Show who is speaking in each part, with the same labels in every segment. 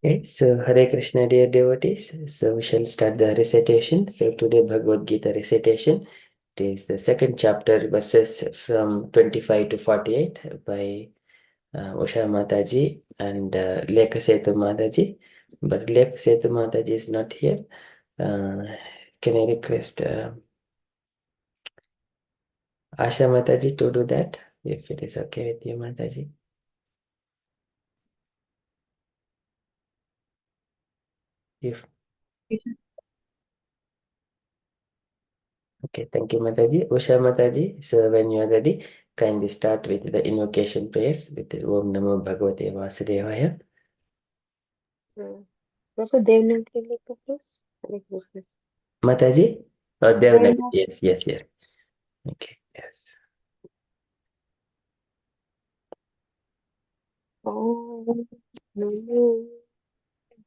Speaker 1: Okay, so Hare Krishna, dear devotees. So we shall start the recitation. So today Bhagavad-Gita recitation. It is the second chapter, verses from 25 to 48 by Usha Mataji and Lekha Setu Mataji. But Lekha Setu Mataji is not here. Can I request Asha Mataji to do that, if it is okay with you, Mataji? If Okay, thank you, Mataji. Usha Mataji, so when you are ready, kindly start with the invocation prayers with the Om Namo Bhagavate Vasudevaya.
Speaker 2: Devanagari लिखो please. Hare Krishna.
Speaker 1: Mataji? Oh, Devanagari.
Speaker 2: Devanagari.
Speaker 1: Yes. Okay, yes.
Speaker 2: Om Namo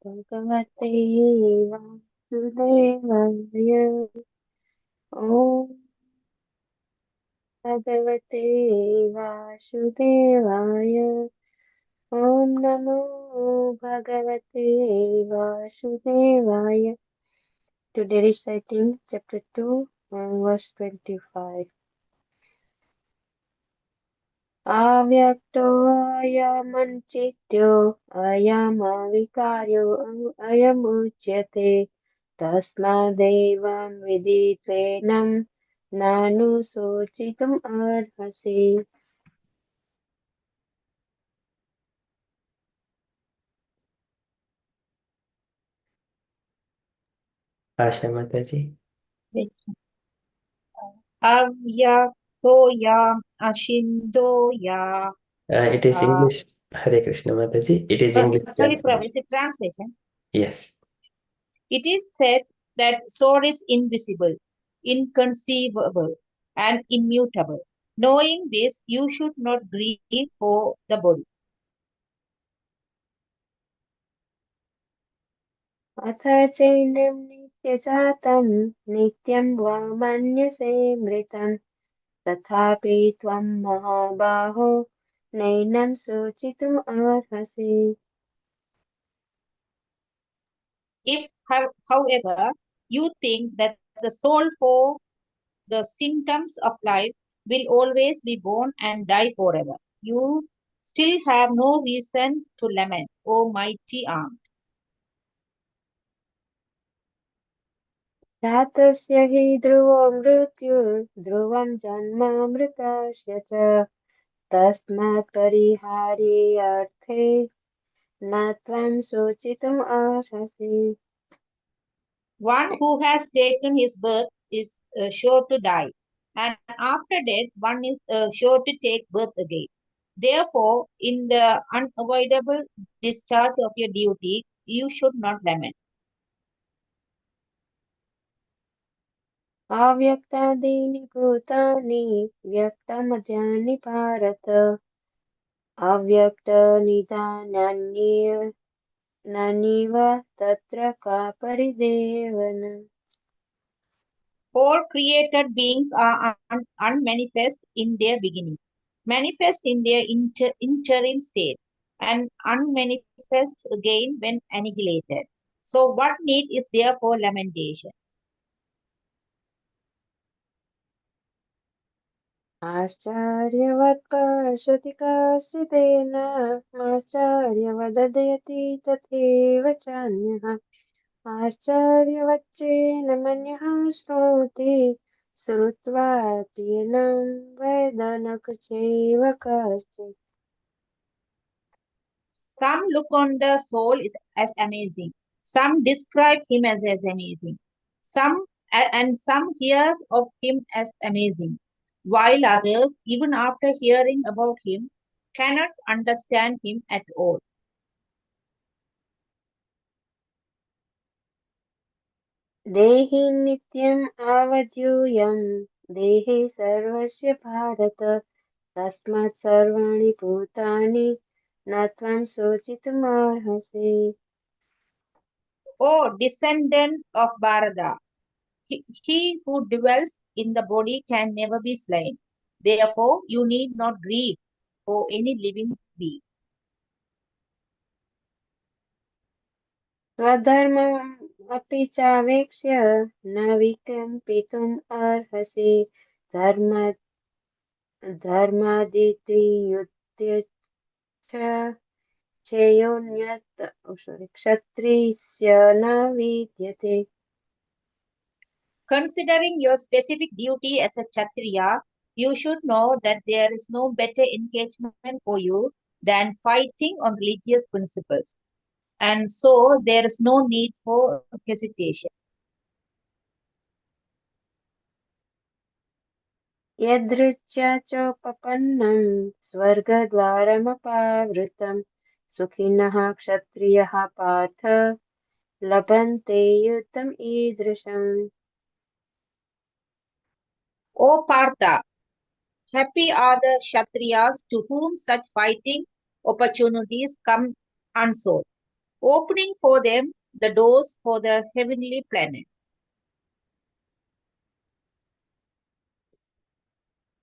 Speaker 2: Bhagavate Vasudevaya. Om Bhagavate Vasudevaya. Om Namo Bhagavate Vasudevaya. Today reciting chapter 2, verse 25. अव्यक्तोऽयमञ्चित्यो अयमविकार्यो अयमुच्यते तस्मादेवं विदित्वेनं नानुशोचितुम् अर्हसि.
Speaker 1: Asha Mataji.
Speaker 3: Avyaktoya Ashindoya.
Speaker 1: It is English. Hare Krishna Mataji. It is English.
Speaker 3: Sorry, Prabhu, is it translation?
Speaker 1: Yes.
Speaker 3: It is said that soul is invisible, inconceivable, and immutable. Knowing this, you should not grieve for the body.
Speaker 2: अथ चैनं नित्यजातं नित्यं वा मन्यसे मृतं तथापि त्वं महाबाहो नैनं शोचितुम् अर्हसि.
Speaker 3: If, however, you think that the soul for the symptoms of life will always be born and die forever, you still have no reason to lament, O mighty arm.
Speaker 2: जातस्य हि ध्रुवो मृत्युर्ध्रुवं जन्मामृतस्य च तस्मात् परिहार्येऽर्थे न त्वं शोचितुम् अर्हसि.
Speaker 3: One who has taken his birth is sure to die, and after death, one is sure to take birth again. Therefore, in the unavoidable discharge of your duty, you should not lament.
Speaker 2: अव्यक्तादीनि भूतानि व्यक्तमध्यानि भारत अव्यक्तनिधानान्येव नान्येव तत्र का परिदेवना.
Speaker 3: All created beings are unmanifest in their beginning, manifest in their interim state, and unmanifest again when annihilated. So, what need is there for lamentation?
Speaker 2: आश्चर्यवत् पश्यति कश्चिदेन आश्चर्यवदयति तथैव चान्यः आश्चर्यवच्चेन मन्यः शृणोति श्रुत्वाप्येनं वेद न चैव कश्चित्.
Speaker 3: Some look on the soul as amazing. Some describe him as amazing. Some hear of him as amazing, while others, even after hearing about him, cannot understand him at all.
Speaker 2: देहि नित्यम् आवध्यूयम् देहे सर्वस्य भारत तस्मात् सर्वाणि भूतानि न त्वं शोचितुमर्हसि.
Speaker 3: O descendant of Bharata, he who dwells in the body can never be slain. Therefore, you need not grieve for any living being.
Speaker 2: स्वधर्मम् अपि चावेक्ष्य न विकम्पितुम् अर्हसि धर्म धर्मादित्रियुत्य श्रेयोऽन्यत् क्षत्रियस्य न विद्यते
Speaker 3: Considering your specific duty as a Kshatriya, you should know that there is no better engagement for you than fighting on religious principles. And so there is no need for hesitation.
Speaker 2: यदृच्छया चोपपन्नं स्वर्गद्वारमपावृतं सुखिनः क्षत्रियः पार्थ लभन्ते युद्धम् ईदृशम्
Speaker 3: O Partha, happy are the Kshatriyas to whom such fighting opportunities come unsought, opening for them the doors for the heavenly planet.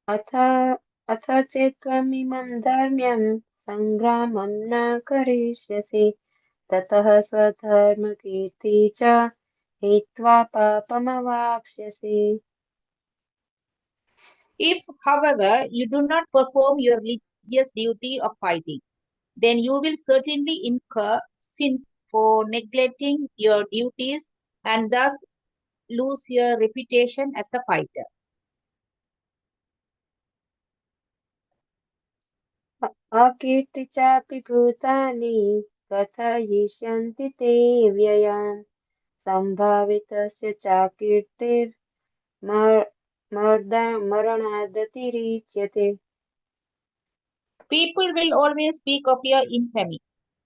Speaker 2: अथ अथ चेत्त्वमिमं धर्म्यं सङ्ग्रामं न करिष्यसि ततः स्वधर्मकीर्ति च हित्वा पापमवाप्स्यसि
Speaker 3: If, however, you do not perform your religious duty of fighting, then you will certainly incur sin for neglecting your duties and thus lose your reputation as a fighter.
Speaker 2: अकीर्ति चापि भूतानि कथयिष्यन्ति ते व्ययाम् सम्भावितस्य मरणादतिरिच्यते
Speaker 3: People will always speak of your infamy,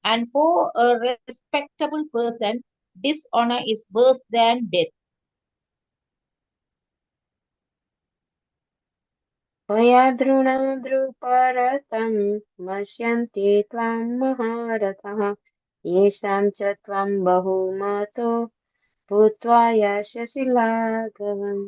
Speaker 3: and for a respectable person, dishonor is worse than death.
Speaker 2: भयाद्रुणा द्रुपरतं मष्यन्ते त्वां महारथः येषां च त्वं बहुमतो भूत्वा यास्यसि लाघवम्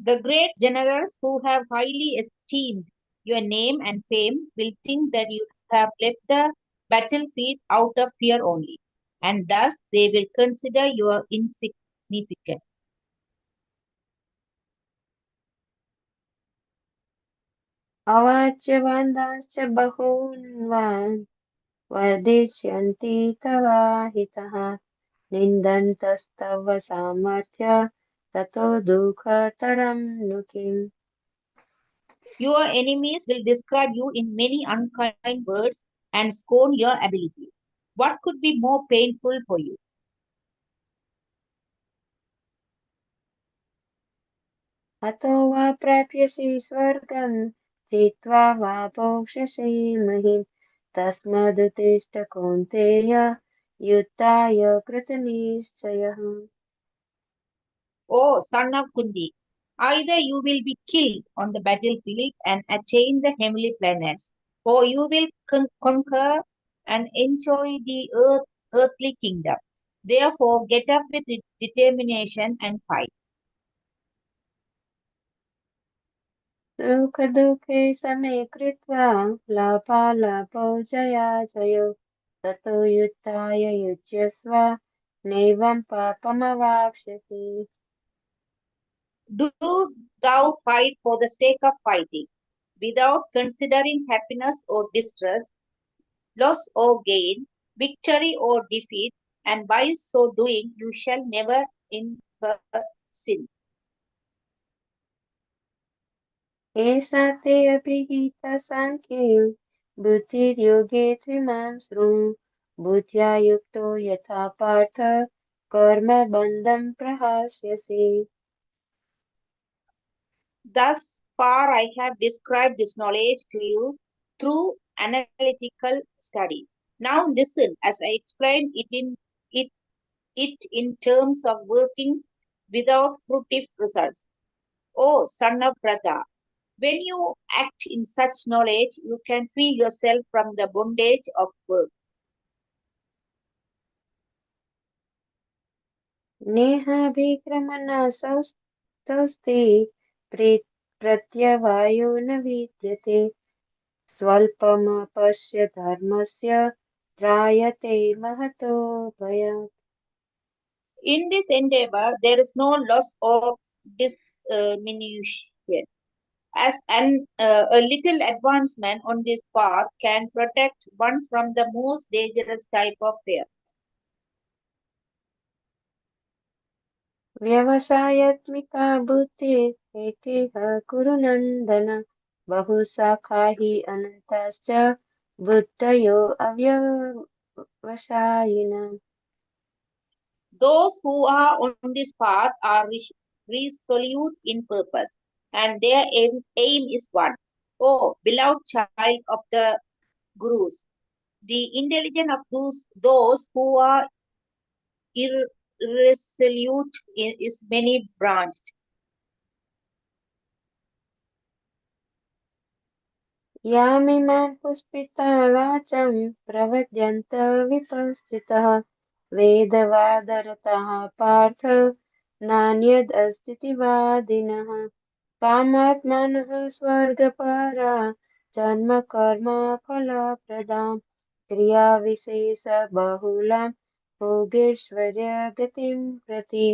Speaker 3: The great generals who have highly esteemed your name and fame will think that you have left the battlefield out of fear only, and thus they will consider you insignificant.
Speaker 2: अवाच्य बान्धाश्च बहून्वान् वर्धिष्यन्ति तवाहितः निन्दन्तस्तव सामर्थ्य ततो दुःखतरं नु किम्
Speaker 3: Your enemies will describe you in many unkind words and scorn your ability. What could be more painful for you?
Speaker 2: हतो वा प्राप्यसि स्वर्गं जित्वा वा भोक्ष्यसि महीम् तस्मादुत्तिष्ठ कौन्तेय युद्धाय कृतनिश्चयः
Speaker 3: O son of Kundi, either you will be killed on the battlefield and attain the heavenly planets, or you will conquer and enjoy the earthly kingdom. Therefore, get up with determination and fight.
Speaker 2: सुखदुःखे समे कृत्वा लाभालाभौ जयाजयो ततो युद्धाय युज्यस्व नैवं पापमवाप्स्यसि
Speaker 3: Do thou fight for the sake of fighting, without considering happiness or distress, loss or gain, victory or defeat, and by so doing you shall never incur sin.
Speaker 2: एषा ते अभिहितसाङ्ख्ये बुद्धिर्योगे त्विमां शृणु बुद्ध्या युक्तो यथा Partha कर्मबन्धं प्रहास्यसि
Speaker 3: Thus far, I have described this knowledge to you through analytical study. Now listen as I explain it, it in terms of working without fruitive results. O son of brother, when you act in such knowledge, you can free yourself from the bondage of work.
Speaker 2: नेहाभिक्रमणसंस्थौस्ते प्रत्यवायो न विद्यते स्वल्पमपश्य धर्मस्य त्रायते महतो भयात्.
Speaker 3: In this endeavor, there is no loss or diminution, as a little advancement on this path can protect one from the most dangerous type of fear.
Speaker 2: व्यवसायत्मिका बुद्धिः एकेह कुरु नन्दन बहुशाखा हि अनन्ताश्च बुद्धयो अव्यवसायिनः.
Speaker 3: Those who are on this path are resolute in purpose, and their aim is one. Oh, beloved child of the Gurus, the intelligence of those who are irresolute is many branched.
Speaker 2: यामिमां Pushpita वाचं प्रवद्यन्त विपश्चितः वेदवादरताः पार्थ नान्यदस्तीति वादिनः कामात्मानः स्वर्गपरा जन्मकर्मफलप्रदां क्रियाविशेषबहुलां भोगेश्वर्यगतिं प्रति.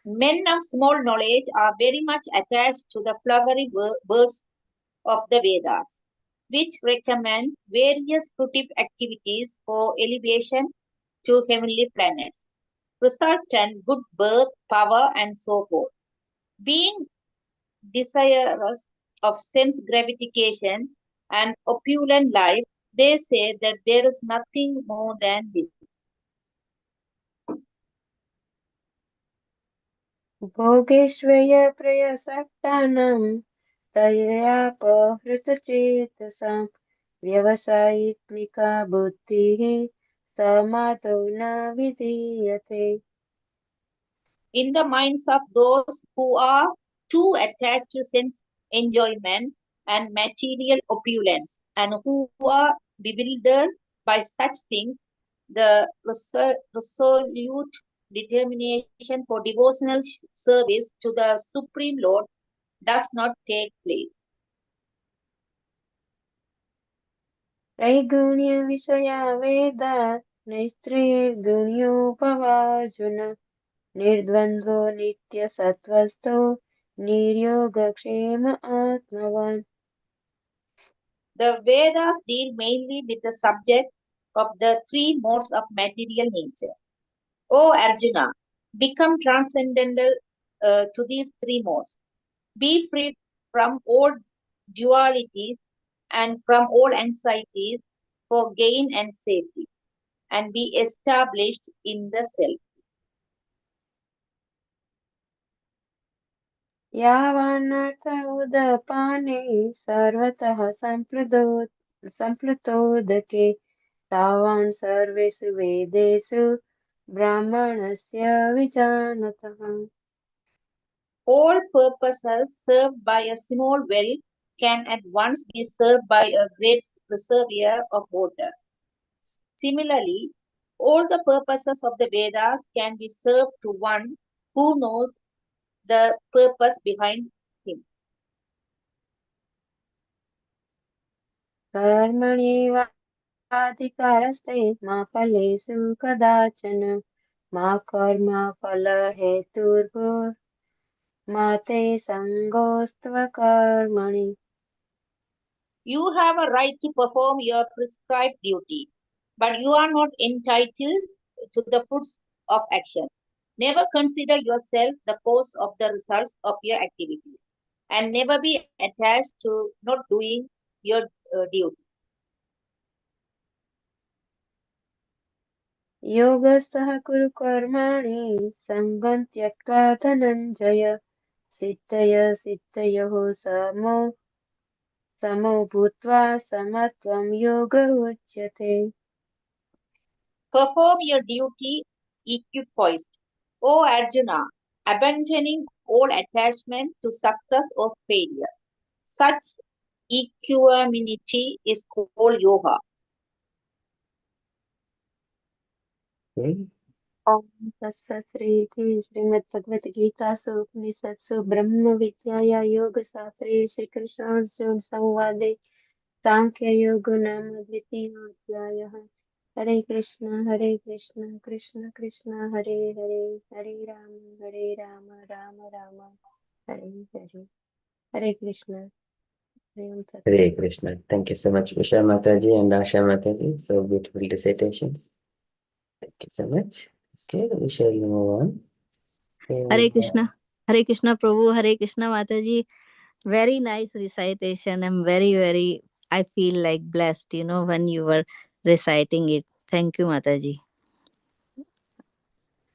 Speaker 3: Men of small knowledge are very much attached to the flowery words of the Vedas, which recommend various fruitive activities for elevation to heavenly planets, resultant good birth, power, and so forth. Being desirous of sense gratification and opulent life, they say that there is nothing more than this.
Speaker 2: भोगेश्वर्यप्रयसक्तानां तयापहृतचेतसां व्यवसायित्मिका बुद्धिः समादो न विधीयते.
Speaker 3: In the minds of those who are too attached to sense enjoyment and material opulence and who are bewildered by such things, the resolute determination for devotional service to the Supreme Lord does not take place.
Speaker 2: त्रैगुण्यविषया Veda नैस्त्रैर्गुण्योपवार्जुन निर्द्वन्द्वो नित्यसत्त्वस्थो निर्योगक्षेम आत्मवान्.
Speaker 3: The Vedas deal mainly with the subject of the three modes of material nature. O Arjuna, become transcendental to these three modes. Be free from all dualities and from all anxieties for gain and safety, and be established in the self.
Speaker 2: यावानर्थ उदपाने सर्वतः सम्प्लुतोदके तावान् सर्वेषु वेदेषु ब्राह्मणस्य विजानतः.
Speaker 3: All purposes served by a small well can at once be served by a great reservoir of water. Similarly, all the purposes of the Vedas can be served to one who knows the purpose behind him.
Speaker 2: कर्मण्येवाधिकारस्ते मा फलेषु कदाचन मा कर्मफलहेतुर्भुर्मा ते सङ्गोऽस्त्वकर्मणि.
Speaker 3: You have a right to perform your prescribed duty, but you are not entitled to the fruits of action. Never consider yourself the cause of the results of your activity, and never be attached to not doing your duty.
Speaker 2: योगस्थः कुरु कर्माणि सङ्गं त्यक्त्वा धनञ्जय सिद्धयोः समो भूत्वा समत्वं योग उच्यते.
Speaker 3: Perform your duty equipoised. O Arjuna, abandoning all attachment to success or failure. Such equanimity is called yoga.
Speaker 2: ॐ तत्सत् श्रीमद्भगवद्गीतासु उपनिषत्सु ब्रह्मविद्यायां योगशास्त्रे श्रीकृष्णार्जुनसंवादे साङ्ख्ययोगो नाम द्वितीयोऽध्यायः। हरे कृष्ण कृष्ण कृष्ण हरे हरे, हरे राम राम राम हरे हरे। हरे Krishna.
Speaker 1: Hare Krishna. Thank you so much, Usha Mataji and Asha Mataji. So beautiful recitations. Thank you so much. Okay, we shall move on.
Speaker 4: Hare Krishna. Hare Krishna Prabhu. Hare Krishna Mataji. Very nice recitation. I'm very, I feel like blessed, when you were reciting it. Thank you, Mataji.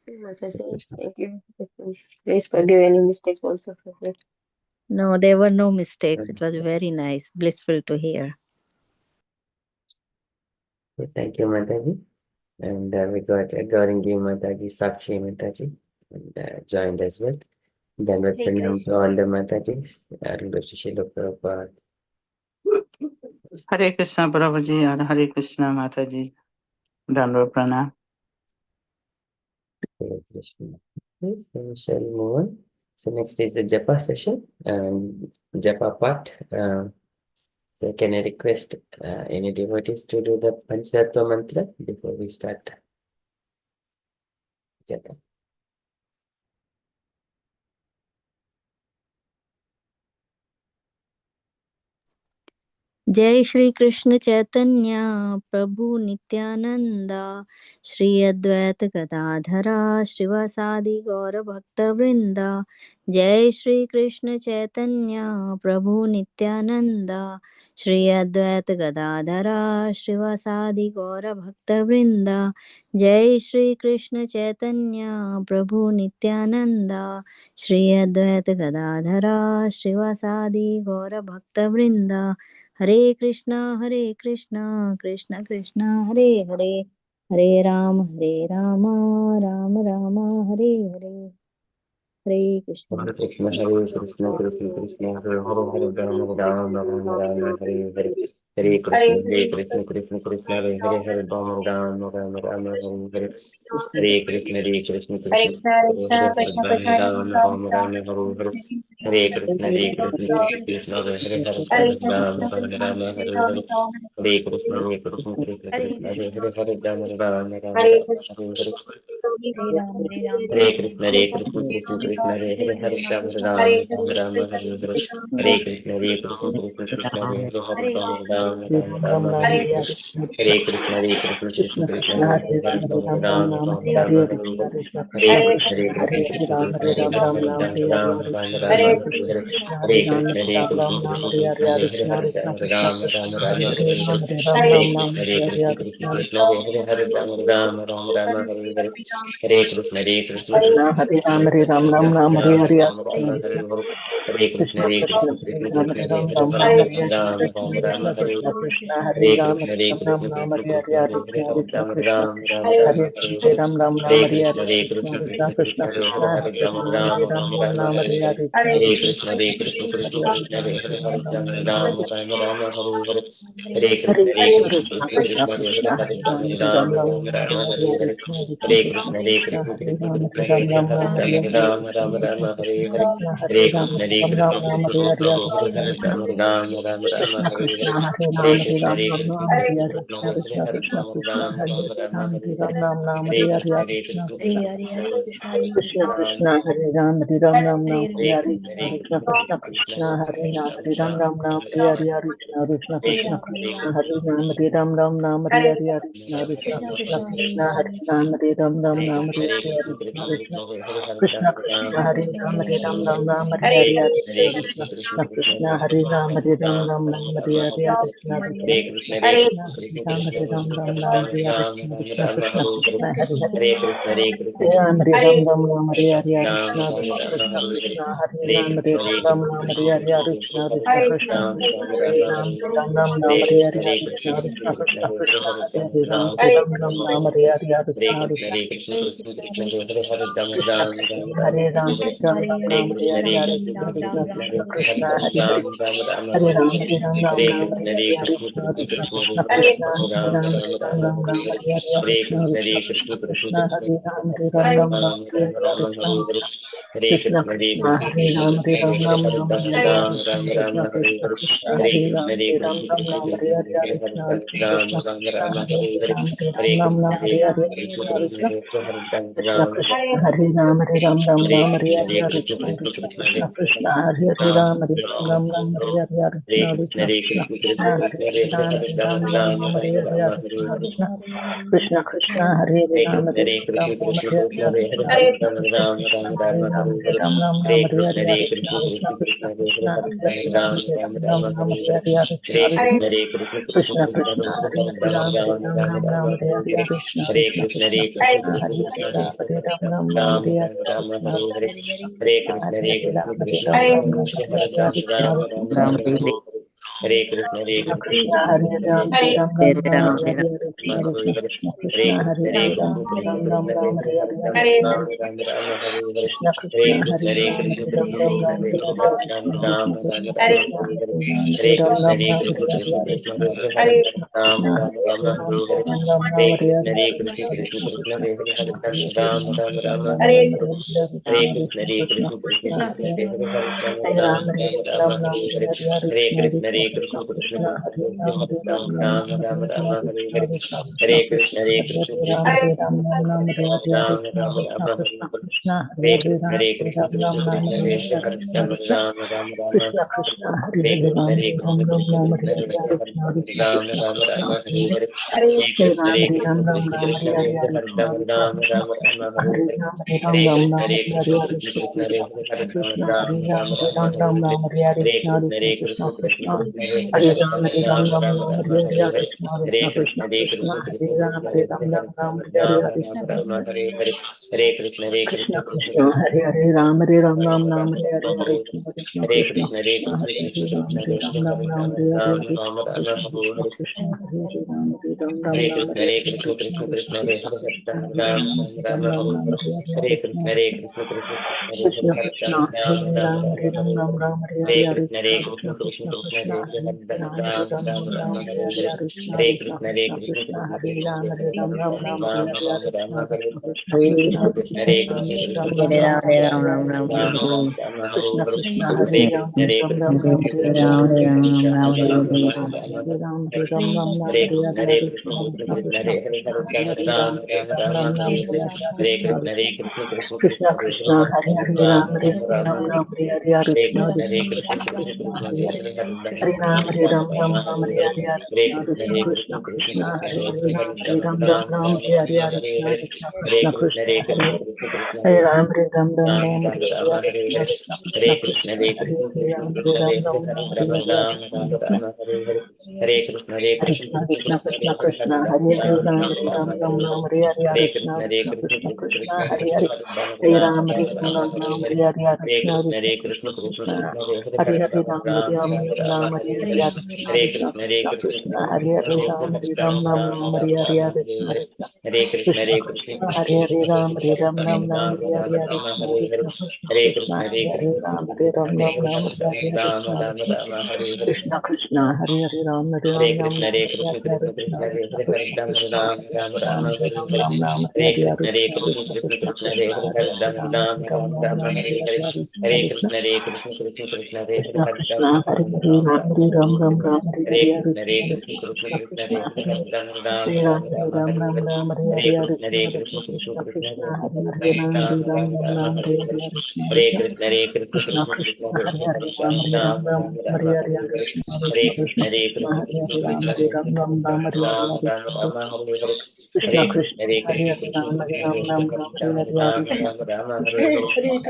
Speaker 2: Thank you. Please forgive any mistakes also for me.
Speaker 4: No, there were no mistakes. It was very nice, blissful to hear.
Speaker 1: Thank you, Mataji. And we got Gaurangi Mataji, Sakshi Mataji, and joined as well. Then with Pranam to all the Matajis. Shilo Prabhupada.
Speaker 5: Hare Krishna Prabhuji and Hare Krishna Mataji. Dandava Pranam.
Speaker 1: Hare Krishna. Okay, so we shall move on. So next is the Japa session, Japa part. So can I request any devotees to do the Panchatattva mantra before we start Japa?
Speaker 4: जय श्री कृष्ण चैतन्य प्रभु नित्यानंदा श्री अद्वैत गदाधरा श्रीवासादि गौर भक्त वृंदा। जय श्री कृष्ण चैतन्य प्रभु नित्यानंदा श्री अद्वैत गदाधरा श्रीवासादि गौर भक्त वृंदा। जय श्री कृष्ण चैतन्य प्रभु नित्यानंदा श्री अद्वैत गदाधरा श्रीवासादि गौर भक्त वृंदा। हरे कृष्णा कृष्ण कृष्ण हरे हरे, हरे राम राम राम हरे हरे। हरे Krishna.
Speaker 1: Hare Krishna, Krishna Krishna, Hare Hare, Hare Ram, Ram Ram, Hare Hare. Hare Krishna, Krishna Krishna, Hare Hare, Ram Ram, Hare Hare. Hare Krishna, Krishna Krishna, Hare Hare, Ram Ram, Hare Hare. Hare Krishna, Krishna Krishna, Hare Hare, Ram Ram, Hare Hare. Hare Krishna, Krishna Krishna, Hare Hare, Ram Ram, Hare Hare.
Speaker 4: हरे Ram
Speaker 1: Hare Krishna, Krishna Krishna, Hare Hare, Ram Ram, Hare Hare. Hare Krishna, Krishna Krishna, Hare Hare, Ram Hare Hare. Hare Krishna, Krishna Krishna, Hare Hare, Ram Hare Hare. Hare Krishna, Krishna Krishna, Hare Hare, Ram Hare Hare. Hare Krishna, Krishna Krishna, Hare Hare, Ram Hare Hare. Hare Krishna, Krishna Krishna, Hare Hare, Ram Hare Hare. Hare Krishna, Krishna Krishna, Hare Ram Ram, Hare Hare. Hare Krishna, Krishna Krishna, Hare Hare, Ram Hare Hare. Hare Krishna, Krishna Krishna, Hare Hare, Ram Hare Hare. Hare Krishna, Krishna Krishna, Hare Hare, Ram Hare Hare. Hare Krishna, Krishna Krishna, Hare Hare, Ram Hare Hare. Hare Krishna, Krishna Krishna, Hare Hare, Ram Hare Hare. Hare Krishna, Krishna Krishna, Hare Hare, Ram Hare Hare. Hare Krishna, Krishna Krishna, Hare Hare, Ram Hare Hare. Hare Krishna, Krishna Krishna, Hare Hare, Ram Hare Hare. Hare Krishna, Krishna
Speaker 4: हरे
Speaker 1: Krishna,
Speaker 4: हरे, हरे Krishna
Speaker 1: Hare Hare,
Speaker 4: हरे
Speaker 1: Ram
Speaker 4: Krishna
Speaker 1: Hare Hare.
Speaker 4: हरे
Speaker 1: Hare
Speaker 4: Ram
Speaker 1: Krishna,
Speaker 4: हरे
Speaker 1: Krishna Krishna, Hare Hare,
Speaker 4: हरे राम हरे Ram Krishna Krishna Hare Hare, Krishna Krishna Hare Hare,
Speaker 1: Hare Krishna, Krishna Krishna, Hare Hare,
Speaker 4: हरे
Speaker 1: Hare
Speaker 4: हरे,
Speaker 1: Krishna, Krishna Krishna, Hare Hare,
Speaker 4: Krishna Krishna हरे
Speaker 1: Hare
Speaker 4: हरे,
Speaker 1: Krishna, Krishna
Speaker 4: हरे
Speaker 1: Krishna,
Speaker 4: Ram
Speaker 1: Hare
Speaker 4: हरे
Speaker 1: Hare,
Speaker 4: Ram,
Speaker 1: Ram Ram
Speaker 4: हरे
Speaker 1: Ram
Speaker 4: Krishna
Speaker 1: Hare
Speaker 4: हरे
Speaker 1: Hare.
Speaker 4: Krishna,
Speaker 1: Hare Krishna, Krishna Krishna, Hare
Speaker 4: Krishna
Speaker 1: Ram
Speaker 4: Krishna
Speaker 1: Ram
Speaker 4: हरे
Speaker 1: Ram
Speaker 4: हरे,
Speaker 1: Hare
Speaker 4: हरे
Speaker 1: Hare.
Speaker 4: Krishna
Speaker 1: Hare
Speaker 4: हरे
Speaker 1: Krishna,
Speaker 4: हरे,
Speaker 1: Krishna
Speaker 4: Krishna
Speaker 1: Krishna,
Speaker 4: Krishna
Speaker 1: Hare Hare, Ram Ram Hare Hare. Hare Krishna, Krishna Krishna Krishna Hare Hare Hare Ram
Speaker 2: Krishna
Speaker 1: Ram
Speaker 2: Krishna
Speaker 1: Ram Ram
Speaker 2: Hare Ram
Speaker 1: Hare
Speaker 2: Hare Ram Ram
Speaker 1: Hare
Speaker 2: Ram Hare
Speaker 1: Krishna
Speaker 2: Hare
Speaker 1: Hare
Speaker 2: Hare
Speaker 1: Krishna
Speaker 2: Krishna
Speaker 1: Krishna
Speaker 2: Krishna
Speaker 1: Krishna Hare
Speaker 2: Krishna
Speaker 1: Hare
Speaker 2: Hare
Speaker 1: Ram
Speaker 2: Hare
Speaker 1: Ram Ram
Speaker 2: Hare
Speaker 1: Hare
Speaker 2: Ram
Speaker 1: Hare
Speaker 2: Hare Ram Ram
Speaker 1: Hare
Speaker 2: Ram
Speaker 1: Krishna
Speaker 2: Hare
Speaker 1: Hare
Speaker 2: Hare Hare
Speaker 1: Krishna
Speaker 2: Krishna
Speaker 1: Krishna
Speaker 2: Krishna
Speaker 1: Krishna
Speaker 2: Krishna
Speaker 1: Hare
Speaker 2: Krishna
Speaker 1: Hare
Speaker 2: Hare
Speaker 1: Ram
Speaker 2: Ram
Speaker 1: Ram
Speaker 2: Hare Ram
Speaker 1: Ram
Speaker 2: Ram
Speaker 1: Hare
Speaker 2: Ram
Speaker 1: Hare
Speaker 2: Hare Hare
Speaker 1: Hare
Speaker 2: Krishna
Speaker 1: Krishna
Speaker 2: Krishna
Speaker 1: Hare
Speaker 2: Krishna
Speaker 1: Krishna Krishna
Speaker 2: Krishna
Speaker 1: Krishna
Speaker 2: Hare Ram Hare Ram
Speaker 1: Ram
Speaker 2: Ram Ram
Speaker 1: Ram
Speaker 2: Hare
Speaker 1: Ram
Speaker 2: Hare
Speaker 1: Ram
Speaker 2: Krishna
Speaker 1: Hare Hare
Speaker 2: Krishna
Speaker 1: Krishna Hare
Speaker 2: Krishna
Speaker 1: Krishna
Speaker 2: Hare
Speaker 1: Krishna
Speaker 2: Ram Hare
Speaker 1: Krishna
Speaker 2: Ram
Speaker 1: Hare
Speaker 2: Ram
Speaker 1: Hare
Speaker 2: Ram
Speaker 1: Ram
Speaker 2: Hare Hare
Speaker 1: Ram
Speaker 2: Krishna
Speaker 1: Ram
Speaker 2: Krishna
Speaker 1: Ram Hare
Speaker 2: Krishna
Speaker 1: Hare
Speaker 2: Krishna
Speaker 1: Hare
Speaker 2: Hare
Speaker 1: Krishna
Speaker 2: Ram
Speaker 1: Hare
Speaker 2: Hare Ram
Speaker 1: Krishna
Speaker 2: Ram
Speaker 1: Krishna
Speaker 2: Ram Hare
Speaker 1: Krishna
Speaker 2: Hare Hare
Speaker 1: Hare
Speaker 2: Krishna
Speaker 1: Hare
Speaker 2: Krishna
Speaker 1: Ram
Speaker 2: Krishna
Speaker 1: Ram
Speaker 2: Krishna
Speaker 1: Ram
Speaker 2: Hare
Speaker 1: Hare Hare
Speaker 2: Ram Hare
Speaker 1: Hare
Speaker 2: Ram Ram
Speaker 1: Krishna
Speaker 2: Ram
Speaker 1: Hare
Speaker 2: Hare Hare
Speaker 1: Krishna
Speaker 2: Krishna
Speaker 1: Krishna
Speaker 2: Krishna
Speaker 1: Krishna Hare Ram
Speaker 2: Krishna
Speaker 1: Ram
Speaker 2: Krishna
Speaker 1: Hare
Speaker 2: Hare Ram Hare Ram Ram
Speaker 1: Hare
Speaker 2: Ram Hare
Speaker 1: Krishna
Speaker 2: Hare
Speaker 1: Hare
Speaker 2: Hare
Speaker 1: Krishna
Speaker 2: Krishna
Speaker 1: Krishna
Speaker 2: Krishna
Speaker 1: Krishna
Speaker 2: Krishna
Speaker 1: Hare
Speaker 2: Hare Hare
Speaker 1: Ram
Speaker 2: Ram Hare Ram Ram Ram Hare
Speaker 1: Hare
Speaker 2: Hare Hare
Speaker 1: Hare
Speaker 2: Krishna
Speaker 1: Krishna
Speaker 2: Krishna
Speaker 1: Hare
Speaker 2: Krishna
Speaker 1: Krishna
Speaker 2: Krishna
Speaker 1: Krishna
Speaker 2: Hare
Speaker 1: Hare
Speaker 2: Ram
Speaker 1: Hare
Speaker 2: Hare Ram
Speaker 1: Ram
Speaker 2: Ram
Speaker 1: Ram
Speaker 2: Ram Hare
Speaker 1: Ram
Speaker 2: Hare Hare
Speaker 1: Ram
Speaker 2: Krishna
Speaker 1: Hare
Speaker 2: Krishna Krishna Krishna Hare
Speaker 1: Hare
Speaker 2: Ram
Speaker 1: Krishna
Speaker 2: Hare
Speaker 1: Hare
Speaker 2: Ram
Speaker 1: Krishna
Speaker 2: Ram Ram
Speaker 1: Krishna
Speaker 2: Hare
Speaker 1: Krishna
Speaker 2: Hare
Speaker 1: Hare
Speaker 2: Krishna
Speaker 1: Hare
Speaker 2: Krishna
Speaker 1: Ram
Speaker 2: Krishna
Speaker 1: Ram
Speaker 2: Krishna
Speaker 1: Ram
Speaker 2: Hare
Speaker 1: Ram
Speaker 2: Ram Hare
Speaker 1: Hare
Speaker 2: Ram Ram Ram
Speaker 1: Hare
Speaker 2: Hare
Speaker 1: Krishna
Speaker 2: Hare
Speaker 1: Hare
Speaker 2: Krishna
Speaker 1: Krishna
Speaker 2: Krishna
Speaker 1: Krishna
Speaker 2: Krishna
Speaker 1: Krishna
Speaker 2: Krishna
Speaker 1: Hare
Speaker 2: Hare Ram
Speaker 1: Ram
Speaker 2: Hare
Speaker 1: Ram
Speaker 2: Ram
Speaker 1: Ram
Speaker 2: Ram Ram
Speaker 1: Hare
Speaker 2: Hare Hare Krishna
Speaker 1: Hare
Speaker 2: Krishna
Speaker 1: Krishna Hare Krishna Krishna
Speaker 2: Krishna
Speaker 1: Krishna
Speaker 2: Krishna
Speaker 1: Hare
Speaker 2: Hare Hare
Speaker 1: Ram
Speaker 2: Ram Hare
Speaker 1: Ram
Speaker 2: Ram
Speaker 1: Ram
Speaker 2: Ram
Speaker 1: Ram
Speaker 2: Ram Hare
Speaker 1: Hare
Speaker 2: Hare Krishna
Speaker 1: Hare
Speaker 2: Krishna
Speaker 1: Krishna
Speaker 2: Krishna
Speaker 1: Hare
Speaker 2: Krishna
Speaker 1: Krishna
Speaker 2: Hare
Speaker 1: Krishna
Speaker 2: Krishna Hare Ram Ram Ram
Speaker 1: Ram
Speaker 2: Hare
Speaker 1: Ram
Speaker 2: Hare
Speaker 1: Ram
Speaker 2: Krishna
Speaker 1: Hare
Speaker 2: Krishna
Speaker 1: Hare
Speaker 2: Krishna
Speaker 1: Krishna
Speaker 2: Hare
Speaker 1: Hare
Speaker 2: Hare
Speaker 1: Krishna
Speaker 2: Ram Hare
Speaker 1: Krishna
Speaker 2: Ram
Speaker 1: Krishna
Speaker 2: Ram Ram Hare
Speaker 1: Hare
Speaker 2: Hare Krishna
Speaker 1: Ram Ram
Speaker 2: Krishna
Speaker 1: Ram
Speaker 2: Krishna
Speaker 1: Hare Krishna Hare
Speaker 2: Krishna
Speaker 1: Krishna
Speaker 2: Krishna
Speaker 1: Krishna
Speaker 2: Hare Ram Hare Ram Ram Ram
Speaker 1: Ram
Speaker 2: Hare Hare Krishna Krishna Krishna Krishna Hare Hare Ram Hare Ram Ram Ram Hare Hare Krishna Krishna Krishna Hare Ram Hare Ram Ram Ram Hare Hare Krishna Krishna Krishna Krishna Hare Ram Hare Ram Ram Ram Hare Hare Krishna Krishna Krishna Hare Ram Hare Ram Ram Ram Hare Hare Krishna Krishna Krishna Krishna Hare Hare Ram Hare Ram Ram Ram Hare Hare Krishna Krishna Krishna Hare Hare Hare Ram Hare Ram Ram Hare Hare Krishna Krishna Krishna Krishna Hare Ram Hare Ram Ram Ram Hare Hare Krishna Krishna Krishna Krishna Hare Hare Ram Hare Ram Ram Ram Hare Hare Krishna Krishna Krishna Krishna Hare Hare Ram Hare Ram Ram Ram Hare Hare Krishna Krishna Krishna Krishna Hare Hare Ram Hare Ram Ram Ram Hare Hare Krishna Krishna Krishna Krishna Hare Hare Ram Hare Ram Ram Ram Hare Hare Krishna Krishna Krishna Krishna Hare Ram Hare Ram Ram Ram Hare Hare Krishna Krishna Krishna Krishna Hare Ram Hare Ram Ram Ram Hare Hare Krishna Krishna Krishna Krishna Hare Ram Hare Ram Ram Ram Hare Hare Krishna Krishna Krishna Krishna Hare Ram Hare Ram Ram Ram Hare Hare Krishna Krishna Krishna Krishna Hare Hare Ram Hare Ram Ram Ram Hare Hare Hare Krishna Krishna Krishna Krishna Hare Hare Ram Hare Ram Ram Ram Hare Hare Hare Krishna Krishna Krishna Krishna Hare Hare Ram Hare Ram Ram Ram Hare Hare Krishna Krishna Krishna Krishna Hare Ram Hare Ram Ram Ram Hare Hare Hare Krishna Krishna Krishna Hare Hare Ram Hare Ram Ram Ram Hare Hare Hare Krishna Krishna Krishna Ram Hare Ram Ram Ram Hare Hare Hare Krishna Krishna Krishna Krishna Hare Ram Hare Ram Ram Ram Hare Hare Hare Krishna Krishna Krishna Krishna Ram Hare Ram Ram Ram Hare Hare Hare Krishna Krishna Krishna Hare Ram Hare Ram Ram Ram Hare Hare Hare Krishna Krishna Krishna Krishna Hare Hare Ram Hare Ram Ram Ram Hare Hare Hare Krishna Krishna Krishna Krishna Hare Hare Ram Hare Ram Ram Ram Hare Hare Hare Krishna Krishna Krishna Krishna Hare Hare Ram Hare Ram Ram Hare Hare Hare Krishna Krishna Krishna Hare Hare Ram Hare Ram Ram Ram Hare Hare Hare Krishna Krishna Krishna Hare Hare Ram Hare Ram Ram Ram Hare Hare Hare Krishna Krishna Krishna Hare Hare Ram Hare Ram Ram Ram Hare Hare Hare Krishna Krishna Krishna Hare Hare Ram Hare Ram Ram Ram Hare Hare Hare Krishna Krishna Krishna Krishna Krishna Hare Hare Ram Hare Ram Ram Ram Hare Hare Hare Krishna Krishna Krishna Krishna Hare Hare Hare Ram Hare Ram Ram Hare Hare Hare Krishna Krishna Krishna Hare Hare Ram Hare Ram Ram Hare Hare Hare Krishna Krishna Krishna Hare Hare Ram Hare Ram Ram Hare Hare Hare Krishna Krishna Krishna Hare Hare Ram Hare Ram Ram Hare Hare Hare Krishna Krishna Krishna Hare Hare Ram Hare Ram Ram Hare Hare Hare Krishna Krishna Hare Hare Ram Hare Ram Ram Hare Hare Hare Krishna Krishna Krishna Krishna Ram Hare Ram Ram Ram Hare Hare Hare Krishna Krishna Krishna Hare Hare Ram Hare Ram Ram Ram Hare Hare Hare Krishna Krishna Krishna Hare Hare Ram Hare Ram Ram Ram Hare Hare Hare Krishna Krishna Hare Hare Ram Hare Ram Ram Ram Hare Hare Hare Krishna Krishna Hare Hare Ram Hare Ram Ram Ram Hare Hare Hare Krishna Krishna Hare Hare Ram Hare Ram Ram Hare Hare Hare Krishna Krishna Hare Hare Ram Hare Ram Ram Ram Hare Hare Hare Krishna Krishna Hare Hare Ram Hare Ram Ram Ram Hare Hare Hare Krishna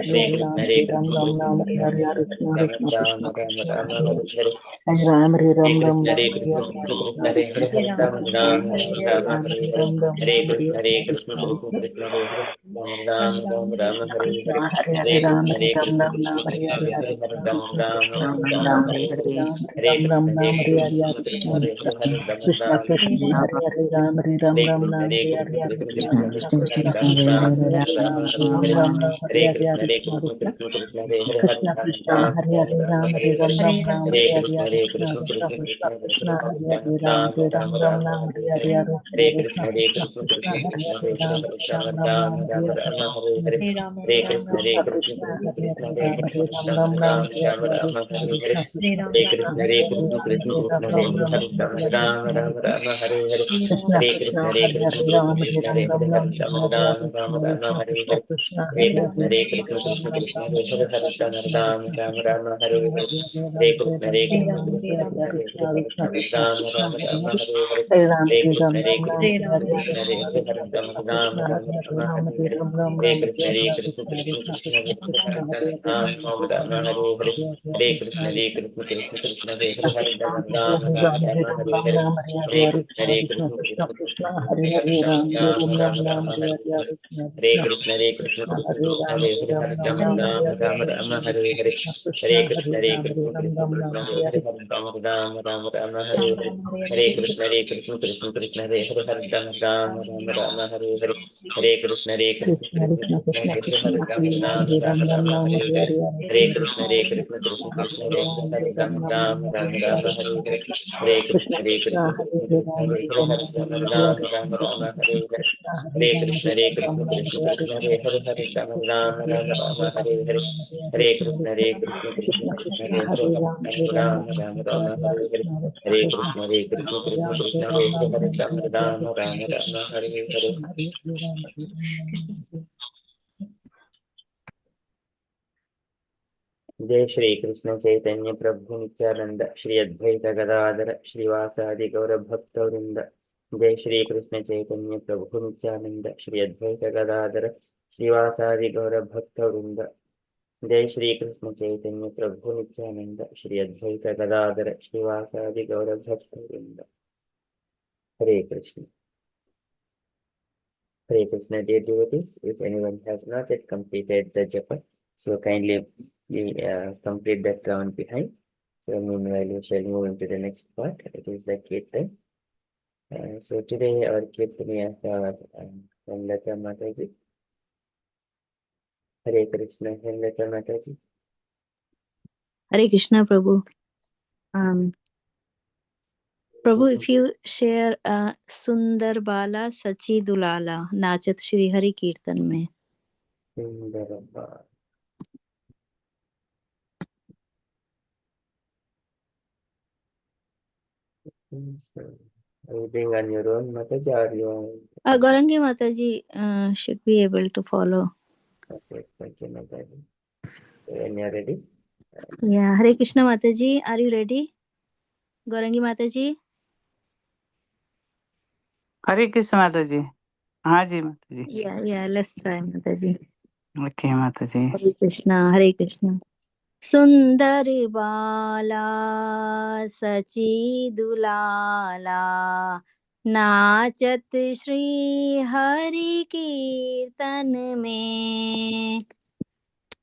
Speaker 2: Krishna Hare Hare Ram Hare Ram Ram Ram Hare Hare Hare Krishna Krishna Krishna Hare Hare Hare Ram Hare Ram Ram Ram Hare Hare Krishna Krishna Krishna Hare
Speaker 1: जय श्री कृष्ण चैतन्य प्रभु नित्यानंद श्री अद्वैत गदाधर श्रीवासादि गौर भक्त वृंद। जय श्री कृष्ण चैतन्य प्रभु नित्यानंद श्री अद्वैत गदाधर श्रीवासादि गौर भक्त वृंद। जय श्री कृष्ण चैतन्य प्रभु नित्यानंद श्री अद्वैत गदाधर श्रीवासादि गौर भक्त वृंद। हरे Krishna. Hare Krishna, dear devotees. If anyone has not yet completed the japa, so kindly complete that round behind. So meanwhile, we shall move into the next part. It is the kirtan. So today our kirtaniya are Datta Mataji. Hare Krishna, Datta Mataji.
Speaker 4: Hare Krishna, Prabhu. Prabhu, if you share Sundar Bala Sachi Dulala Nachat Shri Hari Kirtan mein.
Speaker 1: Sundar Bala. Are you being on your own, Mataji, or you are?
Speaker 4: Gaurangi Mataji should be able to follow.
Speaker 1: Okay, thank you, Mataji. When you are ready?
Speaker 4: Yeah, Hare Krishna Mataji, are you ready? Gaurangi Mataji?
Speaker 5: हरे कृष्ण माता जी। हाँ जी माता जी।
Speaker 4: Yeah, let's try Mataji.
Speaker 5: Okay माता जी।
Speaker 4: Hare Krishna, Hare Krishna. सुंदर बाला सची दुलाला नाचत श्री हरि कीर्तन में।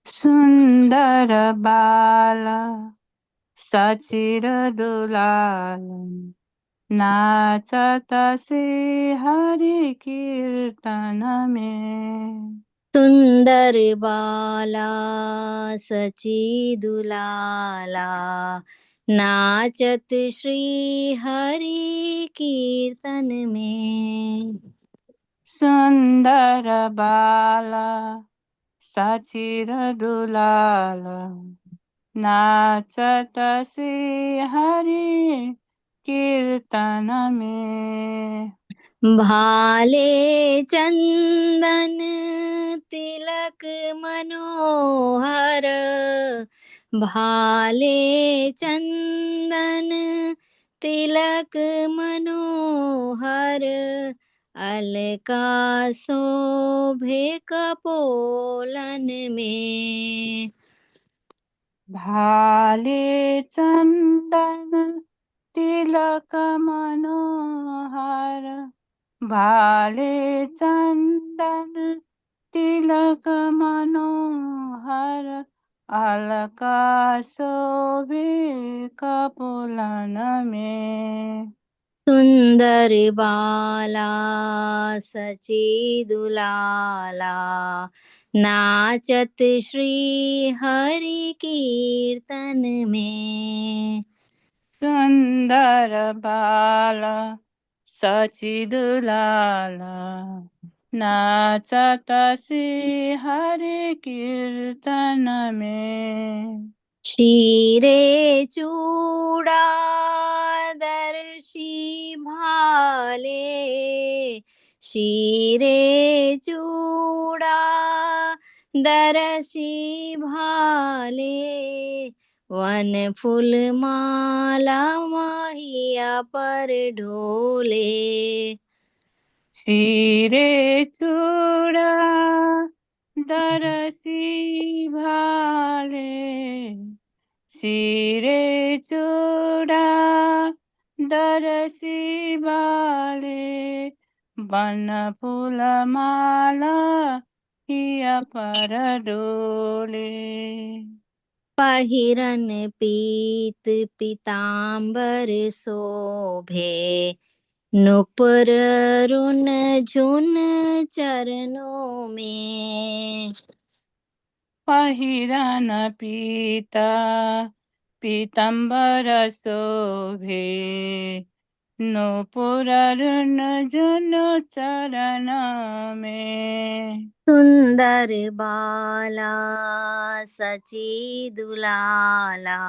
Speaker 5: सुंदर बाला सचिर दुलाल नाचत श्री हरि कीर्तन में।
Speaker 4: सुंदर बाला सची दुलाला नाचत श्री हरि कीर्तन में।
Speaker 5: सुंदर बाला सचिर दुलाल नाचत श्री हरि कीर्तन में।
Speaker 4: भाले चंदन तिलक मनोहर भाले चंदन तिलक मनोहर अलका शोभे कपोलन में।
Speaker 5: भाले चंदन तिलक मनोहर भाले चंदन तिलक मनोहर अलका शोभे कपुलन में
Speaker 4: सुंदर बाला सचिदुलाला नाचत श्री हरि कीर्तन में।
Speaker 5: सुंदर बाला सचिदुलाला नाचत श्री हरि कीर्तन में।
Speaker 4: क्षीरे चूड़ा दर्शी भाले क्षीरे चूड़ा दर्शी भाले वन फूल माला माहिया पर ढोले।
Speaker 5: क्षीरे चूड़ा दरसी भाले क्षीरे चूड़ा दरसी भाले वन फूल माला हिया पर डोले।
Speaker 4: पहिरन पीत पीतांबर शोभे नुपुर रुन झुन चरणों में।
Speaker 5: पहिरन पीता पीतंबर शोभे नूपुर रुन झुन चरण में।
Speaker 4: सुंदर बाला सची दुलाला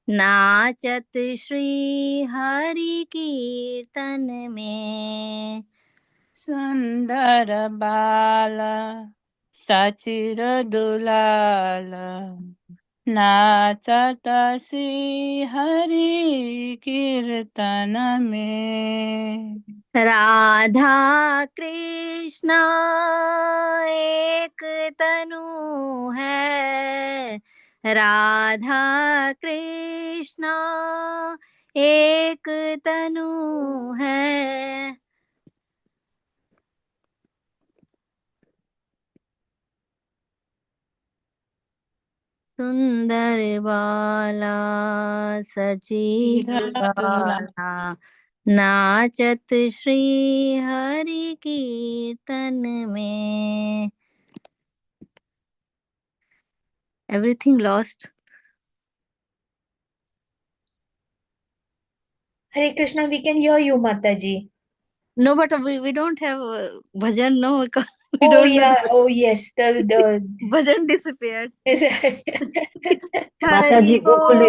Speaker 4: नाचत श्री हरि कीर्तन में।
Speaker 5: सुंदर बाला सचिर दुलाला नाचत श्री हरि कीर्तन में।
Speaker 4: राधा कृष्ण एक तनु है राधा कृष्ण एक तनु है। सुंदर बाला सची दुलाला नाचत श्री हरि कीर्तन में। Everything lost.
Speaker 3: Hare Krishna, we can hear you, Mataji.
Speaker 4: No, but we don't have bhajan. No, we
Speaker 3: Oh
Speaker 4: don't
Speaker 3: yeah,
Speaker 4: have
Speaker 3: oh yes, the
Speaker 4: bhajan disappeared.
Speaker 2: Mataji, Gokul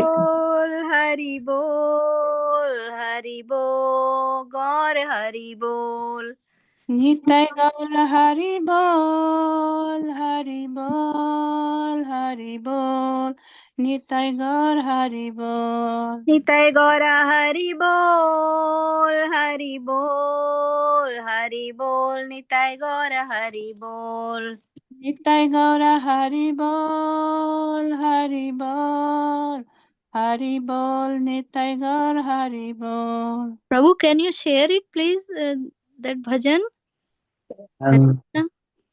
Speaker 4: Hari bol, Hari bol, Gaur Hari bol.
Speaker 5: नित्य गौर हरि बोल हरि बोल हरि बोल नित्य गौर हरि बोल।
Speaker 4: निताय गौरा हरि बोल हरि बोल हरि बोल निताय गौरा हरि बोल।
Speaker 5: नित्य गौर हरि बोल हरि बोल हरि बोल नित्य गौर हरि बोल।
Speaker 4: Prabhu, can you share it, please? That bhajan.
Speaker 1: Um,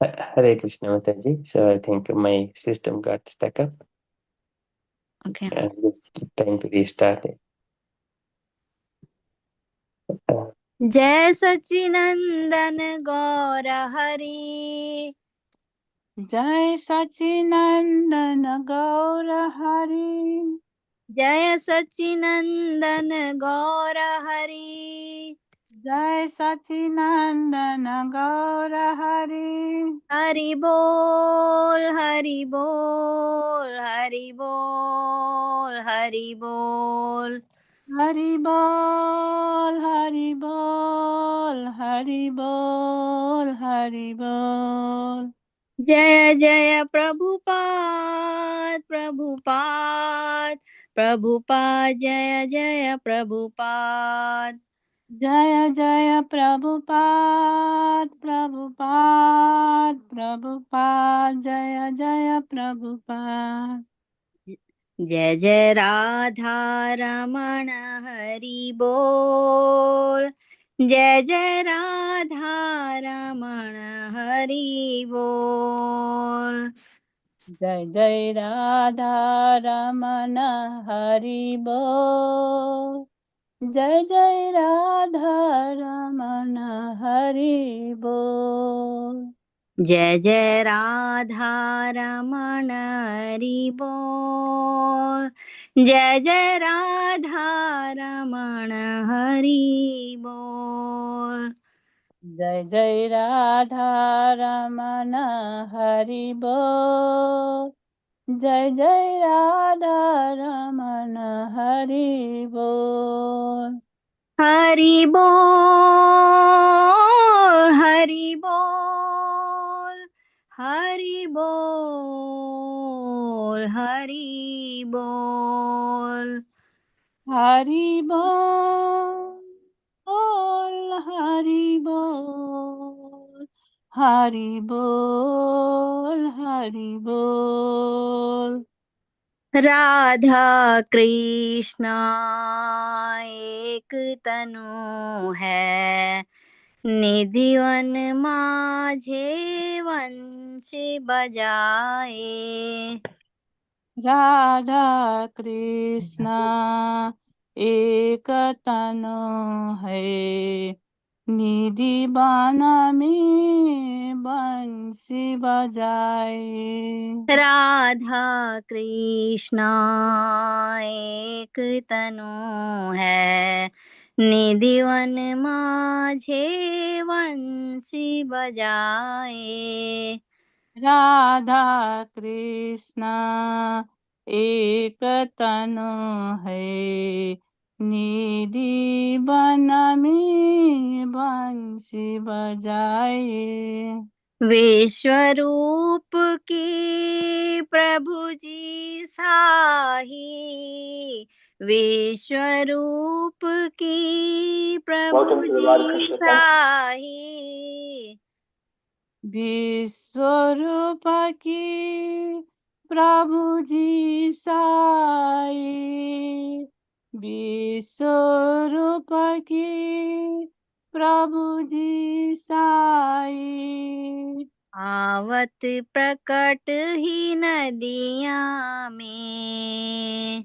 Speaker 1: Hare Krishna Mataji. So I think my system got stuck up.
Speaker 4: Okay.
Speaker 1: And it's time to restart it.
Speaker 4: जय सच्चिनंदन गौर हरि
Speaker 5: जय सच्चिनंदन गौर हरि
Speaker 4: जय सच्चिनंदन गौर हरि
Speaker 5: जय सच्चिनंदन गौर हरि।
Speaker 4: हरि बोल हरि बोल हरि बोल हरि बोल
Speaker 5: हरि बोल हरि बोल हरि बोल हरि बोल।
Speaker 4: जय जय प्रभुपाद प्रभुपाद प्रभुपाद जय जय प्रभुपाद
Speaker 5: जय जय प्रभुपाद प्रभुपाद प्रभुपाद जय जय प्रभुपाद।
Speaker 4: जय जय राधा रमण हरि बोल। जय जय राधा रमण हरि बोल।
Speaker 2: जय जय राधा रमण हरि बोल। जय जय राधा रमण हरि बोल।
Speaker 4: जय जय राधा रमण हरि बोल। जय जय राधा रमण हरि बोल।
Speaker 2: जय जय राधा रमण हरि बोल। जय जय राधा रमण हरि बोल।
Speaker 4: हरि बोल हरि बोल हरि बोल हरि बोल।
Speaker 2: हरि बोल हरि बोल हरि बोल हरि बोल।
Speaker 4: राधा कृष्णा एक तनु है, निधिवन माझे वंश बजाए।
Speaker 2: राधा कृष्णा एक तनु है, निधि बाना में बंसी बजाए।
Speaker 4: राधा कृष्णा एक तनु है, निधिवन माझे वंशी बजाए।
Speaker 2: राधा कृष्णा एक तनु है, निधि बन में बंसी बजाए।
Speaker 4: विश्वरूप की प्रभु जी साही, विश्वरूप की प्रभु जी साही।
Speaker 2: विश्वरूप की प्रभु जी साई, विश्वरूप की प्रभु जी साई।
Speaker 4: आवत प्रकट ही नदियाँ में,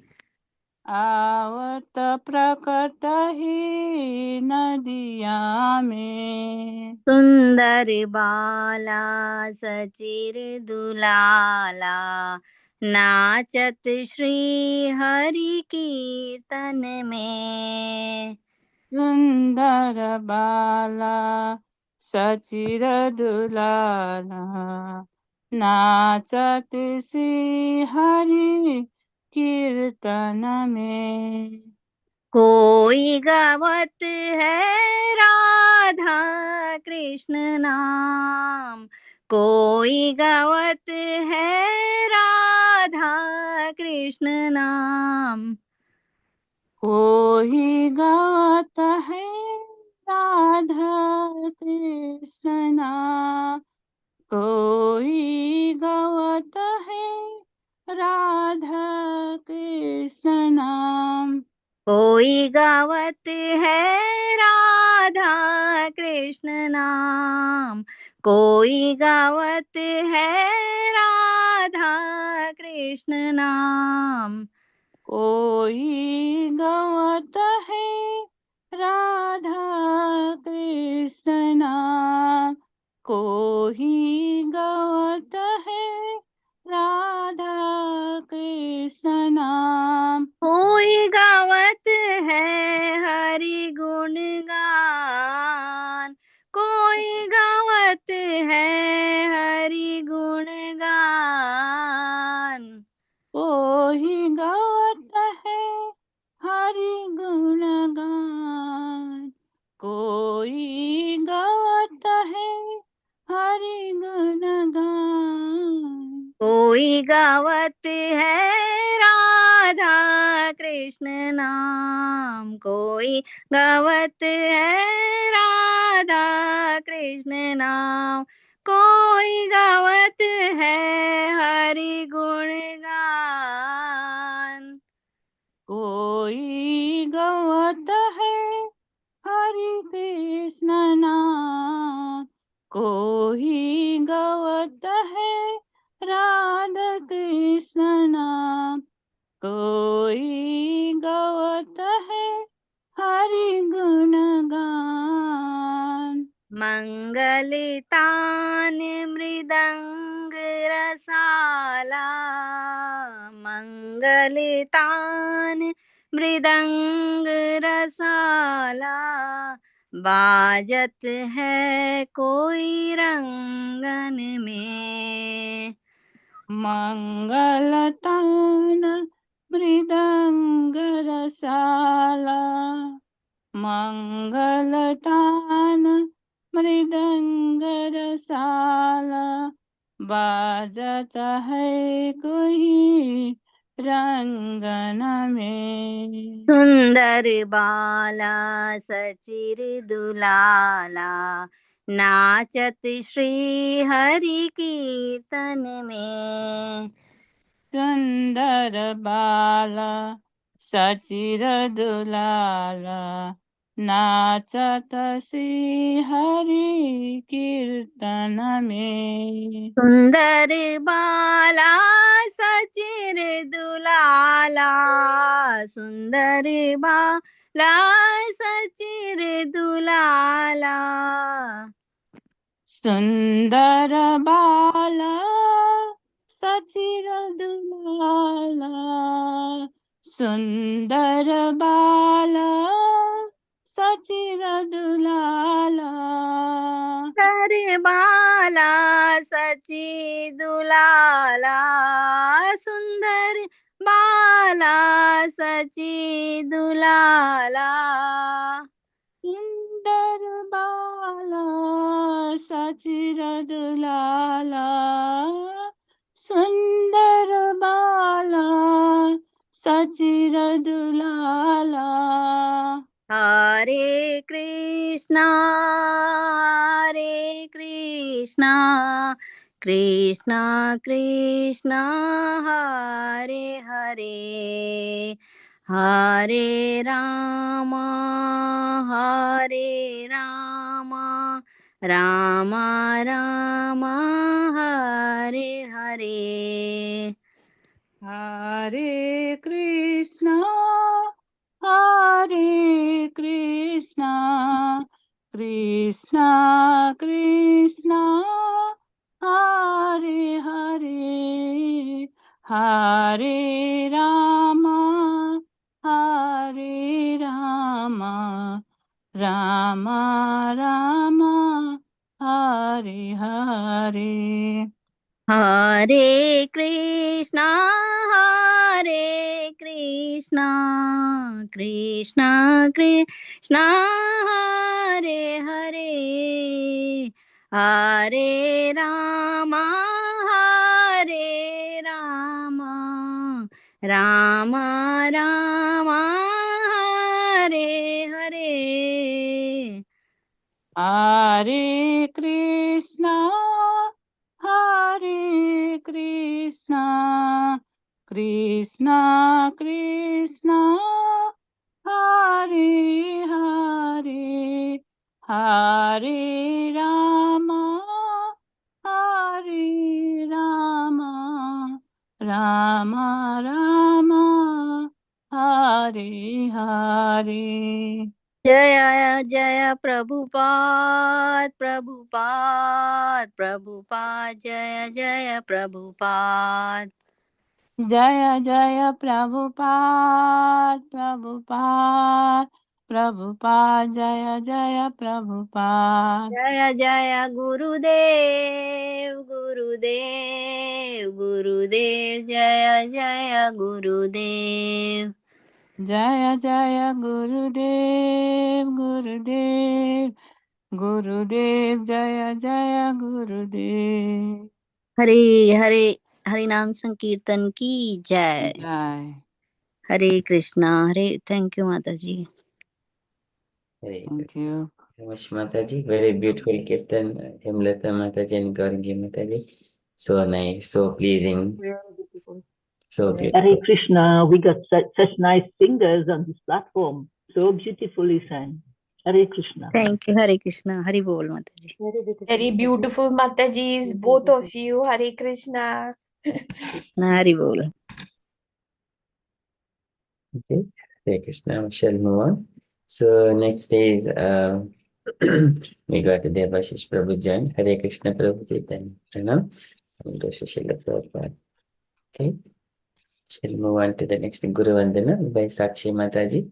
Speaker 2: आवत प्रकट ही नदिया में।
Speaker 4: सुंदर बाला सचिर दुलाला, नाचत श्री हरि कीर्तन में।
Speaker 2: सुंदर बाला सचिर दुलाला, नाचत श्री हरि कीर्तन में।
Speaker 4: कोई गावत है राधा कृष्ण नाम, कोई गावत है राधा कृष्ण नाम।
Speaker 2: कोई गाता है राधा कृष्ण नाम, कोई गाता है राधा कृष्ण नाम।
Speaker 4: कोई गावत है राधा कृष्ण नाम, कोई गावत है राधा कृष्ण नाम।
Speaker 2: कोई गाता है राधा कृष्ण नाम, कोई गाता है राधा कृष्ण नाम।
Speaker 4: कोई गावत है हरि गुण गान, कोई गावत है हरि गुण गान।
Speaker 2: कोई गाता है हरि गुण गान, कोई गाता है हरि गुण गान।
Speaker 4: कोई गावत है राधा कृष्ण नाम, कोई गावत है राधा कृष्ण नाम। कोई गावत है हरि गुण गान।
Speaker 5: कोई गवत है हरे कृष्ण नाम, कोई गवत है राधा कृष्ण नाम, कोई गवत है हरि गुण गान।
Speaker 4: मंगलितान मृदंग रसाला, मंगलितान मृदंग रसाला, बाजत है कोई रंगन में।
Speaker 5: मंगलतान मृदंग रसाला, मंगलतान मृदंग रसाला, बाजत है कोई रंगन में।
Speaker 4: सुंदर बाला सचिर दुलाला, नाचत श्री हरि कीर्तन में।
Speaker 5: सुंदर बाला सचिर दुलाला, नाचत श्री हरि कीर्तन में।
Speaker 4: सुंदर बाला सचिर दुलाला, सुंदर बाला सचिर दुलाला,
Speaker 5: सुंदर बाला सचिर दुलाला, सुंदर बाला सचिर दुलाला,
Speaker 4: सुंदर बाला सची दुलाला, सुंदर बाला सची दुलाला,
Speaker 5: सुंदर बाला सचिर दुलाला, सुंदर बाला सचिर दुलाला।
Speaker 4: हरे कृष्णा कृष्णा कृष्णा हरे हरे, हरे रामा राम राम हरे हरे।
Speaker 5: हरे कृष्णा हरे कृष्णा, कृष्णा कृष्णा हरे हरे, हरे रामा राम राम हरे हरे।
Speaker 4: हरे कृष्णा कृष्णा कृष्णा हरे हरे, हरे रामा राम राम हरे हरे।
Speaker 5: हरे कृष्णा हरे कृष्णा, कृष्णा कृष्णा हरे हरे, हरे रामा राम राम हरे हरे।
Speaker 4: जय जय प्रभुपाद, जय जय प्रभुपाद।
Speaker 5: जय जय प्रभुपाद, जय जय प्रभुपाद।
Speaker 4: जय जय गुरुदेव, जय जय गुरुदेव।
Speaker 5: जय जय गुरुदेव, जय जय गुरुदेव।
Speaker 4: हरे हरे हरि नाम संकीर्तन की जय।
Speaker 5: जय।
Speaker 4: हरे कृष्णा। हरे थैंक यू माता जी।
Speaker 5: Thank you.
Speaker 1: So much, Mataji. Very beautiful kirtan, Hemlata Mataji and Gauranga Mataji. So nice, so pleasing,
Speaker 2: Very beautiful.
Speaker 1: So beautiful.
Speaker 2: Hare Krishna, we got such nice singers on this platform. So beautifully sang. Hare Krishna.
Speaker 4: Thank you. Hare Krishna. Hari Bol, Mataji.
Speaker 6: Very beautiful, Mataji's, both of you. Hare Krishna.
Speaker 4: Hari Bol.
Speaker 1: Okay, Hare Krishna. We shall move on. So next is we got Devashish Prabhu joined. Hare Krishna Prabhuji, then Pranam. And Srila Prabhupada. Okay, shall move on to the next Guru Vandana by Sakshi Mataji.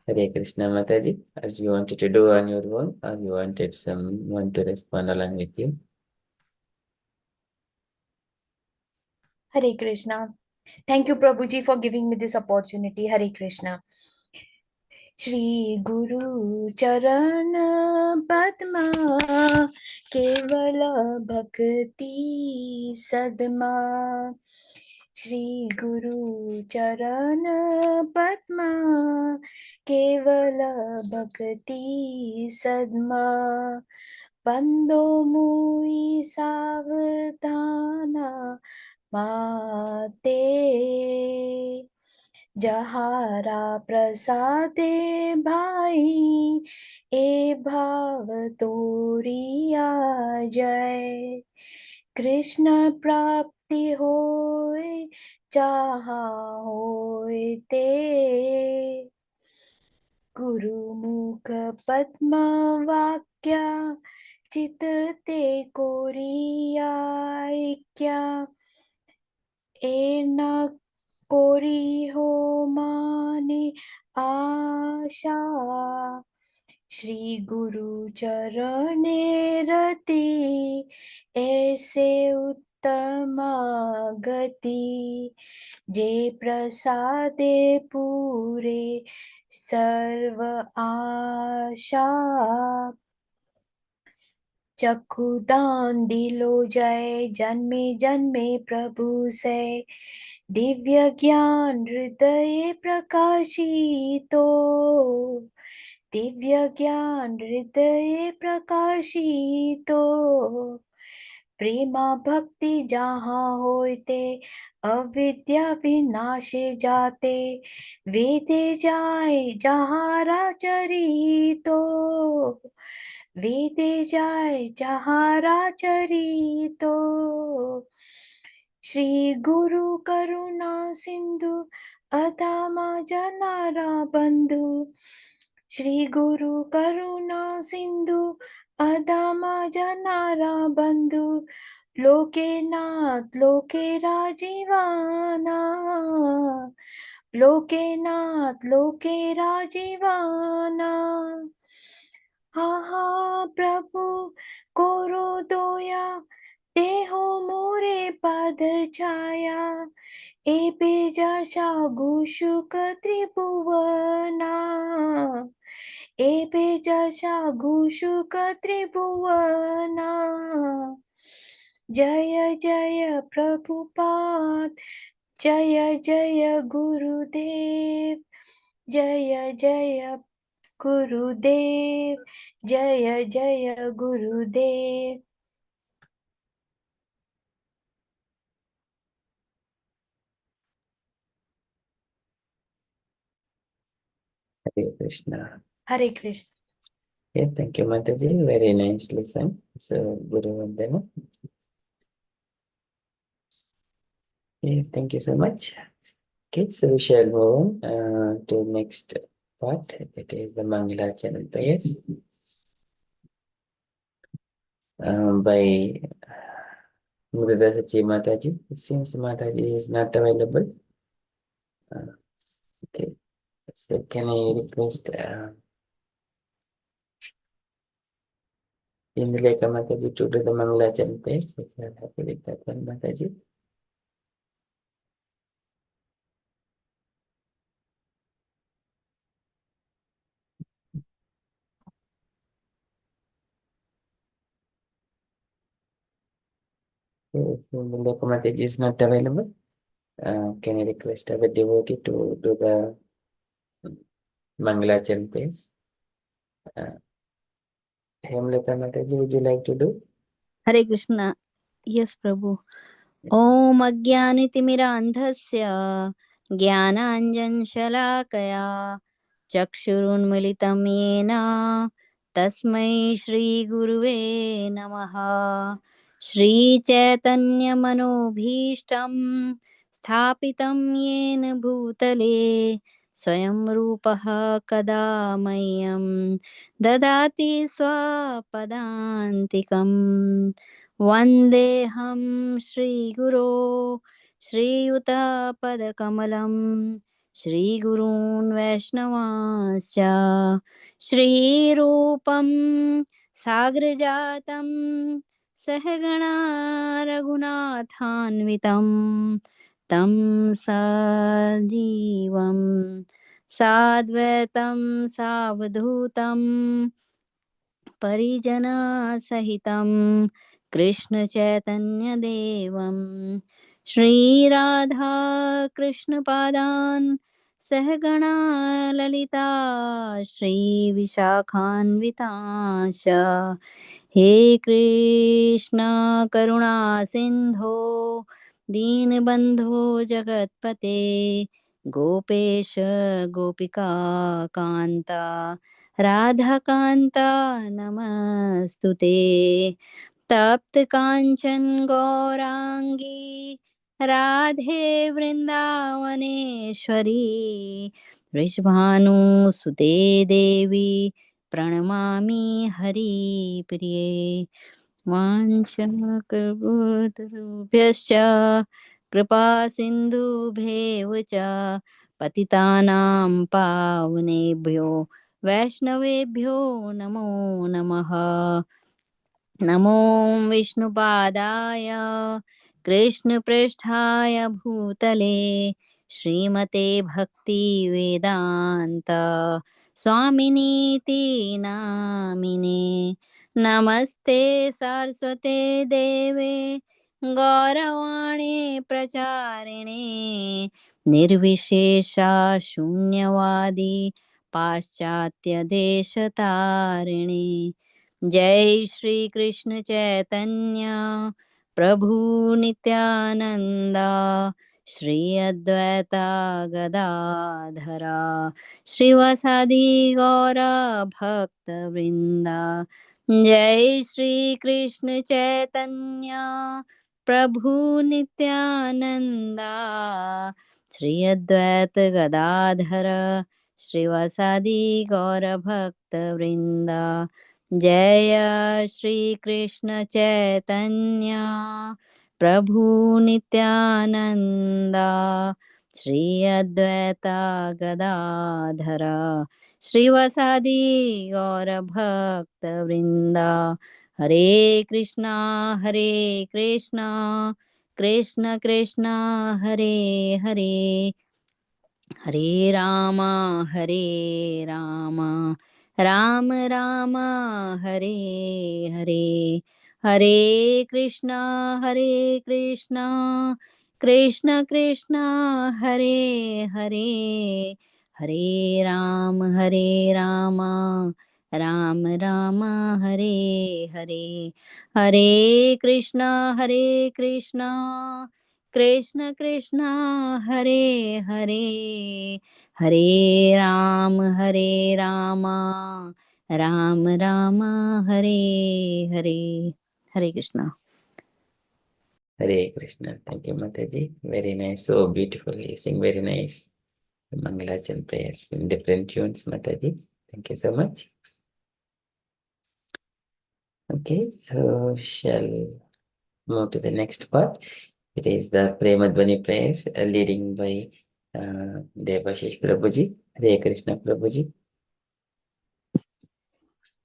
Speaker 1: Hare Krishna Mataji. As you wanted to do on your own, or you wanted someone to respond along with you?
Speaker 6: Hare Krishna. Thank you, Prabhuji, for giving me this opportunity. Hare Krishna. Shri Guru Charan Padma Kevala Bhakti Sadma Shri Guru Charan Padma Kevala Bhakti Sadma Bando Mui Savdana Mate जहारा प्रसादे भाई ए भाव तोरिया जय कृष्ण प्राप्ति होए चाहा होए ते गुरुमुख पद्म वाक्या चित ते कोरिया क्या ए न कोरी हो माने आशा श्री गुरु चरणे रति ऐसे उत्तम गति जे प्रसादे पूरे सर्व आशा चक्षुदान दिलो जय जन्मे जन्मे प्रभु से दिव्य ज्ञान हृदय प्रकाशितो दिव्य ज्ञान हृदय प्रकाशितो प्रेमा भक्ति जहाँ होते अविद्या विनाशे जाते वेदे जाए जहाँ राचरितो वेदे जाए जहाँ राचरितो श्री गुरु करुणा सिंधु अधामा जनारा बंधु श्री गुरु करुणा सिंधु अधामा जनारा बंधु लोके नाथ लोके राजीवाना लोके नाथ लोके राजीवाना हा हा प्रभु कोरो दोया देहो मोरे पद छाया ए बेजा गुशुक त्रिभुवना ए बेजा गुशुक त्रिभुवना जय जय प्रभुपाद जय जय गुरुदेव जय जय गुरुदेव जय जय गुरुदेव
Speaker 1: Hare Krishna.
Speaker 6: Hare Krishna.
Speaker 1: Yeah, thank you, Mataji. Very nice lesson. So, Guru Vandana. Yeah, thank you so much. Okay, so we shall move on to next part. It is the Mangala channel prayers by Muradasachi Mataji. It seems Mataji is not available. Okay, so can I request Induleka Mataji to do the Mangala channel prayers? If you are happy with that one, Mataji. If Induleka Mataji is not available, can I request our devotee to do the Mangala channel prayers? Hemlata Mataji, would you like to do?
Speaker 4: Hare Krishna. Yes, Prabhu. ॐ अज्ञानतिमिरान्धस्य ज्ञानाञ्जनशलाकया चक्षुरुन्मिलितं येन तस्मै श्रीगुरुवे नमः। श्रीचैतन्यमनोभीष्टं स्थापितं येन भूतले स्वयं रूपः कदा मह्यं ददाति स्वपदान्तिकम्। वन्देऽहं श्रीगुरो श्रीयुतपदकमलं श्रीगुरून् वैष्णवांश्च श्रीरूपं साग्रजातं सहगणा रघुनाथान्वितं तं सजीवं साद्वैतं सावधूतं परिजनसहितं कृष्णचैतन्यदेवं श्रीराधा कृष्णपादान् सहगणा ललिता श्रीविशाखान्वितांश्च हे कृष्ण करुणा सिन्धो दीनबन्धो जगत्पते गोपेश गोपिका कान्ता राधाकान्ता नमस्तुते। तप्त कांचन गौरांगी राधे वृंदावनेश्वरी वृषभानुसुते देवी प्रणमामि हरिप्रिये। वाञ्छाकल्पतरुभ्यश्च कृपा सिन्धुभ्येव च पतितानां पावनेभ्यो वैष्णवेभ्यो नमो नमः। नमो विष्णुपादाय कृष्णपृष्ठाय भूतले श्रीमते भक्तिवेदान्त स्वामिनीति नामिने। नमस्ते सरस्वते देवे गौरवाणी प्रचारिणे निर्विशेषा शून्यवादी पाश्चात्य देशतारिणे। जय श्री कृष्ण चैतन्य प्रभु नित्यानंदा श्री अद्वैता गदाधरा श्रीवासादि गौर भक्त वृंदा। जय श्री कृष्ण चैतन्य प्रभु नित्यानंदा श्री अद्वैत गदाधर श्रीवासादि गौर भक्त वृंदा। जय श्री कृष्ण चैतन्य प्रभु नित्यानंदा श्री अद्वैता गदाधर श्रीवासादि गौर भक्त वृंदा। हरे कृष्णा कृष्ण कृष्ण हरे हरे हरे राम राम राम हरे हरे। हरे कृष्णा कृष्ण कृष्ण हरे हरे। हरे राम राम राम हरे हरे। हरे कृष्णा कृष्ण कृष्ण हरे हरे। हरे राम राम राम हरे हरे। हरे Krishna.
Speaker 1: Hare Krishna. Thank you, Mataji. Very nice. So beautiful. You sing very nice. The Mangalas and prayers in different tunes, Mataji. Thank you so much. Okay, so shall move to the next part. It is the Premadvani prayers leading by Devashish Prabhuji. Hare Krishna Prabhuji.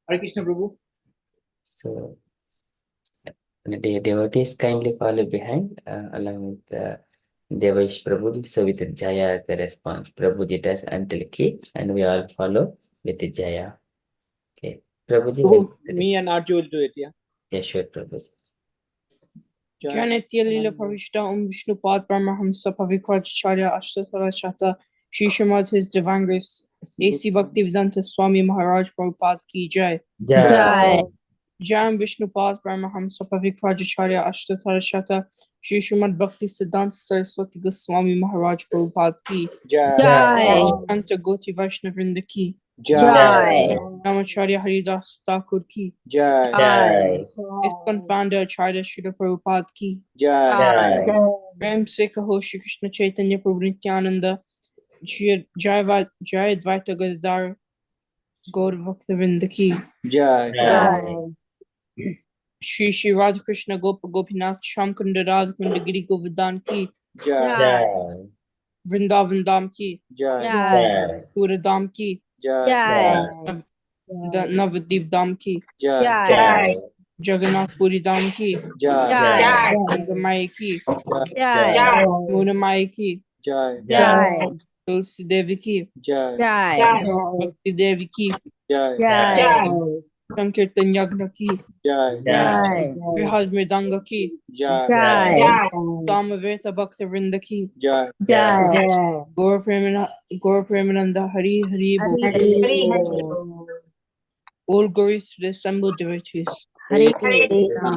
Speaker 7: Hare Krishna Prabhu.
Speaker 1: So the devotees kindly follow behind along with Devash Prabhuji. So with Jaya as the response, Prabhuji does until key, and we all follow with the Jaya. Okay, Prabhuji.
Speaker 7: Prabhu, me and Arju will do it, yeah?
Speaker 1: Yeah, sure, Prabhuji.
Speaker 7: Janitya Lila Pravishta Vishnupad Paramahamsa Pavikracharya Ashtatarashata Shri Srimad His Divine Grace A.C. Bhaktivedanta Swami Maharaj Prabhupada Ki Jai.
Speaker 1: Jai.
Speaker 7: Jam Vishnupad Paramahamsa Pavikrajacharya Ashtatara Shata Shri Srimad Bhakti Siddhanta Saraswati Goswami Maharaj Prabhupada Ki
Speaker 4: Jai.
Speaker 7: Santa Goti Vaishnavrinda Ki
Speaker 4: Jai.
Speaker 7: Ramacharya Haridas Thakur Ki
Speaker 4: Jai.
Speaker 7: ISKCON founder Acharya Srila Prabhupada Ki
Speaker 4: Jai.
Speaker 7: Prem Se Kaho Shri Krishna Chaitanya Prabhu Nityananda Shri Jai Advaita Gadadhar Gaur Bhaktivinoda Ki
Speaker 4: Jai.
Speaker 7: Shri Shri Radha Krishna Gopa Gopinath Shamkunda Radha Kunda Giri Govardhan Ki
Speaker 4: Jai.
Speaker 7: Vrindavan Dham Ki
Speaker 4: Jai.
Speaker 7: Pura Dham Ki
Speaker 4: Jai.
Speaker 7: Navadip Dham Ki
Speaker 4: Jai.
Speaker 7: Jagannath Puri Dham Ki
Speaker 4: Jai.
Speaker 7: Gangamai Ki
Speaker 4: Jai.
Speaker 7: Munamai Ki
Speaker 4: Jai.
Speaker 7: Tulsi Devi Ki
Speaker 4: Jai.
Speaker 7: Bhakti Devi Ki
Speaker 4: Jai.
Speaker 7: Sankirtan Yagna Ki
Speaker 4: Jai.
Speaker 7: Vihad Mridanga Ki
Speaker 4: Jai.
Speaker 7: Samaveta Bhakta Vrinda Ki
Speaker 4: Jai.
Speaker 7: Gaur Premananda Hari Hari Bol.
Speaker 4: Hari Bol.
Speaker 7: All glories to the assembled devotees.
Speaker 4: Hare Krishna.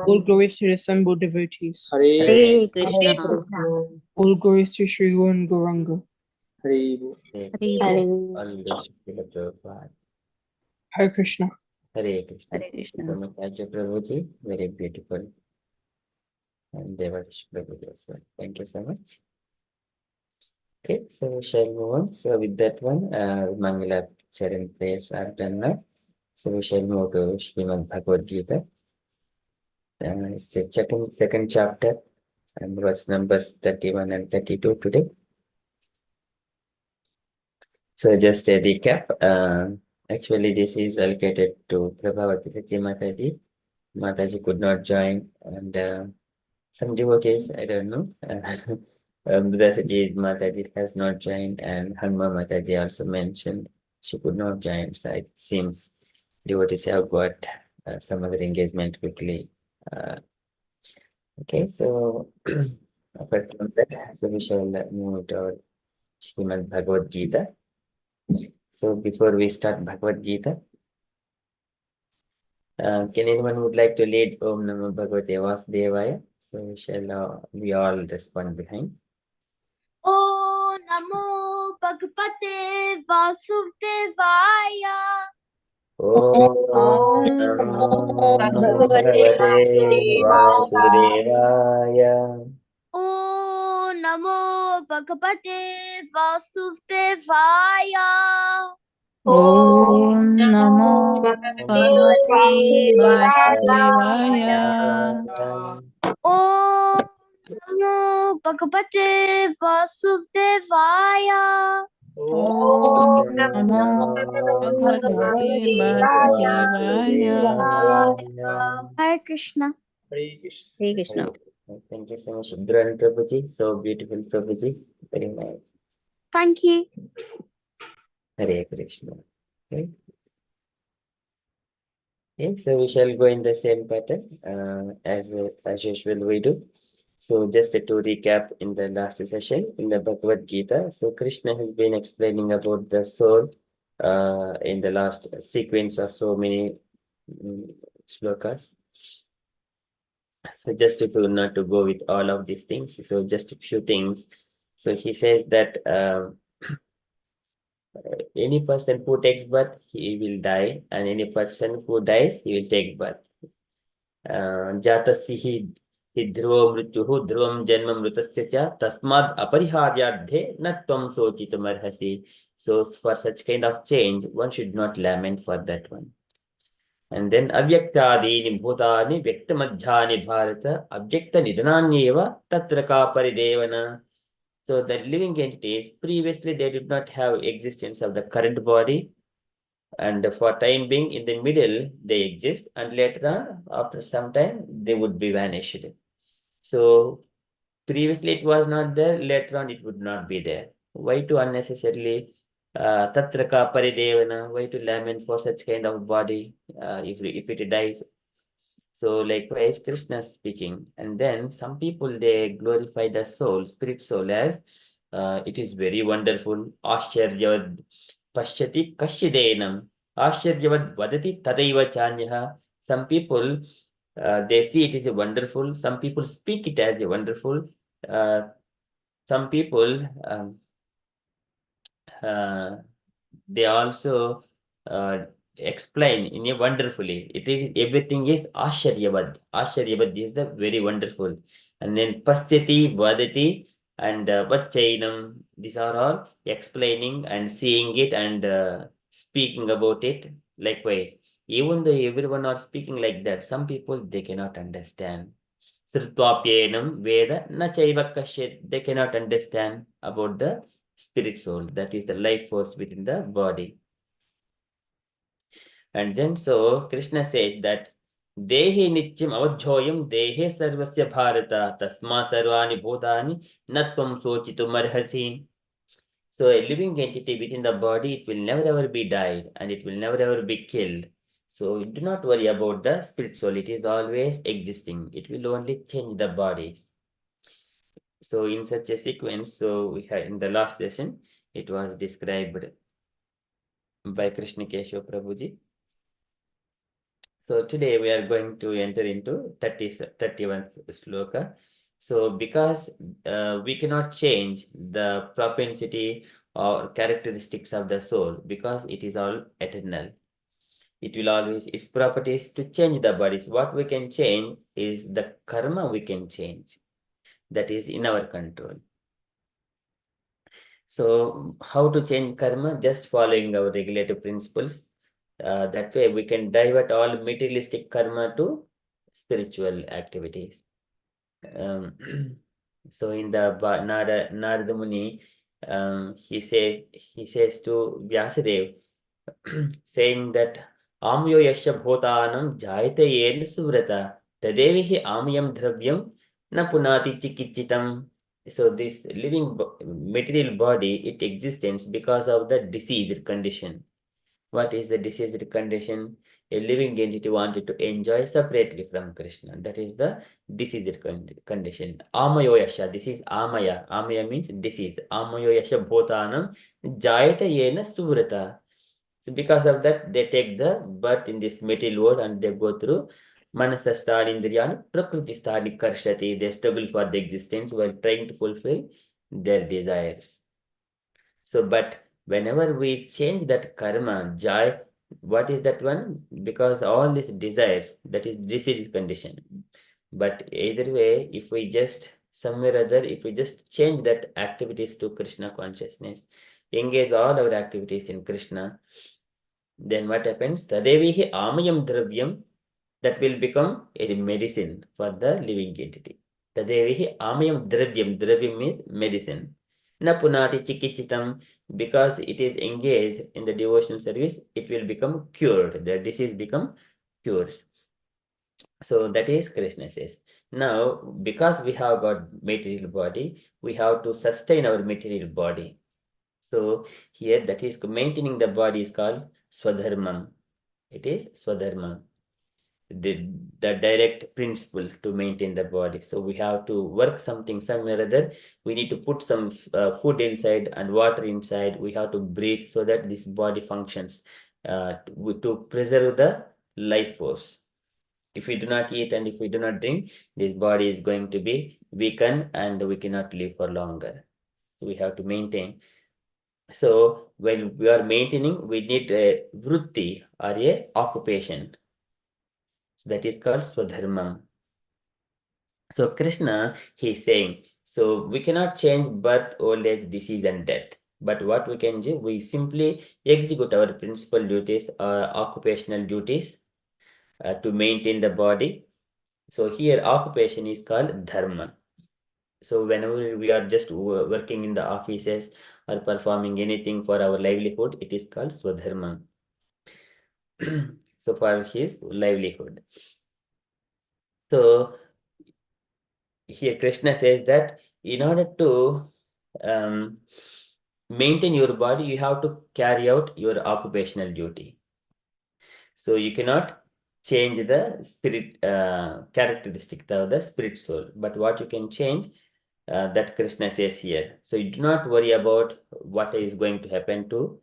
Speaker 7: All glories to the assembled devotees.
Speaker 4: Hare Krishna.
Speaker 7: All glories to Sri Guru and Gauranga.
Speaker 4: Hare Bol.
Speaker 7: Hare Krishna.
Speaker 1: Hare Krishna.
Speaker 4: Hare Krishna.
Speaker 1: So much, Ajay Prabhuji. Very beautiful. And Devarish Prabhuji as well. Thank you so much. Okay, so we shall move on. So with that one, Mangala Charan prayers are done now. So we shall move to Srimad Bhagavadgita. It's the second chapter, and verse numbers 31 and 32 today. So just a recap. Actually, this is allocated to Prabhavati Sachi Mataji. Mataji could not join, and some devotees, I don't know. Buddhasaji Mataji has not joined, and Hanma Mataji also mentioned she could not join. So it seems devotees have got some other engagement quickly. Okay, so apart from that, so we shall move to our Srimad Bhagavad Gita. So before we start Bhagavad Gita, can anyone would like to lead Om Namo Bhagavate Vasudevaya? So shall we all respond behind?
Speaker 8: Om Namo Bhagavate Vasudevaya.
Speaker 1: Om Namo Bhagavate Vasudevaya.
Speaker 8: Om Namo Bhagavate Vasudevaya.
Speaker 5: Om Namo Bhagavate Vasudevaya.
Speaker 8: Om Namo Bhagavate Vasudevaya.
Speaker 5: Om Namo Bhagavate Vasudevaya.
Speaker 8: Hare Krishna.
Speaker 4: Hare Krishna.
Speaker 1: Thank you so much, Dhran Prabhuji. So beautiful, Prabhuji. Very nice.
Speaker 8: Thank you.
Speaker 1: Hare Krishna. Okay. Okay, so we shall go in the same pattern as usual we do. So just to recap in the last session in the Bhagavad Gita, so Krishna has been explaining about the soul in the last sequence of so many shlokas. So just to not to go with all of these things, so just a few things. So he says that any person who takes birth, he will die, and any person who dies, he will take birth. Jatasihi dhruvam mrityuhu dhruvam janma mritasya cha tasmad apariharyardhe na tvam sochitamarhasi. So for such kind of change, one should not lament for that one. And then avyaktadini bhutani vyaktamadhyani bharata avyakta nidananyeva tatra ka paridevana. So the living entities, previously they did not have existence of the current body, and for time being in the middle they exist, and later on after some time they would be vanished. So previously it was not there, later on it would not be there. Why to unnecessarily tatra ka paridevana, why to lament for such kind of body if it dies? So likewise Krishna speaking, and then some people they glorify the soul, spirit soul, as it is very wonderful. Asharyavad pashyati kashyidenam, asharyavad vadati tadaiva chanyaha, Some people, they see it as a wonderful. Some people speak it as a wonderful. Some people, they also explain in a wonderfully. It is everything is Asharyavad. Asharyavad is the very wonderful. And then Pasyati, Vadati, and Vachainam. These are all explaining and seeing it and speaking about it. Likewise, even though everyone are speaking like that, some people they cannot understand. Srutwapyenam Veda na chaiva kashyat. They cannot understand about the spirit soul, that is the life force within the body. And then so Krishna says that Dehe nityam avadhyoyam dehe sarvasya bharata tasma sarvani bhutani natvam sochitum arhasi. So a living entity within the body, it will never ever be died and it will never ever be killed. So do not worry about the spirit soul. It is always existing. It will only change the bodies. So in such a sequence, so we had in the last session, it was described by Krishna Keshav Prabhuji. So today we are going to enter into 31st sloka. So because we cannot change the propensity or characteristics of the soul because it is all eternal. It will always, its properties to change the bodies. What we can change is the karma we can change. That is in our control. So how to change karma? Just following our regulative principles. That way we can divert all materialistic karma to spiritual activities. So in the Narada Muni, he says to Vyasadev, saying that Amyo yasya bhotanam jayate yen suvrata tadevihi amyam dravyam na punati chikichitam. So this living material body, it exists because of the diseased condition. What is the diseased condition? A living entity wanted to enjoy separately from Krishna. That is the diseased condition. Amayo yasha. This is amaya. Amaya means disease. Amayo yasha bhotanam jayata yena suvrata. So because of that, they take the birth in this material world and they go through manasa stadindriyani prakriti stadi karshati. They struggle for the existence while trying to fulfill their desires. So, but whenever we change that karma, jai, what is that one? Because all these desires, that is disease condition. But either way, if we just somewhere or other, if we just change that activities to Krishna consciousness, engage all our activities in Krishna, then what happens? Tadevihi amayam dravyam, that will become a medicine for the living entity. Tadevihi amayam dravyam. Dravyam means medicine. Na punati chikichitam, because it is engaged in the devotional service, it will become cured. The disease become cures. So that is Krishna says. Now, because we have got material body, we have to sustain our material body. So here that is maintaining the body is called swadharmam. It is swadharmam. The direct principle to maintain the body. So we have to work something somewhere or other. We need to put some food inside and water inside. We have to breathe so that this body functions to preserve the life force. If we do not eat and if we do not drink, this body is going to be weakened and we cannot live for longer. We have to maintain. So when we are maintaining, we need a vritti or a occupation. So that is called swadharmam. So Krishna, he is saying, so we cannot change birth, old age, disease and death. But what we can do, we simply execute our principal duties or occupational duties to maintain the body. So here occupation is called dharma. So whenever we are just working in the offices or performing anything for our livelihood, it is called swadharma. So for his livelihood. So here Krishna says that in order to maintain your body, you have to carry out your occupational duty. So you cannot change the spirit characteristic of the spirit soul. But what you can change, that Krishna says here. So you do not worry about what is going to happen to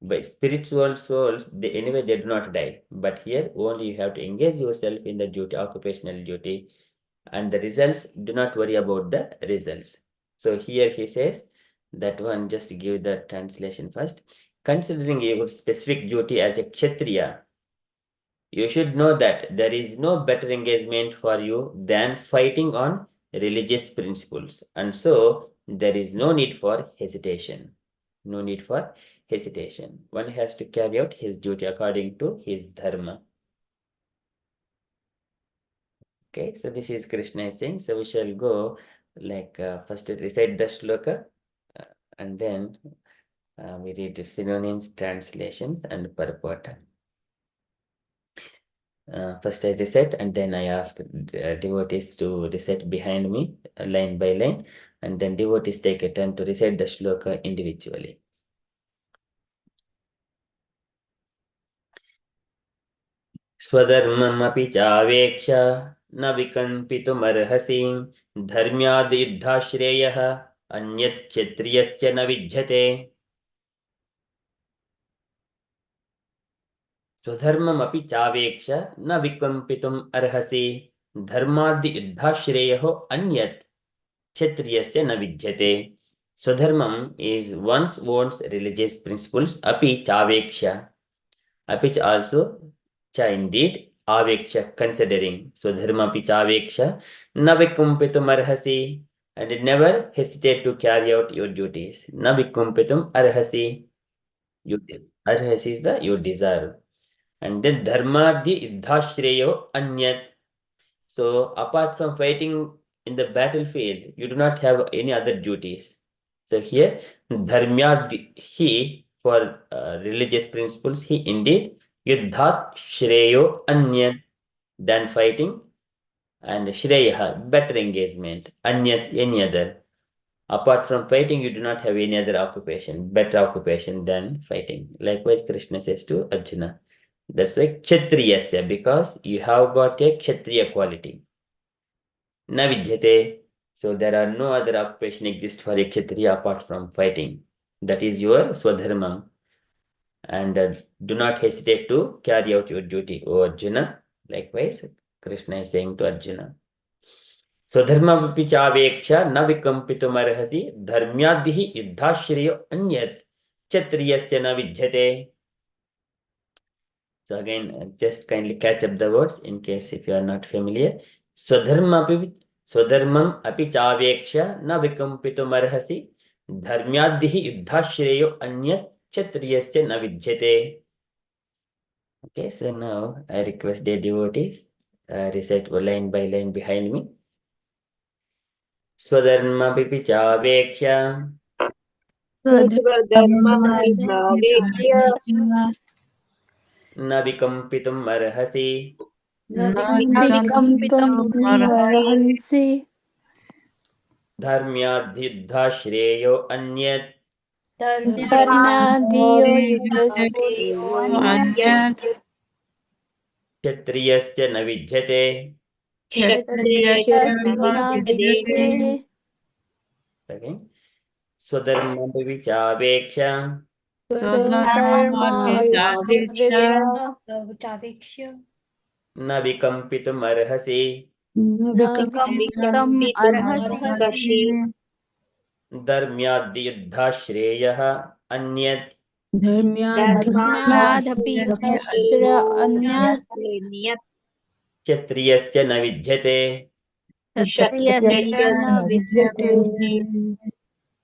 Speaker 1: By spiritual souls, anyway they do not die. But here only you have to engage yourself in the duty, occupational duty, and the results, do not worry about the results. So here he says that one, just give the translation first. Considering your specific duty as a Kshatriya, you should know that there is no better engagement for you than fighting on religious principles. And so there is no need for hesitation. No need for hesitation. One has to carry out his duty according to his dharma. Okay, so this is Krishna saying. So we shall go like first recite the shloka and then we read synonyms, translations, and purport. First I recite and then I ask devotees to recite behind me line by line, and then devotees take a turn to recite the shloka individually. स्वधर्ममपि चावेक्ष न विकम्पितुमर्हसि धर्म्याद् युद्धाश्रेयः अन्यत् क्षत्रियस्य न विद्यते स्वधर्ममपि चावेक्ष न विकम्पितुम् अर्हसि धर्माद् युद्धाश्रेयः अन्यत् क्षत्रियस्य न विद्यते. Swadharmam is one's own religious principles, api chaveksha. Api also cha indeed, aveksha considering. Swadharma api chaveksha, navikumpitum arhasi, and never hesitate to carry out your duties. Navikumpitum arhasi. Arhasi is the you deserve. And then dharma di idhashreyo anyat. So apart from fighting in the battlefield, you do not have any other duties. So here, dharmya, he, for religious principles, he indeed, yuddhat shreyo anyat, than fighting, and shreya, better engagement, anyat, any other. Apart from fighting, you do not have any other occupation, better occupation than fighting. Likewise, Krishna says to Arjuna. That's why kshatriyasya, because you have got a kshatriya quality. Na vidyate. So there are no other occupation exist for a kshatriya apart from fighting. That is your swadharma. And do not hesitate to carry out your duty, O Arjuna. Likewise, Krishna is saying to Arjuna. Swadharma chaveksha na vikampitum dharmyadihi yuddhashriyo anyat kshatriyasya na vidyate. So again, just kindly catch up the words in case if you are not familiar. Swadharmam api chaveksha na vikampitum arhasi dharmyadihi yuddhashreyo anyat kshatriyasya na vidyate. Okay, so now I request the devotees recite line by line behind me. Swadharmapi chaveksha
Speaker 3: स्वधर्ममपि सावेक्ष्य
Speaker 1: na vikampitum arhasi
Speaker 8: Navikampitam arhansi
Speaker 1: dharmyadhyuddhashreyo anyat
Speaker 8: dharmyadiyo yudhashreyo
Speaker 5: Anyat
Speaker 1: kshatriyasya na vidyate.
Speaker 8: kshatriyasya vidyate
Speaker 1: Again. Swadharmapi chaveksha
Speaker 8: swadharma
Speaker 5: Chaveksha
Speaker 8: avyavekshya
Speaker 1: na vikampitum arhasi
Speaker 8: navikampitam arhasi
Speaker 1: dharmyadyuddhashreya anyat
Speaker 8: dharmyadhapi yudhashreya anyat
Speaker 1: kshatriyasya na vidyate.
Speaker 8: kshatriyasya na vidyate.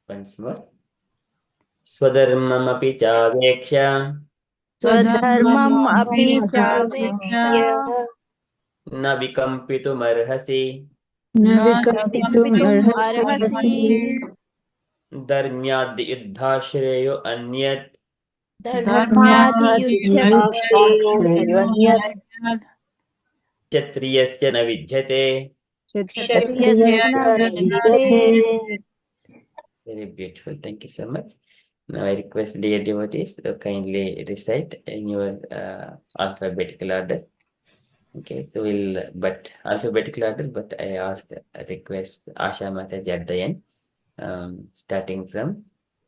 Speaker 1: Once more. Swadharmamapi chaveksha
Speaker 8: Swadharmam api chaveksha
Speaker 1: na vikampitum arhasi
Speaker 8: navikampitum arhasi
Speaker 1: dharmyadyuddhashreyo anyat
Speaker 8: dharmadi
Speaker 1: kshatriyasya na vidyate.
Speaker 8: kshatriyasya vidyate.
Speaker 1: Very beautiful. Thank you so much. Now I request dear devotees to kindly recite in your alphabetical order. Okay, so alphabetical order, but I request Asha Mataji at the end, starting from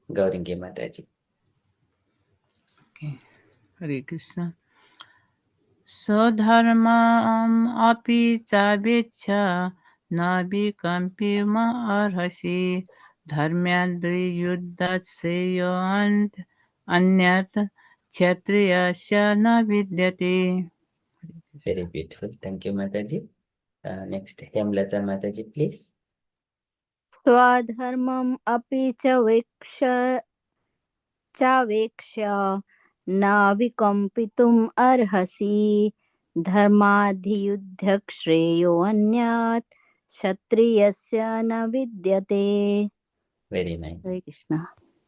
Speaker 1: Gauringi Mataji.
Speaker 5: Okay. Hare Krishna. Swadharmam api chabecha nabikampi arhasi dharmyadri yuddhaseyo anyat kshatriyasya na vidyate.
Speaker 1: Very beautiful. Thank you, Mataji. Next, Hemlata Mataji, please.
Speaker 4: Swadharmam api चावेक्ष्य न विकम्पितुम् अर्हसि धर्माधियुद्ध श्रेयो अन्यात् क्षत्रियस्य न विद्यते.
Speaker 1: Very nice.
Speaker 4: Hare Krishna.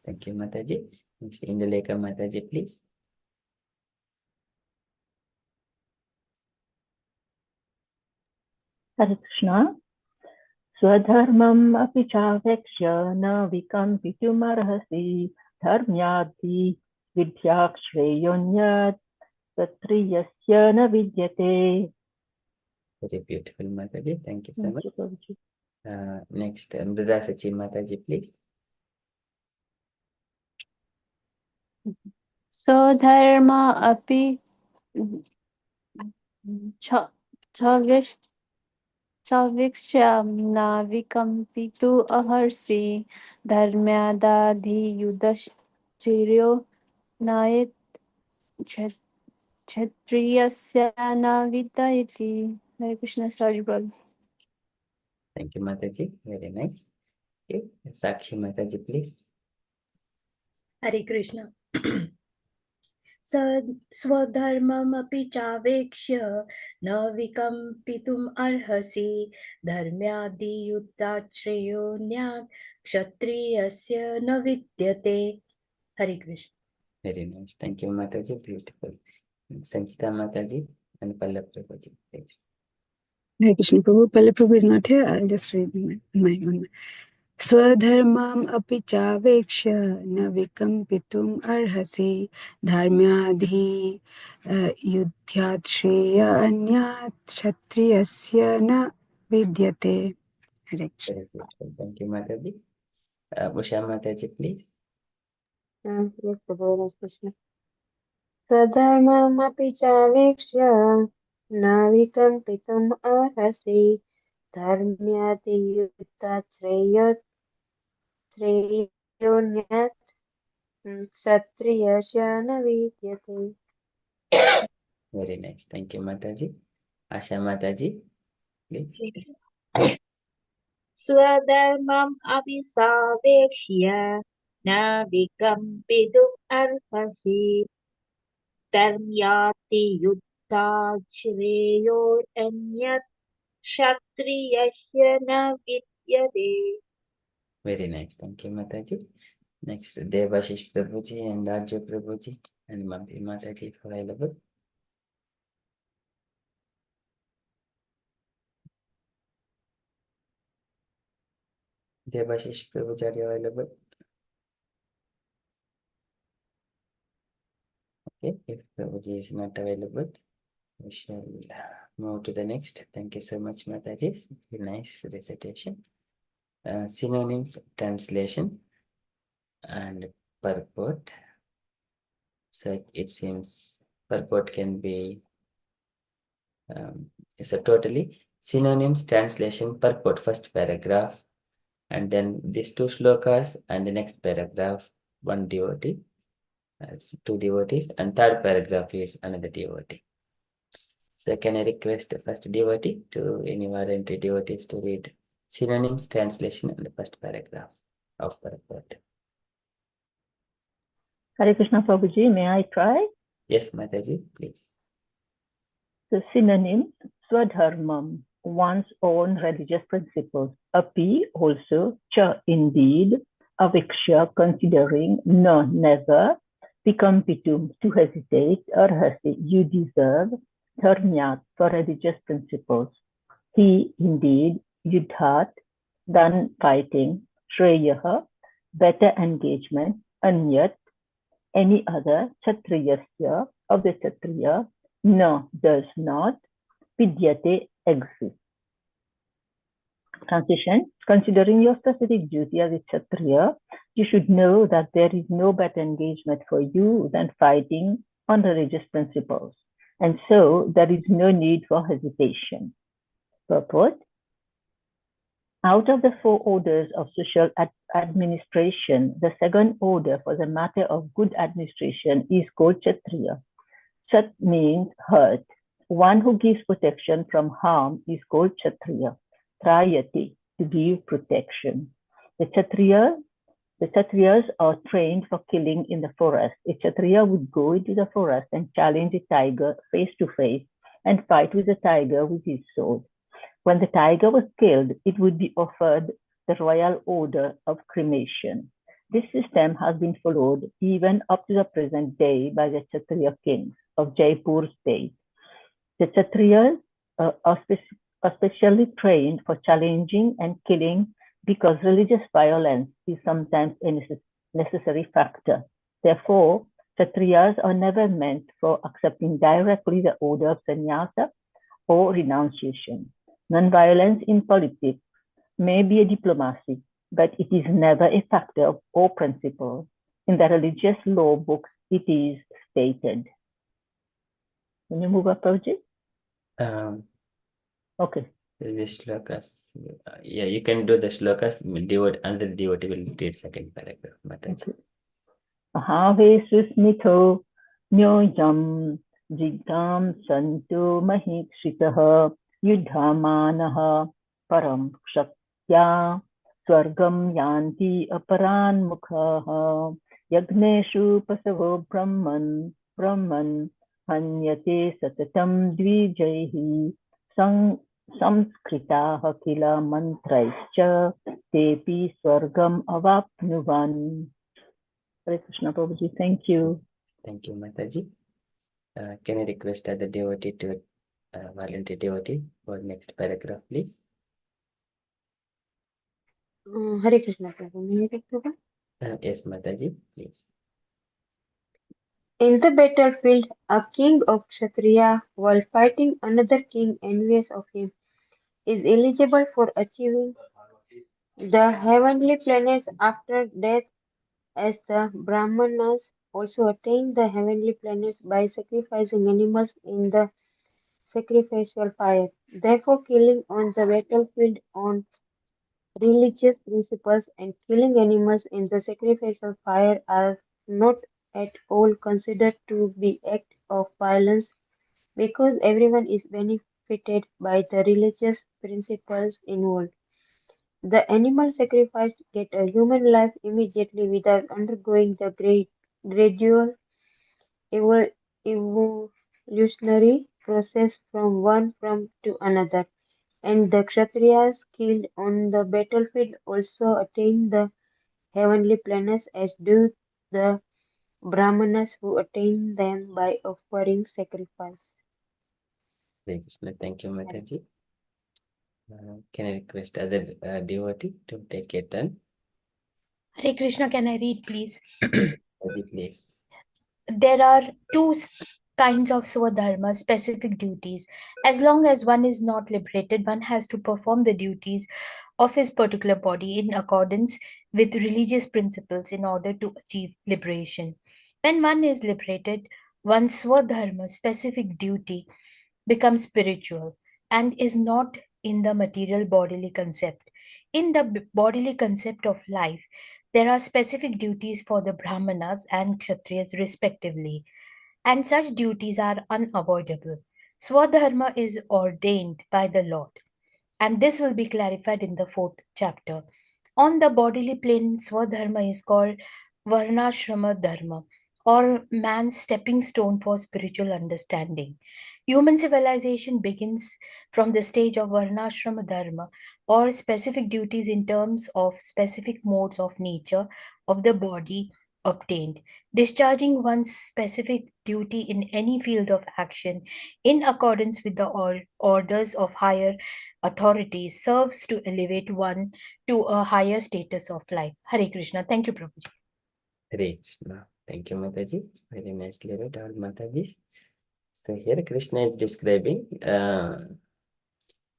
Speaker 1: Thank you, Mataji. Next, Indaleka Mataji, please.
Speaker 2: Hare Krishna. Swadharmam api chaveksya na vikampitum dharmyadhi vidhyakshreyonya satriyasya na vidyate.
Speaker 1: Very beautiful, Mataji. Thank you so much.
Speaker 2: Thank you, Prabhuji.
Speaker 1: Next, Mrida Sachi Mataji, please.
Speaker 8: Swadharma api chaviksham na vikampitu aharsi dharmyadadhi yudhashchiryo nayat kshatriyasya na vidayati. Hare Krishna. Sorry, Prabhuji.
Speaker 1: Thank you, Mataji. Very nice. Okay. Sakshi Mataji, please.
Speaker 6: Hare Krishna. स्वधर्ममपि चावेक्ष्य न विकम्पितुम् अर्हसि धर्म्यादियुद्धात् श्रेयोऽन्यात् क्षत्रियस्य न विद्यते. Hare Krishna.
Speaker 1: Very nice. Thank you, Mataji. Beautiful. Sanchita Mataji and Pallab Prabhuji, please.
Speaker 9: Hare Krishna Prabhu. Pallab Prabhu is not here. I'll just read my own. Swadharmam api chaveksha na vikampitum arhasi dharmyadhi yudhyat shreya anyat kshatriyasya na vidyate. Hare Krishna.
Speaker 1: Very beautiful. Thank you, Mataji. Usha Mataji, please.
Speaker 10: Yes, Prabhu, Krishna. Swadharmamapi chaveksya na vikampitum arhasi dharmyati yutta shreyonyat kshatriyasya na vidyate.
Speaker 1: Very nice. Thank you, Mataji. Asha Mataji, please.
Speaker 3: Swadharmam avisaveksya na vikampitum arhasi dharmyati yutta shreyo anyat kshatriyasya na vidyate.
Speaker 1: Very nice. Thank you, Mataji. Next, Devashish Prabhuji and Rajya Prabhuji and Mampi Mataji available. Devashish Prabhuji, are you available? Okay, if Prabhuji is not available, we shall move to the next. Thank you so much, Mataji. Nice recitation. Synonyms, translation, and purport. So it seems purport can be so totally synonyms, translation, purport, first paragraph, and then these two shlokas and the next paragraph, one devotee, two devotees, and third paragraph is another devotee. So can I request the first devotee to any voluntary devotees to read synonyms, translation, and the first paragraph of purport.
Speaker 2: Hare Krishna Prabhuji, may I try?
Speaker 1: Yes, Mataji, please.
Speaker 2: The synonyms: Swadharmam, one's own religious principles. Api, also. Cha, indeed. Aviksha, considering. No, never. Vikampitum, to hesitate. Arhasi, you deserve. Dharmyat, for religious principles. He, indeed. Yudhat, done fighting. Shreyaha, better engagement. Anyat, any other. Kshatriyasya, of the Kshatriya. No, does not. Vidyate, exists. Transition: considering your specific duty as a Kshatriya, you should know that there is no better engagement for you than fighting on religious principles, and so there is no need for hesitation. Purport: out of the 4 orders of social administration, the second order for the matter of good administration is called Kshatriya. Kshat means hurt. One who gives protection from harm is called Kshatriya. Trayati, to give protection. The Kshatriyas are trained for killing in the forest. A Kshatriya would go into the forest and challenge a tiger face to face and fight with the tiger with his sword. When the tiger was killed, it would be offered the royal order of cremation. This system has been followed even up to the present day by the Kshatriya kings of Jaipur state. The Kshatriyas are specially trained for challenging and killing because religious violence is sometimes a necessary factor. Therefore, Kshatriyas are never meant for accepting directly the order of sannyasa or renunciation. Non-violence in politics may be a diplomacy, but it is never a factor or principle. In the religious law books, it is stated. Can you move up, Prabhuji? Okay.
Speaker 1: The shlokas. Yeah, you can do the shlokas. Under the devotee will read second paragraph. Mataji.
Speaker 2: Ahave susmitho nyoyam jigam santo mahikshitaha yuddhamanaha param kshaktya swargam yanti aparan mukhaha yagneshu pasavo brahman hanyate satatam dvijaihi samskritaha kila mantraischa tepi swargam avapnuvan. Hare Krishna, Prabhuji. Thank you.
Speaker 1: Thank you, Mataji. Can I request other devotee to volunteer devotee for next paragraph, please?
Speaker 10: Hare Krishna, Prabhu. May I take over?
Speaker 1: Yes, Mataji, please.
Speaker 10: In the battlefield, a king of Kshatriya, while fighting another king envious of him, is eligible for achieving the heavenly planets after death, as the Brahmanas also attain the heavenly planets by sacrificing animals in the sacrificial fire. Therefore, killing on the battlefield on religious principles and killing animals in the sacrificial fire are not at all considered to be acts of violence because everyone is benefited by the religious principles involved. The animal sacrificed get a human life immediately without undergoing the gradual evolutionary process from one form to another. And the Kshatriyas killed on the battlefield also attain the heavenly planets as do the Brahmanas who attain them by offering sacrifice.
Speaker 1: Hare Krishna. Thank you, Mataji. Can I request other devotee to take a turn?
Speaker 6: Hare Krishna, can I read, please?
Speaker 1: Mataji, please.
Speaker 6: There are two kinds of swadharma, specific duties. As long as one is not liberated, one has to perform the duties of his particular body in accordance with religious principles in order to achieve liberation. When one is liberated, one's swadharma, specific duty, becomes spiritual and is not in the material bodily concept. In the bodily concept of life, there are specific duties for the Brahmanas and Kshatriyas respectively, and such duties are unavoidable. Swadharma is ordained by the Lord, and this will be clarified in the 4th chapter. On the bodily plane, Swadharma is called Varnashrama Dharma, or man's stepping stone for spiritual understanding. Human civilization begins from the stage of Varnashrama Dharma, or specific duties in terms of specific modes of nature of the body obtained. Discharging one's specific duty in any field of action in accordance with the orders of higher authorities serves to elevate one to a higher status of life. Hare Krishna. Thank you, Prabhuji.
Speaker 1: Hare Krishna. Thank you, Mataji. Very nicely read, all Matajis. So here Krishna is describing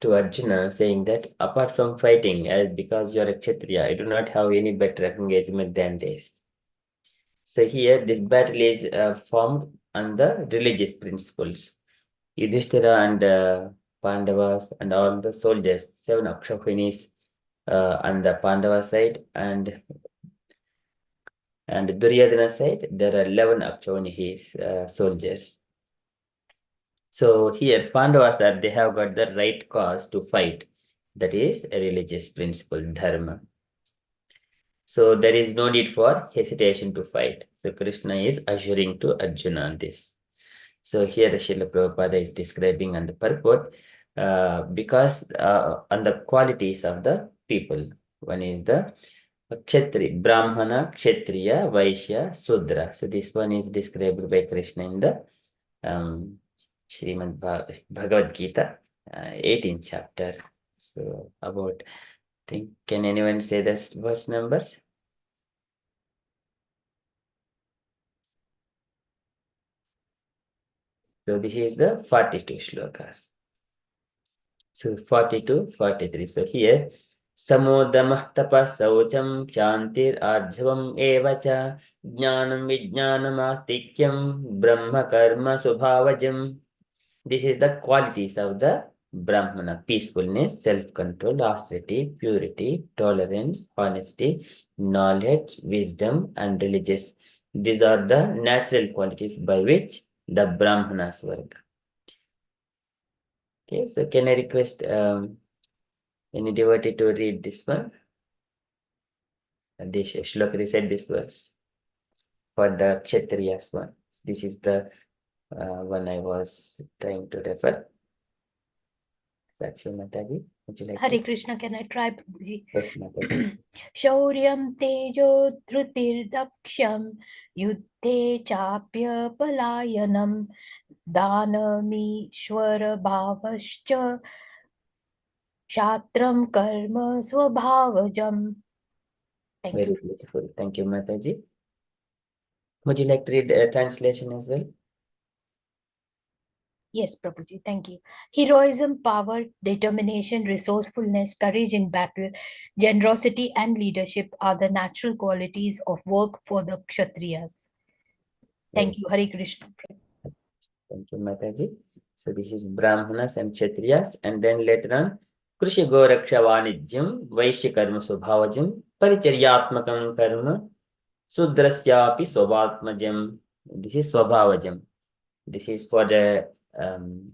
Speaker 1: to Arjuna, saying that apart from fighting, as because you are a Kshatriya, I do not have any better engagement than this. So here, this battle is formed on the religious principles. Yudhishthira and Pandavas and all the soldiers, 7 Akshahinis on the Pandava side, and Duryodhana side, there are 11 Akshahinis soldiers. So here, Pandavas they have got the right cause to fight. That is a religious principle, dharma. So there is no need for hesitation to fight. So Krishna is assuring to Arjuna on this. So here Srila Prabhupada is describing on the purport because on the qualities of the people. One is the Kshatri, Brahmana, Kshatriya, Vaishya, Sudra. So this one is described by Krishna in the Srimad Bhagavadgita, 18th chapter. So about, can anyone say this verse numbers? So this is the 42 shlokas. So 42, 43. So here, Samodamah tapasaucham shantir arjhavam evacha jnanam vijnanam astikyam brahma karma subhavajam. This is the qualities of the Brahmana: peacefulness, self-control, austerity, purity, tolerance, honesty, knowledge, wisdom, and religious. These are the natural qualities by which the Brahmanas work. Okay, so can I request any devotee to read this one? This shloka recite this verse for the Kshatriyas one. This is the one I was trying to refer. Sakshi Mataji, would you like
Speaker 6: Hare
Speaker 1: to?
Speaker 6: Krishna, can I try, Prabhuji?
Speaker 1: Yes, Mataji.
Speaker 6: Shauryam tejo dhrutirdakshyam yuddhe chapya palayanam danamishwara bhavascha shatram karma swabhavajam. Thank
Speaker 1: Very
Speaker 6: you.
Speaker 1: beautiful. Thank you, Mataji. Would you like to read a translation as well?
Speaker 6: Yes, Prabhuji, thank you. Heroism, power, determination, resourcefulness, courage in battle, generosity, and leadership are the natural qualities of work for the Kshatriyas. Thank you, Hare Krishna.
Speaker 1: Thank you, Mataji. So this is Brahmanas and Kshatriyas, and then later on, Krishi Goraksha Vanijyam, Vaishya Karma Subhavajam, Paricharyatmakam Karma, Sudrasyapi Swabhatmajam. This is Swabhavajam. This is for the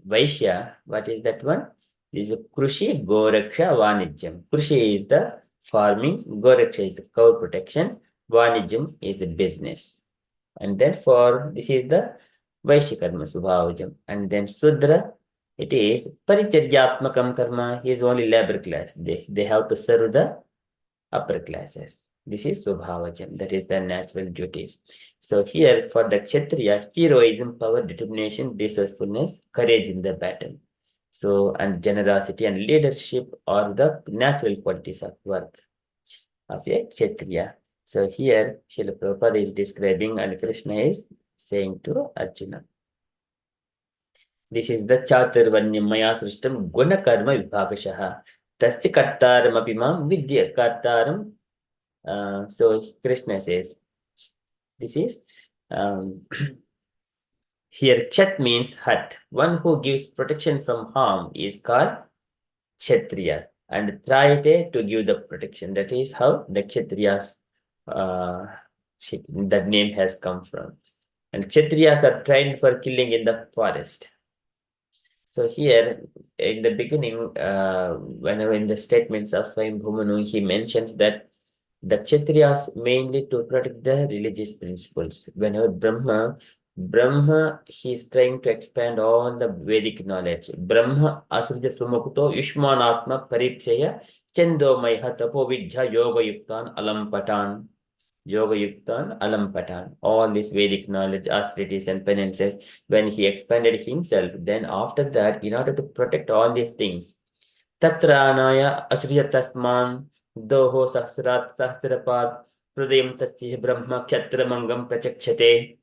Speaker 1: Vaishya. What is that one? This is Krishi Goraksha Vanijyam. Krishi is the farming, Goraksha is the cow protection, Vanijyam is the business. And then for this is the Vaishya Karma Subhavajam. And then Sudra, it is Paricharyatmakam Karma. He is only labor class. They have to serve the upper classes. This is Subhavajam, that is the natural duties. So here for the Kshatriya, heroism, power, determination, resourcefulness, courage in the battle. So, and generosity and leadership are the natural qualities of work of a Kshatriya. So here Srila Prabhupada is describing and Krishna is saying to Arjuna. This is the Chaturvanyam Maya Srishtam Guna Karma Vibhagashaha. Tasya Kartaram Apimam Vidya Kartaram. So Krishna says, this is here Kshat means hut. One who gives protection from harm is called Kshatriya, and Trayate to give the protection. That is how the Kshatriyas that name has come from. And Kshatriyas are trained for killing in the forest. So here in the beginning, whenever in the statements of Swayambhumanu, he mentions that the Kshatriyas mainly to protect the religious principles. Whenever Brahma, he is trying to expand all the Vedic knowledge. Brahma asurja sumakuto yushmanatma paripchaya chendo maiha tapo vidya yoga yuktan alampatan. Yoga yuktan alampatan. All this Vedic knowledge, austerities and penances, when he expanded himself, then after that, in order to protect all these things, Tatranaya asriya tasman doho sahsrat sahsrapad pradayam tasya brahma kshatramangam prachakshate.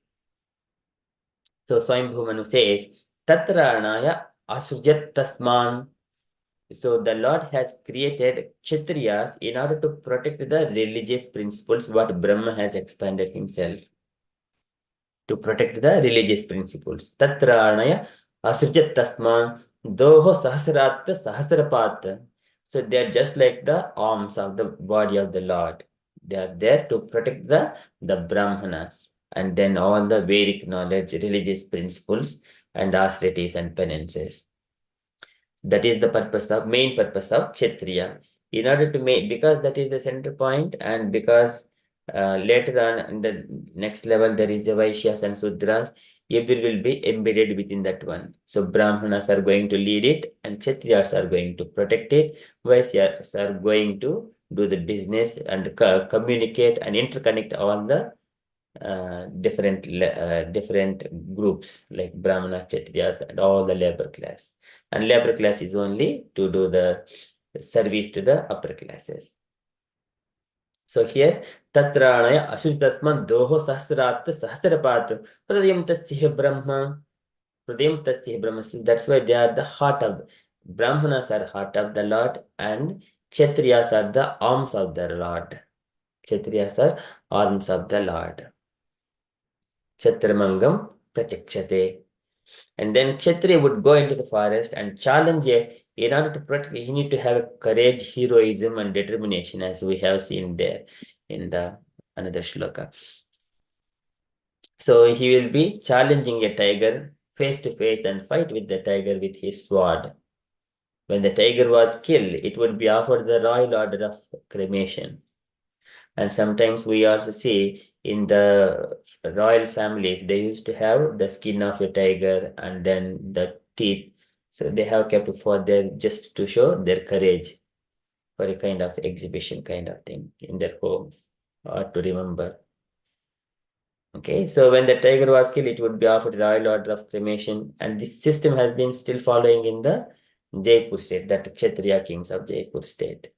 Speaker 1: So Swayambhumanu says, Tatranaya asujat tasman. So the Lord has created Kshatriyas in order to protect the religious principles what Brahma has expanded himself. To protect the religious principles. Tatranaya asrujat tasman doho sahasrat sahasrapat. So they are just like the arms of the body of the Lord. They are there to protect the Brahmanas and then all the Vedic knowledge, religious principles and austerities and penances. That is the main purpose of Kshatriya. In order to make, because that is the center point, and because later on in the next level there is the Vaishyas and Sudras, every will be embedded within that one. So Brahmanas are going to lead it, and Kshatriyas are going to protect it. Vaishyas are going to do the business and communicate and interconnect all the different groups like Brahmana, Kshatriyas, and all the labor class. And labor class is only to do the service to the upper classes. So here, Tatranaya Ashutasman Doho Sahasrat Sahasrapat Pradayam Tatsya Brahma. Pradayam Tatsya Brahma. That's why they are the heart of Brahmanas are heart of the Lord, and Kshatriyas are the arms of the Lord. Kshatriyas are arms of the Lord. Kshatramangam Prachakshate. And then Kshatriya would go into the forest and challenge in order to protect, he need to have courage, heroism, and determination, as we have seen there in the another shloka. So he will be challenging a tiger face to face and fight with the tiger with his sword. When the tiger was killed, it would be offered the royal order of cremation. And sometimes we also see in the royal families, they used to have the skin of a tiger and then the teeth. So they have kept for their, just to show their courage, for a kind of exhibition kind of thing in their homes, or to remember. Okay, so when the tiger was killed, it would be offered royal order of cremation. And this system has been still following in the Jaipur state, that Kshatriya kings of Jaipur state.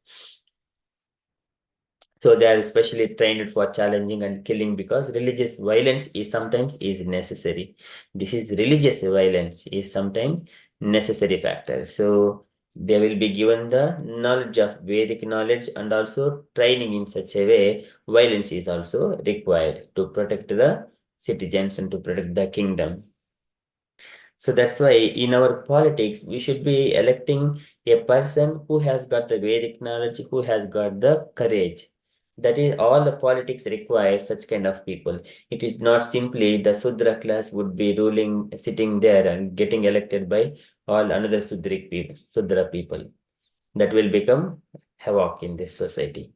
Speaker 1: So they are especially trained for challenging and killing, because religious violence is sometimes necessary. This is religious violence is sometimes necessary factor. So they will be given the knowledge of Vedic knowledge, and also training in such a way. Violence is also required to protect the citizens and to protect the kingdom. So that's why in our politics, we should be electing a person who has got the Vedic knowledge, who has got the courage. That is all the politics require such kind of people. It is not simply the Sudra class would be ruling, sitting there and getting elected by all another Sudra people. That will become havoc in this society.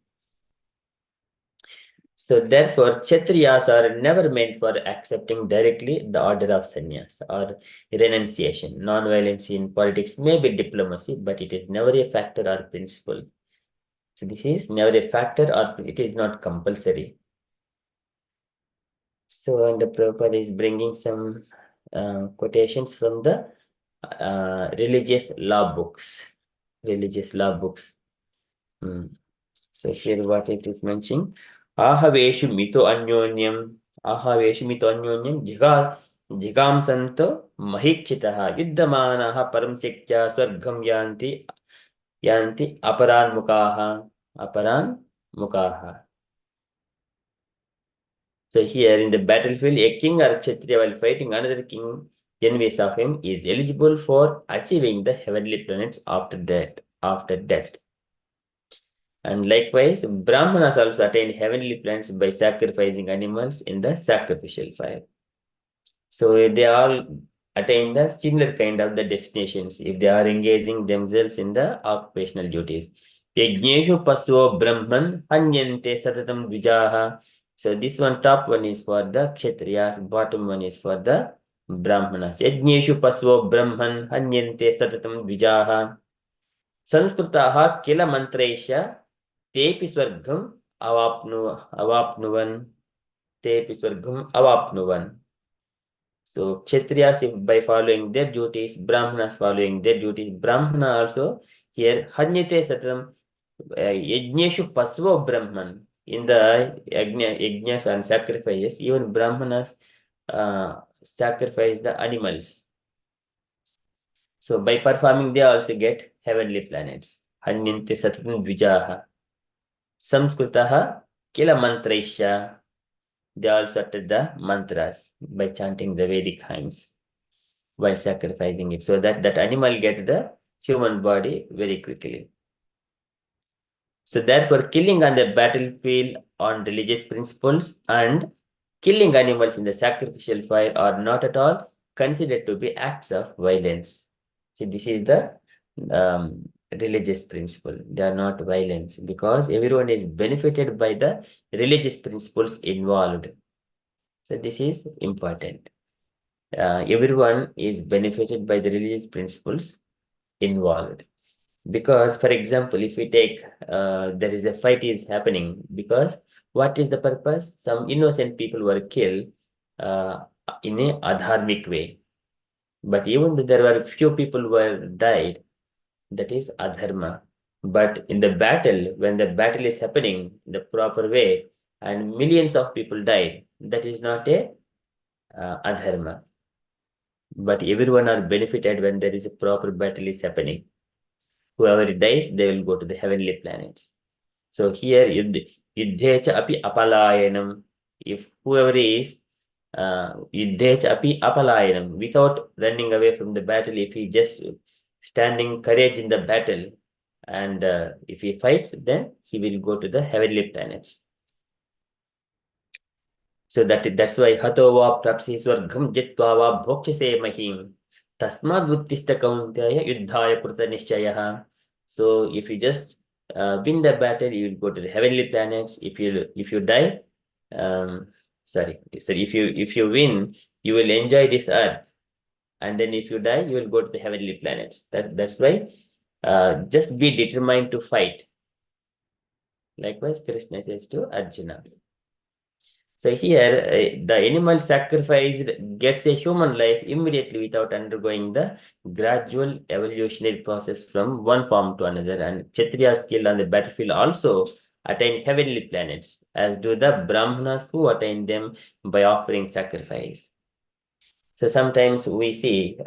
Speaker 1: So therefore, Kshatriyas are never meant for accepting directly the order of sannyas or renunciation. Non-violence in politics may be diplomacy, but it is never a factor or principle. So this is never a factor, or it is not compulsory. So, and the Prabhupada is bringing some quotations from the religious law books. Religious law books. So here what it is mentioning. Ahaveshu mito anyonyam. Ahaveshu mito anyonyam. Jigam santo mahikchitaha. Yuddhamanaha paramsikya swargam yanti aparan mukaha. Aparan mukaha. So here in the battlefield, a king or kshatriya while fighting another king envious of him is eligible for achieving the heavenly planets after death. And likewise, Brahmanas also attain heavenly planets by sacrificing animals in the sacrificial fire. So they all attain the similar kind of the destinations if they are engaging themselves in the occupational duties. Yajneshu pasvo brahman hanyante satatam vijaha. So this one, top one is for the kshatriyas, bottom one is for the brahmanas. Yajneshu pasvo brahman hanyante satatam vijaha. Sanskృతాः किल मन्त्रैश्च तेऽपि स्वर्गम् अवाप्नुवन्. Tepi swargam avapnuvan. So Kshatriyas by following their duties, Brahmanas following their duties. Brahmana also here Hanyate Satam Yajneshu Pasvo Brahman. In the yajnas and sacrifices, even Brahmanas sacrifice the animals. So by performing, they also get heavenly planets. Hanyante satam dvijaha. Samskritaha kila mantraisha. They also uttered the mantras by chanting the Vedic hymns while sacrificing it, so that that animal get the human body very quickly. So therefore, killing on the battlefield on religious principles and killing animals in the sacrificial fire are not at all considered to be acts of violence. See, this is the religious principle. They are not violence because everyone is benefited by the religious principles involved. So this is important. Everyone is benefited by the religious principles involved. Because, for example, if we take, there is a fight is happening, because what is the purpose? Some innocent people were killed in a adharmic way. But even though there were few people who were died, that is adharma. But in the battle, when the battle is happening the proper way and millions of people died, that is not a adharma. But everyone are benefited when there is a proper battle is happening. Whoever dies, they will go to the heavenly planets. So here, yuddhecha api apalayanam. If whoever is yuddhecha api apalayanam, without running away from the battle, if he just standing courage in the battle, and if he fights, then he will go to the heavenly planets. So that's why hato va prapsi swargam jitva va bhokshase mahim tasmad uttishta kauntaya yuddhaya krita nishchayaha. So if you just win the battle, you will go to the heavenly planets. If you die, if you win, you will enjoy this earth, and then if you die, you will go to the heavenly planets. That's why just be determined to fight. Likewise, Krishna says to Arjuna. So here, the animal sacrificed gets a human life immediately without undergoing the gradual evolutionary process from one form to another. And Kshatriyas killed on the battlefield also attain heavenly planets, as do the Brahmanas who attain them by offering sacrifice. So sometimes we see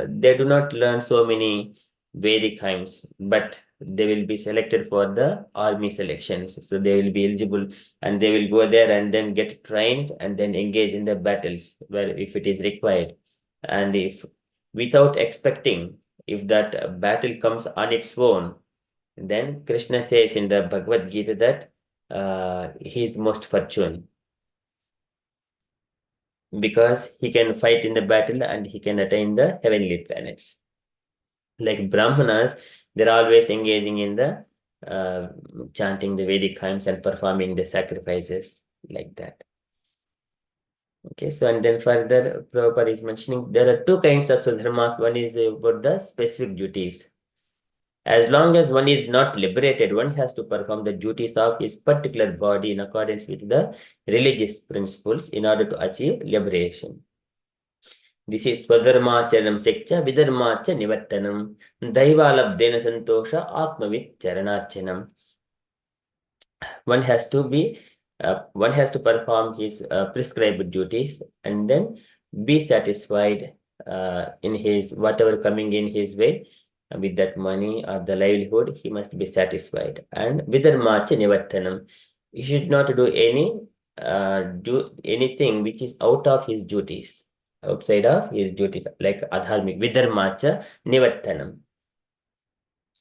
Speaker 1: they do not learn so many Vedic hymns, but they will be selected for the army selections. So they will be eligible and they will go there and then get trained and then engage in the battles where if it is required. And if without expecting, if that battle comes on its own, then Krishna says in the Bhagavad Gita that he is most fortunate, because he can fight in the battle and he can attain the heavenly planets. Like Brahmanas, they're always engaging in the chanting the Vedic hymns and performing the sacrifices like that. Okay, so and then further Prabhupada is mentioning there are two kinds of dharmas. One is about the specific duties. As long as one is not liberated, one has to perform the duties of his particular body in accordance with the religious principles in order to achieve liberation. This is Swadharmacharanam Sekcha Vidharmacha Nivattanam Daivalabdena Santosha Atmavit Charanachanam. One has to perform his prescribed duties and then be satisfied in his whatever coming in his way. With that money or the livelihood, he must be satisfied. And Vidharmacha Nivattanam, he should not do anything which is out of his duties, outside of his duties, like adharmic. Vidharmacha Nivattanam.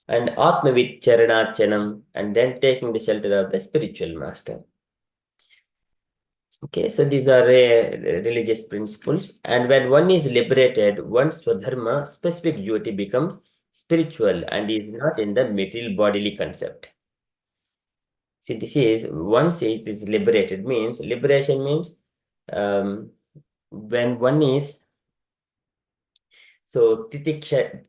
Speaker 1: And Atmavit Charanachanam, and then taking the shelter of the spiritual master. Okay, so these are religious principles. And when one is liberated, one's Swadharma, specific duty, becomes spiritual and is not in the material bodily concept. See, this is, once it is liberated, means, liberation means when one is, so titikshaya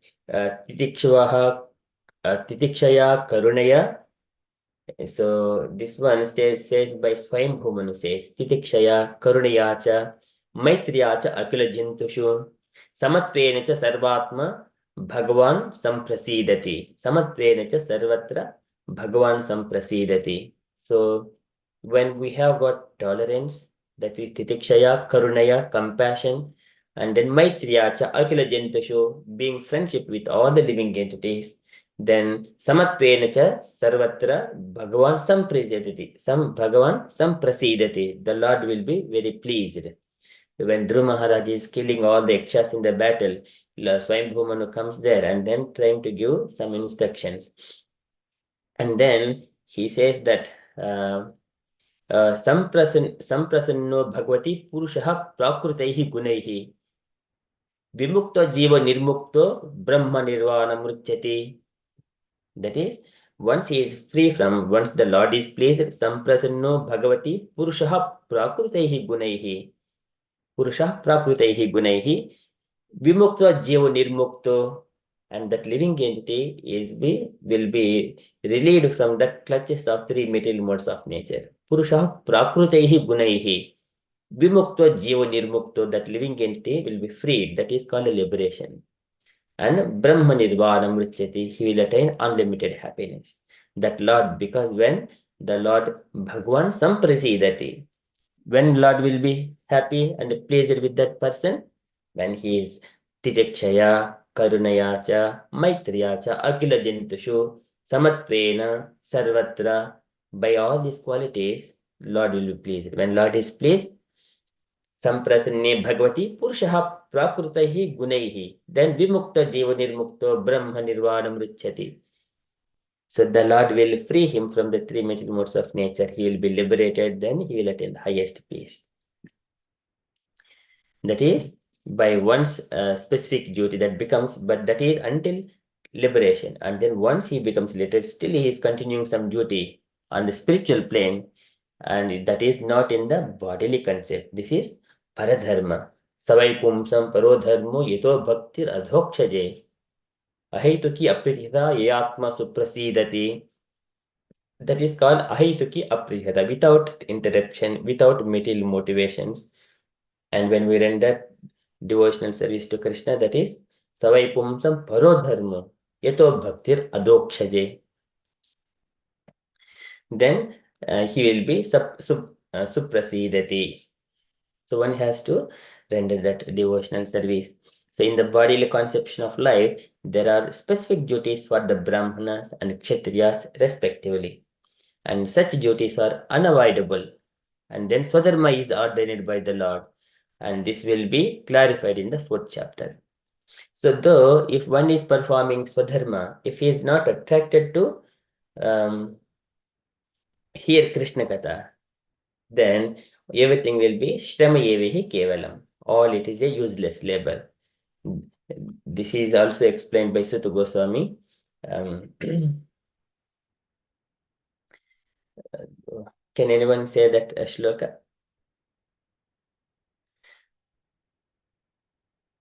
Speaker 1: karunaya. So this one says by Swayambhu Manu says, Titikshaya karunaya cha maitriya cha akila jintushu samatvena cha sarvatma Bhagavan samprasidati. Samatvena cha sarvatra Bhagavan samprasidati. So when we have got tolerance, that is Titikshaya karunaya, compassion, and then maitriya cha akila jintushu, being friendship with all the living entities, Then samatvena cha sarvatra Bhagavan samprasidati. Bhagavan samprasidati. The Lord will be very pleased. When Dhruva Maharaj is killing all the yakshas in the battle, Swayambhu Manu comes there and then trying to give some instructions. And then he says that samprasanno bhagavati purushaha prakrutaihi gunaihi vimukto jiva nirmukto brahma nirvana mruchyati. That is, once the Lord is pleased, samprasanno bhagavati purushaha prakrutaihi gunaihi. Purusha prakrutaihi gunaihi vimukta jiva nirmukto, and that living entity will be relieved from the clutches of three material modes of nature. Purusha prakrutaihi gunaihi vimukta jiva nirmukto, that living entity will be freed. That is called a liberation. And Brahma nirvana mruchyati, he will attain unlimited happiness. That Lord, because when the Lord Bhagwan samprasidati, when Lord will be happy and pleased with that person, when he is titikshaya, karunaya cha, maitriya cha, akila jantushu, samatvena, sarvatra, by all these qualities, Lord will be pleased. When Lord is pleased, samprasanne bhagavati purushaha prakrutaihi gunaihi, then vimukta jiva nirmukto brahma nirvana mruchyati. So the Lord will free him from the three material modes of nature. He will be liberated, then he will attain the highest peace. That is by one's specific duty that becomes, but that is until liberation. And then once he becomes literate, still he is continuing some duty on the spiritual plane, and that is not in the bodily concept. This is paradharma. Savai pumsam parodharmo yeto bhaktir adhokshaje ahaituki aprithita yatma suprasidati. That is called ahaituki aprithita, without interruption, without material motivations. And when we render devotional service to Krishna, that is savai pumsam parodharma yato bhaktir adokshaje. Then he will be suprasidati. So one has to render that devotional service. So in the bodily conception of life, there are specific duties for the Brahmanas and Kshatriyas respectively. And such duties are unavoidable. And then Swadharma is ordained by the Lord. And this will be clarified in the 4th chapter. So though if one is performing Swadharma, if he is not attracted to hear Krishna Katha, then everything will be Shramayevihi Kevalam. All it is a useless labor. This is also explained by Sutta Goswami. Can anyone say that shloka?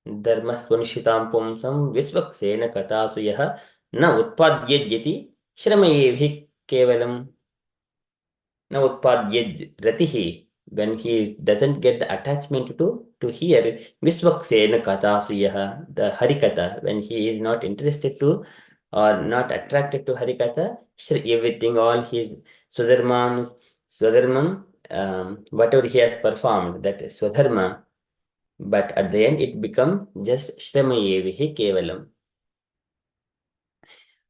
Speaker 1: Dharmasvanishitam pumsam visvaksena katasu yaha na utpadyajyati Shramayevihi Kevalam. Na utpadyaj ratihi. When he doesn't get the attachment to hear Visvaksena Katha Suyaha, the Harikatha, when he is not interested to or not attracted to Harikatha, everything, all his Swadharmam, whatever he has performed, that is Swadharma, but at the end it becomes just Shramayevihi Kevalam.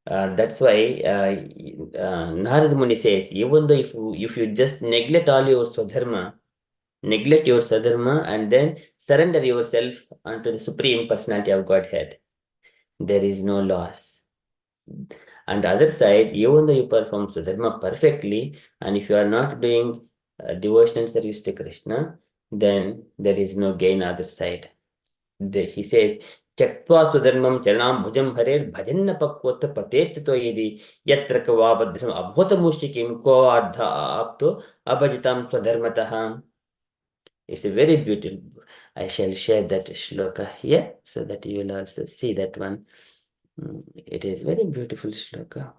Speaker 1: That's why Narad Muni says, even though if you just neglect all your Swadharma, neglect your Sadharma and then surrender yourself unto the Supreme Personality of Godhead, there is no loss. On the other side, even though you perform Swadharma perfectly, and if you are not doing devotional service to Krishna, then there is no gain other side. He says, Chaktva Swadharmam Charanam Bhujam Harer Bhajanna Pakvota Patestito Yedi Yatra Kavabadham Abhota Mushikim Ko Ardha Apto Abhajitam Swadharmataham. It's a very beautiful. I shall share that shloka here so that you will also see that one. It is very beautiful shloka.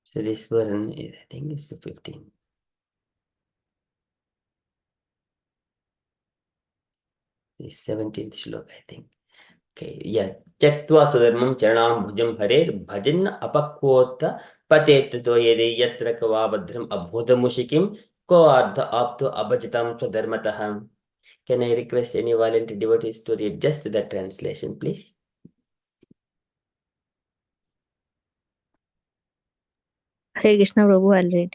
Speaker 1: So this one is, I think it's the 15. The 17th shloka, I think. Okay, yeah. Tyaktva sudharmam charanam bhujam harer bhajan apakvota patetto yede yatra kavabhadram abhudamushikim ko ardha apto abhajitam swadharmataham. Can I request any volunteer devotees to read just the translation, please?
Speaker 4: Hare Krishna Prabhu, I'll read.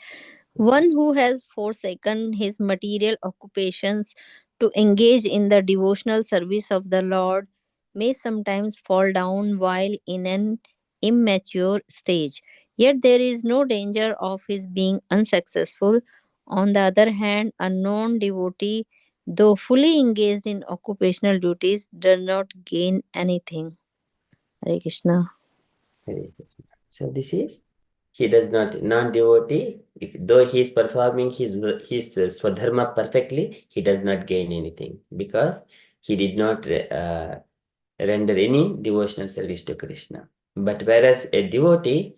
Speaker 4: One who has forsaken his material occupations to engage in the devotional service of the Lord may sometimes fall down while in an immature stage. Yet there is no danger of his being unsuccessful. On the other hand, a non devotee, though fully engaged in occupational duties, does not gain anything. Hare Krishna.
Speaker 1: Hare Krishna. So this is, he does not, non-devotee, though he is performing his swadharma perfectly, he does not gain anything because he did not render any devotional service to Krishna. But whereas a devotee,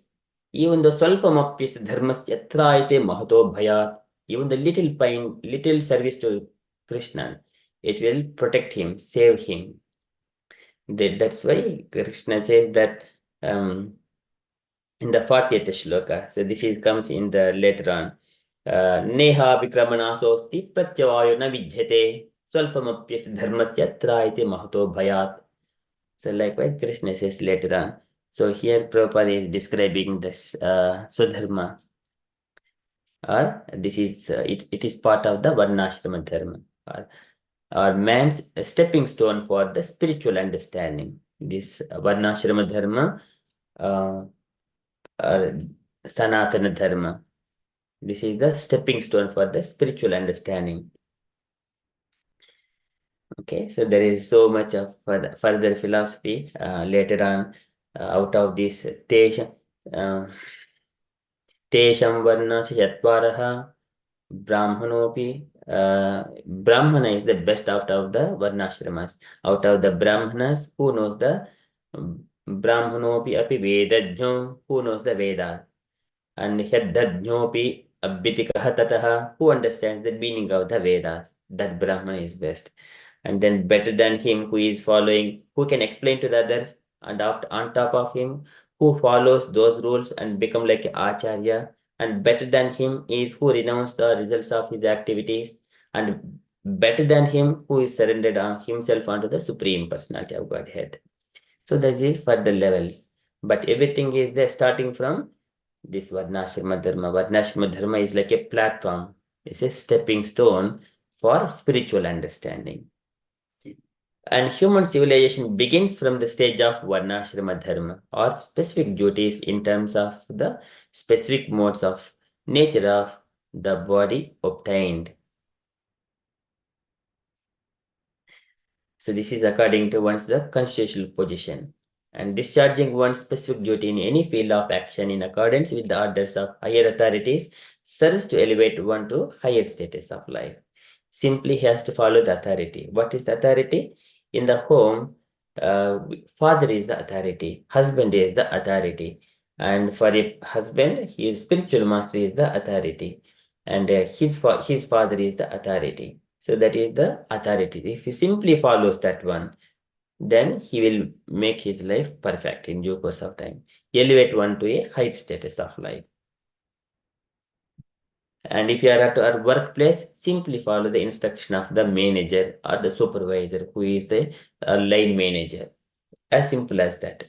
Speaker 1: even the swalpamapyas dharmasya traite mahato bhayat, even the little service to Krishna, it will protect him, save him. That's why Krishna says that in the 40th shloka. So this comes in the later on. Neha vikramanasosti pratyavayo na vijyate swalpamapyas dharmasya traite mahato bhayat. So likewise, Krishna says later on. So here Prabhupada is describing this Swadharma. Or this is, it is part of the Varnashrama Dharma. Or man's stepping stone for the spiritual understanding. This Varnashrama Dharma, Sanatana Dharma. This is the stepping stone for the spiritual understanding. Okay, so there is so much of further philosophy later on out of this Tesham Varna Chattvaraha Brahmanopi. Brahmana is the best out of the Varnashramas. Out of the Brahmanas, who knows the Brahmanopi api Vedajno, who knows the Vedas. And Hyadadnyopi Abhitikaha Tataha, who understands the meaning of the Vedas. That Brahmana is best. And then better than him who is following, who can explain to the others, and after, on top of him, who follows those rules and become like Acharya. And better than him is who renounced the results of his activities. And better than him who is surrendered on himself unto the Supreme Personality of Godhead. So that is further levels. But everything is there starting from this Varnashrama Dharma. Varnashrama Dharma is like a platform. It's a stepping stone for spiritual understanding. And human civilization begins from the stage of Varnashrama Dharma, or specific duties in terms of the specific modes of nature of the body obtained. So this is according to one's the constitutional position. And discharging one's specific duty in any field of action in accordance with the orders of higher authorities serves to elevate one to higher status of life. Simply he has to follow the authority. What is the authority? In the home, father is the authority, husband is the authority. And for a husband, his spiritual master is the authority. And his father is the authority. So that is the authority. If he simply follows that one, then he will make his life perfect in due course of time. Elevate one to a high status of life. And if you are at our workplace, simply follow the instruction of the manager or the supervisor, who is the line manager. As simple as that.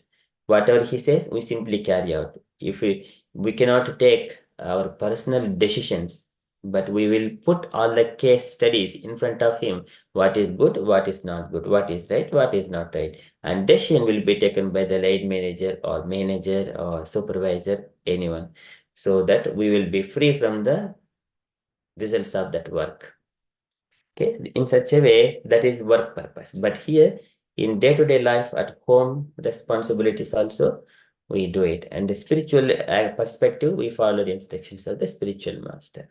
Speaker 1: Whatever he says, we simply carry out. If we cannot take our personal decisions, but we will put all the case studies in front of him. What is good, what is not good, what is right, what is not right. And decision will be taken by the line manager or supervisor, anyone. So that we will be free from the results of that work. Okay, in such a way, that is work purpose. But here, in day-to-day life, at home, responsibilities also, we do it. And the spiritual perspective, we follow the instructions of the spiritual master.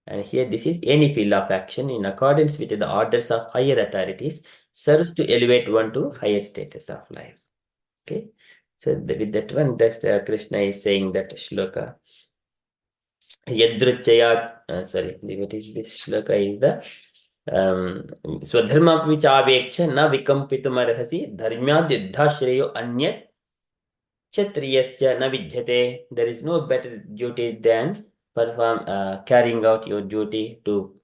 Speaker 1: And here, this is any field of action in accordance with the orders of higher authorities, serves to elevate one to higher status of life. Okay, so with that one, that's Krishna is saying that shloka. Yadruchaya, sorry, what is this shloka? Is the Swadharma vichaveksha na vikampitum dharmyad yuddha shreyo anyat kshatriyasya na vidyate. There is no better duty than carrying out your duty to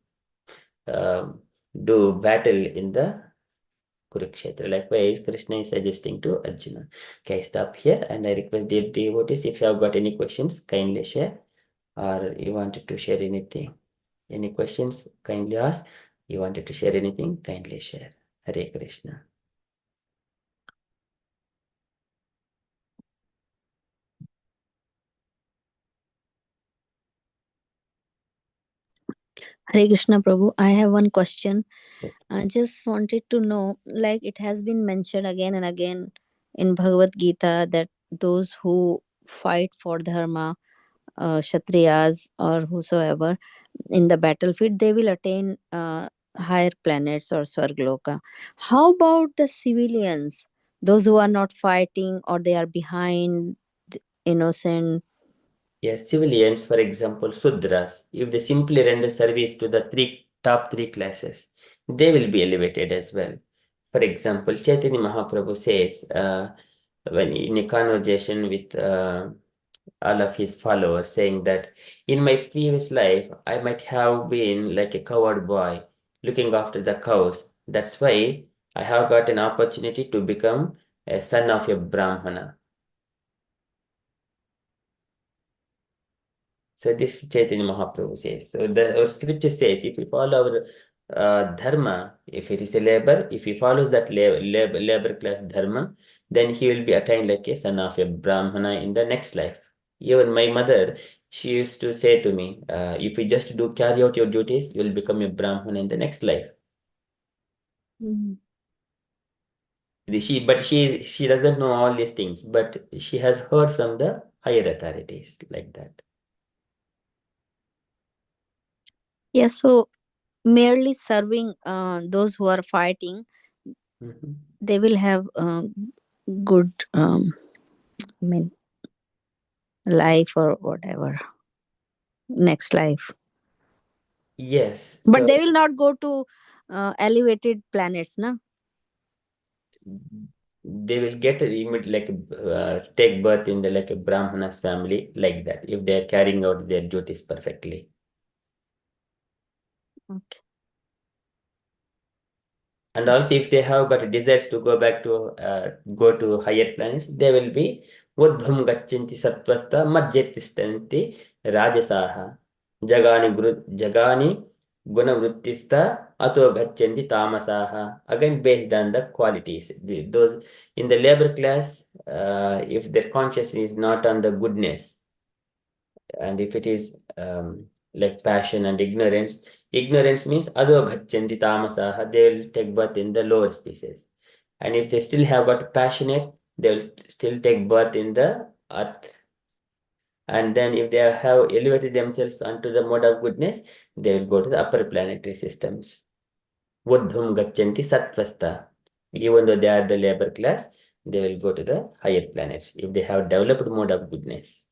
Speaker 1: do battle in the Kurukshetra. Likewise, Krishna is suggesting to Arjuna. Okay, I stop here and I request the devotees, if you have got any questions, kindly share, or you wanted to share anything. Any questions, kindly ask. You wanted to share anything, kindly share. Hare Krishna.
Speaker 4: Hare Krishna Prabhu, I have one question. I just wanted to know, like it has been mentioned again and again in Bhagavad Gita that those who fight for dharma, Kshatriyas or whosoever in the battlefield, they will attain higher planets or Swargloka. How about the civilians, those who are not fighting or they are behind, innocent?
Speaker 1: Yes, civilians, for example, Sudras, if they simply render service to the top three classes, they will be elevated as well. For example, Chaitanya Mahaprabhu says, when in a conversation with all of his followers, saying that in my previous life, I might have been like a cowherd boy looking after the cows. That's why I have got an opportunity to become a son of a Brahmana. So this Chaitanya Mahaprabhu says. So our scripture says, if we follow our dharma, if it is a labor, if he follows that labor class dharma, then he will be attained like a son of a Brahmana in the next life. Even my mother, she used to say to me, if you just carry out your duties, you will become a Brahmana in the next life.
Speaker 4: Mm-hmm.
Speaker 1: She doesn't know all these things, but she has heard from the higher authorities like that.
Speaker 4: Yes, so merely serving those who are fighting, they will have good life or whatever, next life.
Speaker 1: Yes.
Speaker 4: But they will not go to elevated planets, na?
Speaker 1: They will get take birth in the a Brahmana's family like that, if they are carrying out their duties perfectly.
Speaker 4: Okay.
Speaker 1: And also, if they have got desires to go back to go to higher planets, they will be Uddham Gachanti Satvasta Madhyatistanti Rajasaha Jagani Gunavruttista Ato Gachanti Tamasaha. Again, based on the qualities. Those in the labor class, if their consciousness is not on the goodness, and if it is like passion and ignorance means adho gachanti tamasaha, they will take birth in the lower species. And if they still have got passionate, they will still take birth in the earth. And then if they have elevated themselves onto the mode of goodness, they will go to the upper planetary systems. Buddhum gachanti sattvasta. Even though they are the labor class, they will go to the higher planets if they have developed mode of goodness.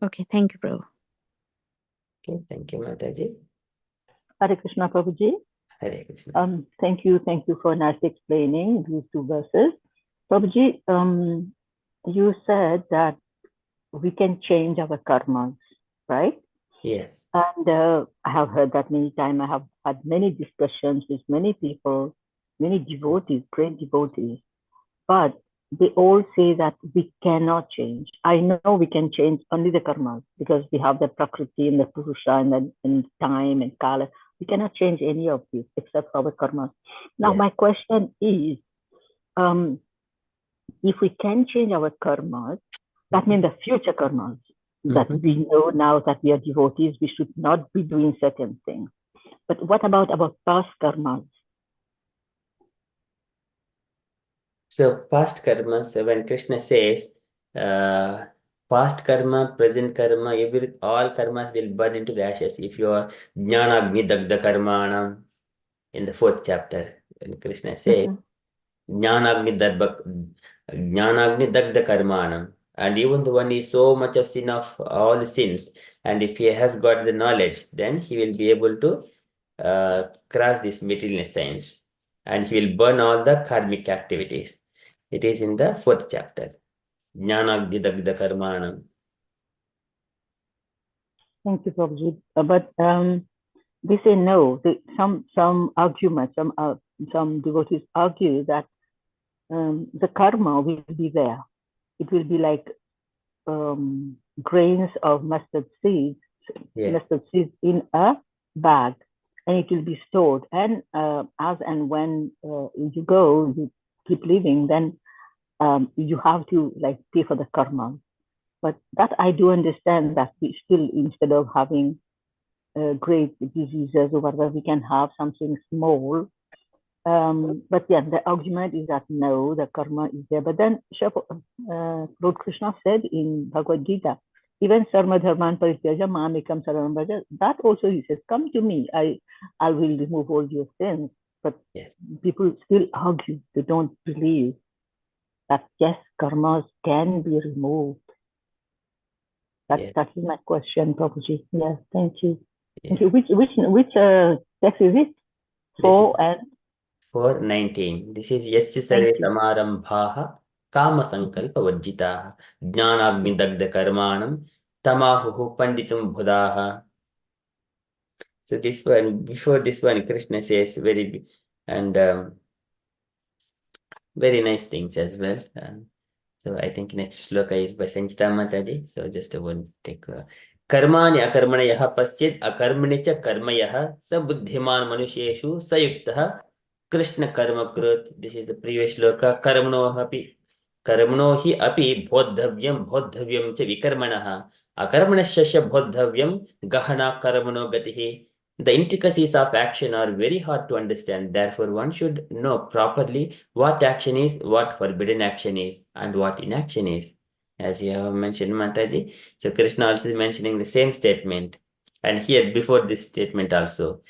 Speaker 4: Okay, thank you, Prabhu.
Speaker 1: Okay, thank you, Mataji.
Speaker 2: Hare Krishna, Prabhuji.
Speaker 1: Hare Krishna.
Speaker 2: Thank you for nicely explaining these two verses. Prabhuji, you said that we can change our karmas, right?
Speaker 1: Yes.
Speaker 2: And I have heard that many times. I have had many discussions with many people, many devotees, great devotees, but they all say that we cannot change. I know we can change only the karmas because we have the prakriti and the purusha and time and kala. We cannot change any of these except our karmas. Now, my question is, if we can change our karmas, that means the future karmas, that we know now that we are devotees, we should not be doing certain things. But what about our past karmas?
Speaker 1: So past karmas, when Krishna says past karma, present karma, all karmas will burn into the ashes if you are jnanagni dagda karmanam in the 4th chapter. When Krishna says jnanagni dagda karmanam, And even the one is so much of sin of all the sins, and if he has got the knowledge, then he will be able to cross this material science, and he will burn all the karmic activities. It is in the 4th chapter. Jnanagdidagda karmanam.
Speaker 2: Thank you, Prabhuji. But they say no. Some arguments, some devotees argue that the karma will be there. It will be like grains of mustard seeds in a bag, and it will be stored. And as and when you go, you keep living, then you have to like pay for the karma. But that I do understand that we still, instead of having great diseases or whatever, we can have something small. But yeah, the argument is that no, the karma is there. But then Lord Krishna said in Bhagavad Gita, even sarma dharman parityaja mamekam saranam braja, that also he says, come to me, I will remove all your sins. But people still argue, they don't believe that yes, karmas can be removed. That is my question, Prabhuji. Yes, thank you. Thank you. Which text is it?
Speaker 1: 4:19. This is Yasya Sarve Samarambhaha Kama Sankalpa Vajjitaha Jnanagnidagda Karmanam Tamahuhu Panditum Buddhaha. So this one, before this one, Krishna says very nice things as well. So I think next shloka is by Sanchita Mataji. So just one take. Karmani akarmanayah paschid akarmanicha karmayah sa buddhiman manusheshu sayuktah Krishna karma krut. This is the previous shloka. Karmano hi api bodhavyam cha vikarmanah akarmanasya bodhavyam gahana karmano gatihi. The intricacies of action are very hard to understand. Therefore, one should know properly what action is, what forbidden action is, and what inaction is. As you have mentioned, Mataji. So Krishna also is mentioning the same statement. And here, before this statement also,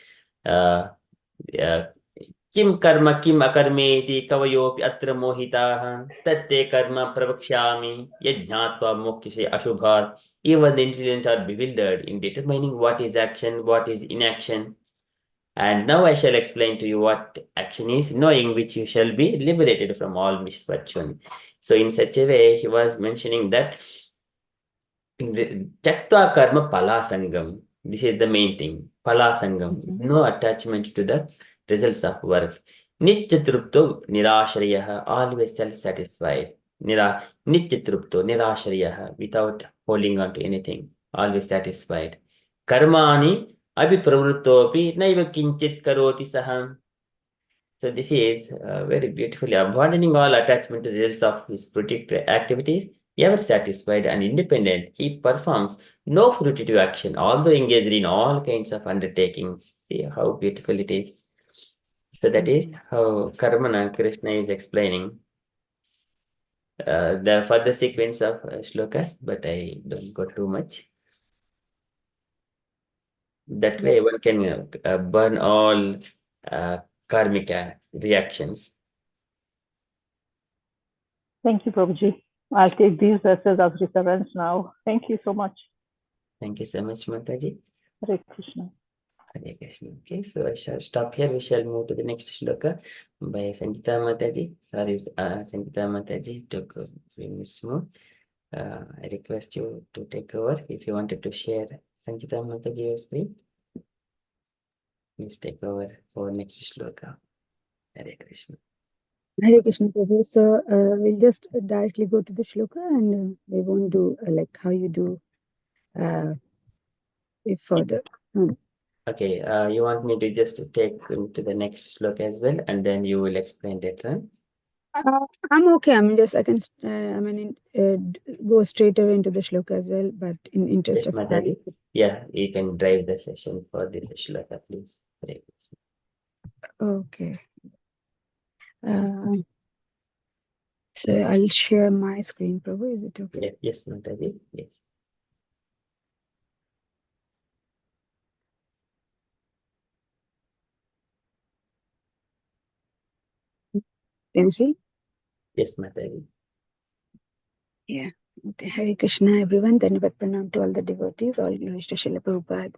Speaker 1: Kim karma kim akarmeti kavayopi atra mohitaha tatte karma pravakshami yajnatva mokshise ashubhat. Even the intelligent are bewildered in determining what is action, what is inaction. And now I shall explain to you what action is, knowing which you shall be liberated from all misfortune. So in such a way, he was mentioning that Tyaktva karma palasangam. This is the main thing. Palasangam. No attachment to the results of work. Nityatrupto nirashriyaha. Always self-satisfied. Nityatrupto nirashriyaha. Without holding on to anything. Always satisfied. Karmani abhipravrittopi naiva kinchit karoti saham. So this is very beautifully abandoning all attachment to the results of his protective activities. Ever satisfied and independent, he performs no fruitive action, although engaged in all kinds of undertakings. See how beautiful it is. So that is how Karmana Krishna is explaining the further sequence of shlokas, but I don't go too much. That way one can burn all karmic reactions.
Speaker 2: Thank you, Prabhuji. I'll take these verses as reference now. Thank you so much.
Speaker 1: Thank you so much, Mataji.
Speaker 2: Hare Krishna.
Speaker 1: Hare Krishna. Okay, so I shall stop here. We shall move to the next shloka by Sanchita Mataji. Sorry, Sanchita Mataji took a few minutes more. I request you to take over. If you wanted to share Sanchita Mataji your screen, please take over for next shloka. Hare Krishna.
Speaker 9: Hare Krishna Prabhu. So we'll just directly go to the shloka and we won't do like how you do if further.
Speaker 1: Okay, you want me to just take to the next shloka as well, and then you will explain later.
Speaker 9: I'm okay. I mean, I can go straight away into the shloka as well, but in interest of time.
Speaker 1: Yeah, you can drive the session for this shloka, please.
Speaker 9: Okay. So I'll share my screen, Prabhu. Is it okay?
Speaker 1: Yeah, yes, Mataji. Yes.
Speaker 9: Can you see?
Speaker 1: Yes, Mataji.
Speaker 9: Yeah. Hare Krishna, everyone. Dhanyavad Pranam to all the devotees. All glories to Srila Prabhupada.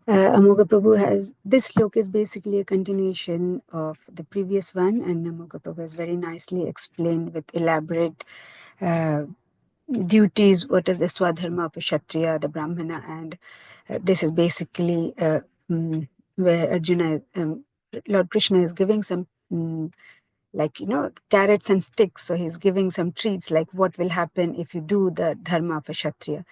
Speaker 9: Amoga Prabhu has, this sloka is basically a continuation of the previous one, and Amoga Prabhu has very nicely explained with elaborate uh, duties what is the Swadharma of a Kshatriya, the Brahmana, and this is basically where Arjuna, Lord Krishna is giving some like, carrots and sticks. So he's giving some treats, like what will happen if you do the dharma of a Kshatriya.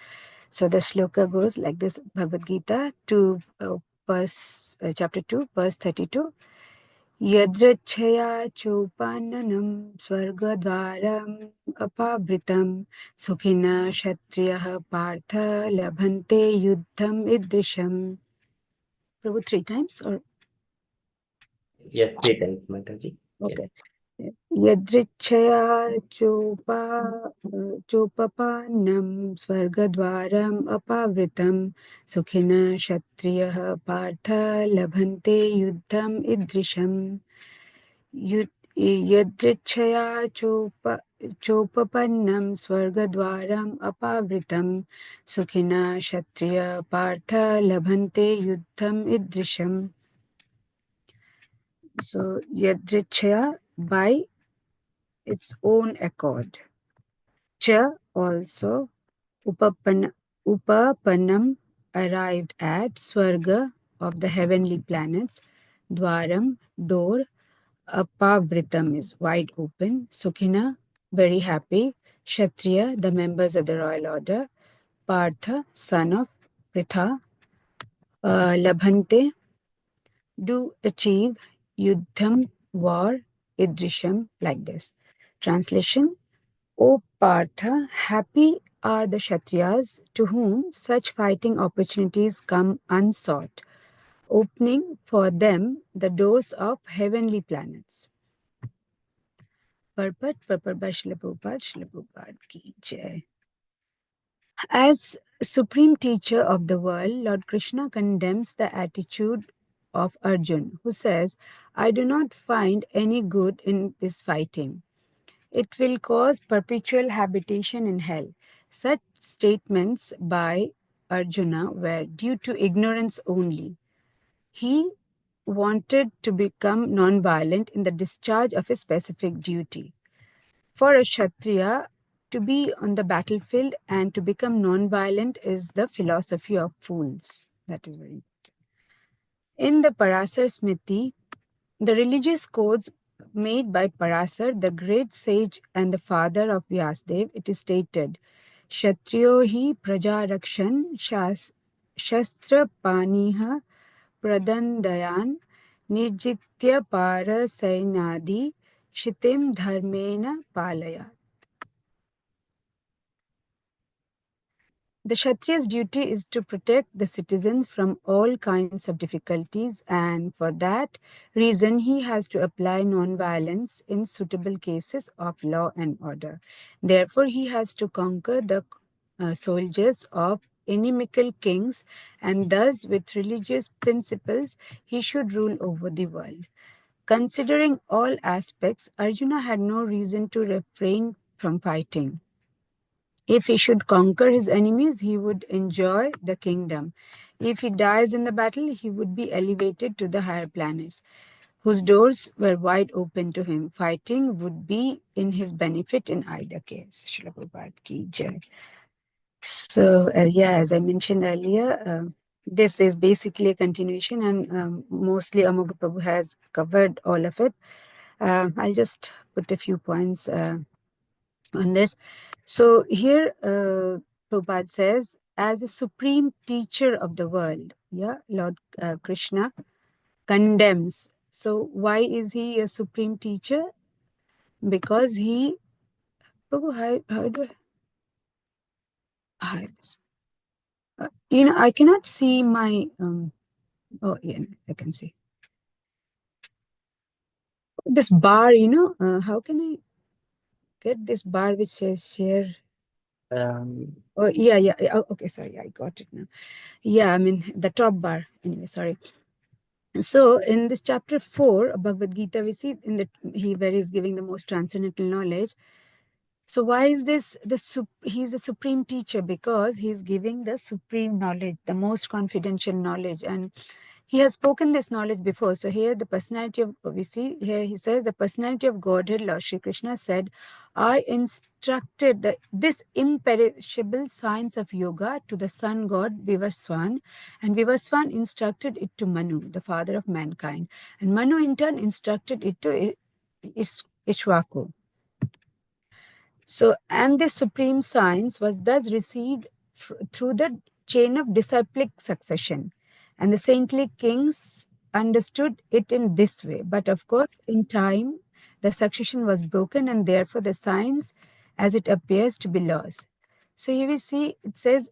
Speaker 9: So the sloka goes like this: Bhagavad Gita, chapter 2, verse 32. Yadrachaya chopananam swargadvaram apavritam sukhina kshatriyah partha labhante yuddham idrisham. Prabhu, 3 times or?
Speaker 1: Yeah, 3 times, Mataji.
Speaker 9: Okay. Yadrichaya chopapannam swargadvaram apavritam sukhina kshatriyah partha labhante yuddham idrisham. Yadrichaya chopapannam swargadvaram apavritam sukhina kshatriya partha labhante yuddham idrisham. So yadrichaya, by its own accord. Cha, also. Upapanam, arrived at. Swarga, of the heavenly planets. Dwaram, door. Apavritam is wide open. Sukhina, very happy. Kshatriya, the members of the royal order. Partha, son of Pritha. Labhante, do achieve. Yuddham, war. Idrisham, like this. Translation: O Partha, happy are the Kshatriyas to whom such fighting opportunities come unsought, opening for them the doors of heavenly planets. Purport by Srila Prabhupada ki jai. As supreme teacher of the world, Lord Krishna condemns the attitude of Arjun, who says, I do not find any good in this fighting. It will cause perpetual habitation in hell. Such statements by Arjuna were due to ignorance only. He wanted to become non-violent in the discharge of a specific duty. For a Kshatriya, to be on the battlefield and to become non-violent is the philosophy of fools. That is very important. In the Parasar Smriti, the religious codes made by Parasar, the great sage and the father of Vyasdev, it is stated, Kshatriyo hi prajarakshan shastra paniha pradandayan nirjitya para sainadi shitim dharmena palaya. The Kshatriya's duty is to protect the citizens from all kinds of difficulties, and for that reason he has to apply non-violence in suitable cases of law and order. Therefore, he has to conquer the soldiers of inimical kings, and thus with religious principles he should rule over the world. Considering all aspects, Arjuna had no reason to refrain from fighting. If he should conquer his enemies, he would enjoy the kingdom. If he dies in the battle, he would be elevated to the higher planets, whose doors were wide open to him. Fighting would be in his benefit in either case. Srila Prabhupada ki jai. So, as I mentioned earlier, this is basically a continuation, and mostly Amoga Prabhu has covered all of it. I'll just put a few points on this. So here, Prabhupada says, as a supreme teacher of the world, Lord Krishna condemns. So why is he a supreme teacher? Because he, Prabhu, how do I, I cannot see my, oh yeah, I can see. This bar, how can I get this bar which says share? Oh, yeah. Oh, okay, sorry, I got it now. Yeah, I mean, the top bar. Anyway, sorry. So in this chapter 4 of Bhagavad Gita, we see where he's giving the most transcendental knowledge. So why is this he's the supreme teacher? Because he's giving the supreme knowledge, the most confidential knowledge, and he has spoken this knowledge before. So here the personality of, we see here he says, the personality of Godhead, Lord Shri Krishna said, I instructed this imperishable science of yoga to the sun god Vivaswan, and Vivaswan instructed it to Manu, the father of mankind, and Manu in turn instructed it to Ishwaku. So, and this supreme science was thus received through the chain of disciplic succession. And the saintly kings understood it in this way. But of course, in time, the succession was broken, and therefore the science as it appears to be lost. So here we see it says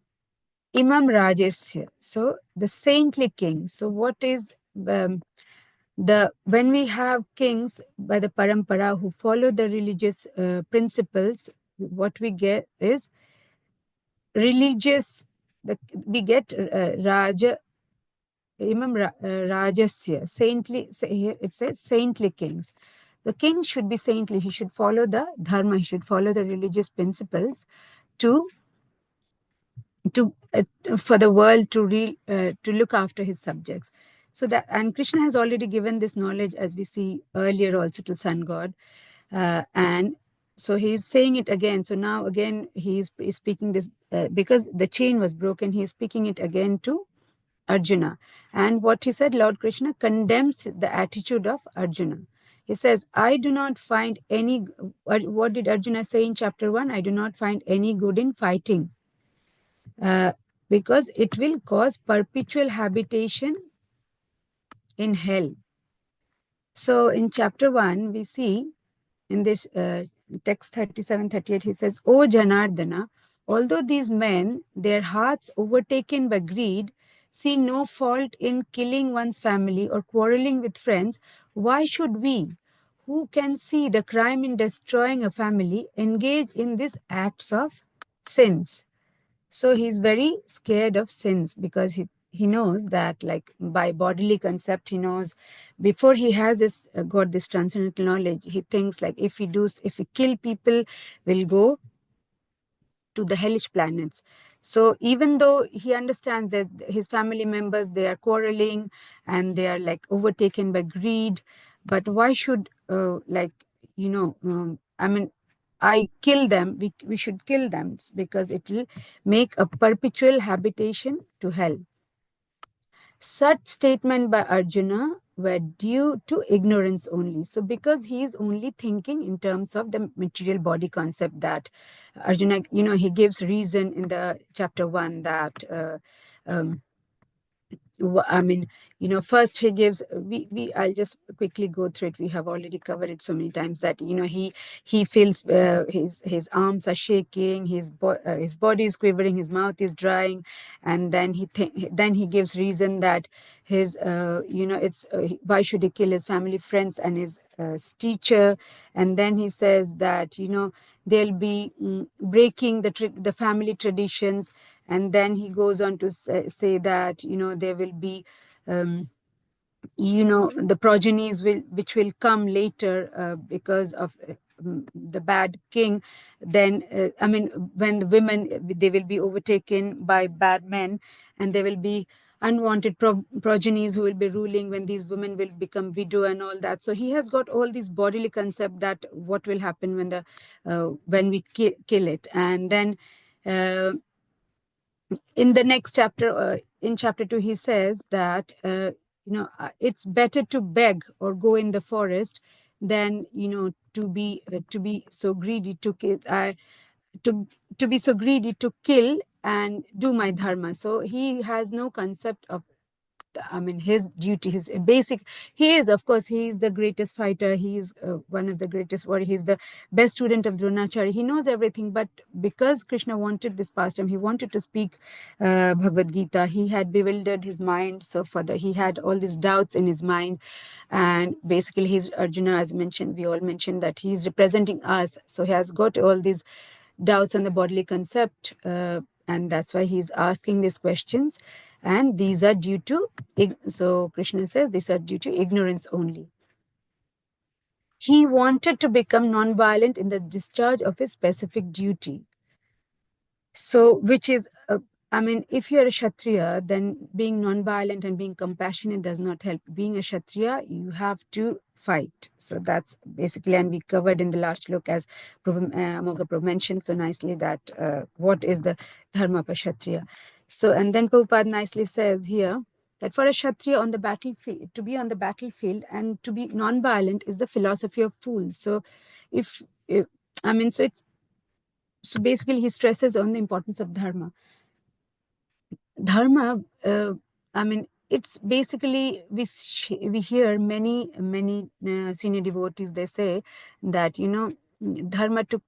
Speaker 9: Imam Rajesya. So the saintly king. So what is when we have kings by the parampara who follow the religious principles, what we get is religious. We get Raja Imam Rajasya, saintly. Here it says saintly kings. The king should be saintly. He should follow the dharma. He should follow the religious principles to for the world to look after his subjects. So that, and Krishna has already given this knowledge, as we see earlier also, to sun god, and so he's saying it again. So now again he's speaking this because the chain was broken. He's speaking it again to Arjuna, and what he said, Lord Krishna condemns the attitude of Arjuna. He says, I do not find any. What did Arjuna say in chapter 1? I do not find any good in fighting. Because it will cause perpetual habitation in hell. So in chapter 1, we see in this text 37-38, he says, O Janardana, although these men, their hearts overtaken by greed, see no fault in killing one's family or quarreling with friends, why should we, who can see the crime in destroying a family, engage in these acts of sins? So he's very scared of sins because he knows that, like, by bodily concept, he knows before he has this got this transcendental knowledge, he thinks like if we kill people, we'll go to the hellish planets. So even though he understands that his family members, they are quarreling and they are like overtaken by greed, but why should I mean, I kill them, we should kill them because it will make a perpetual habitation to hell. Such statement by Arjuna were due to ignorance only. So because he is only thinking in terms of the material body concept, that Arjuna, he gives reason in the chapter 1 that first he gives, I'll just quickly go through it. We have already covered it so many times that, he feels his arms are shaking, his body is quivering, his mouth is drying. And then he gives reason that his, why should he kill his family, friends, and his teacher. And then he says that, they'll be breaking the family traditions. And then he goes on to say that there will be the progenies which will come later because of the bad king. Then when the women, they will be overtaken by bad men, and there will be unwanted progenies who will be ruling when these women will become widow and all that. So he has got all these bodily concept that what will happen when we kill it. And then in the next chapter, in chapter 2, he says that it's better to beg or go in the forest than to be so greedy to kill, to be so greedy to kill and do my dharma. So he has no concept of his duty, his basic. He is, of course, he is the greatest fighter. He is one of the greatest warriors. He's the best student of Dronacharya. He knows everything. But because Krishna wanted this pastime, he wanted to speak Bhagavad Gita. He had bewildered his mind. So he had all these doubts in his mind. And basically, he's Arjuna, as mentioned, we all mentioned that he's representing us. So he has got all these doubts on the bodily concept. And that's why he's asking these questions. And these are due to, so Krishna says, these are due to ignorance only. He wanted to become non-violent in the discharge of his specific duty. So, which is, I mean, if you're a Kshatriya, then being non-violent and being compassionate does not help. Being a Kshatriya, you have to fight. So that's basically, and we covered in the last look, as Moga Prabhu mentioned so nicely, that what is the dharma of a Kshatriya. So, and then Prabhupada nicely says here that for a Kshatriya on the battlefield, to be on the battlefield and to be non-violent is the philosophy of fools. So, if I mean, so basically he stresses on the importance of dharma. Dharma, I mean, it's basically, we hear many senior devotees, they say that, you know, dharma to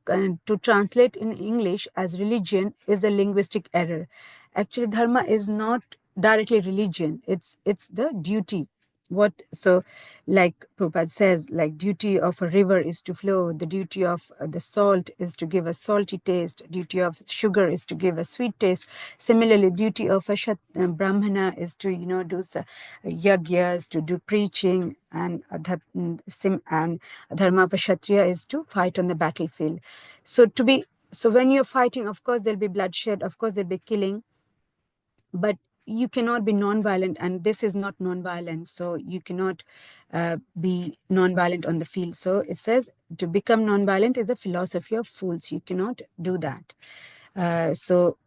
Speaker 9: translate in English as religion is a linguistic error. Actually, dharma is not directly religion, it's the duty. What, so like Prabhupada says, like duty of a river is to flow, the duty of the salt is to give a salty taste, duty of sugar is to give a sweet taste. Similarly, duty of a brahmana is to, you know, do yagyas, to do preaching, and and dharma of a kshatriya is to fight on the battlefield. So when you're fighting, of course there'll be bloodshed, of course there'll be killing, but you cannot be non-violent, and this is not non-violence, so you cannot be non-violent on the field. So it says to become non-violent is the philosophy of fools. You cannot do that. So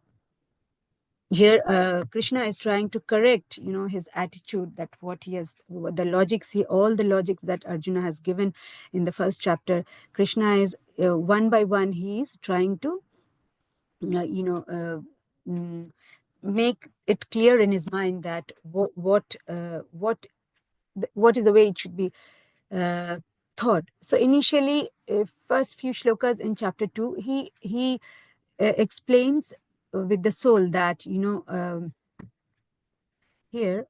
Speaker 9: here Krishna is trying to correct, you know, his attitude, that what he has, what the logics, all the logics that Arjuna has given in the first chapter, Krishna is one by one, he is trying to make it clear in his mind that what is the way it should be thought. So initially, first few shlokas in chapter 2, he explains with the soul that, you know, here,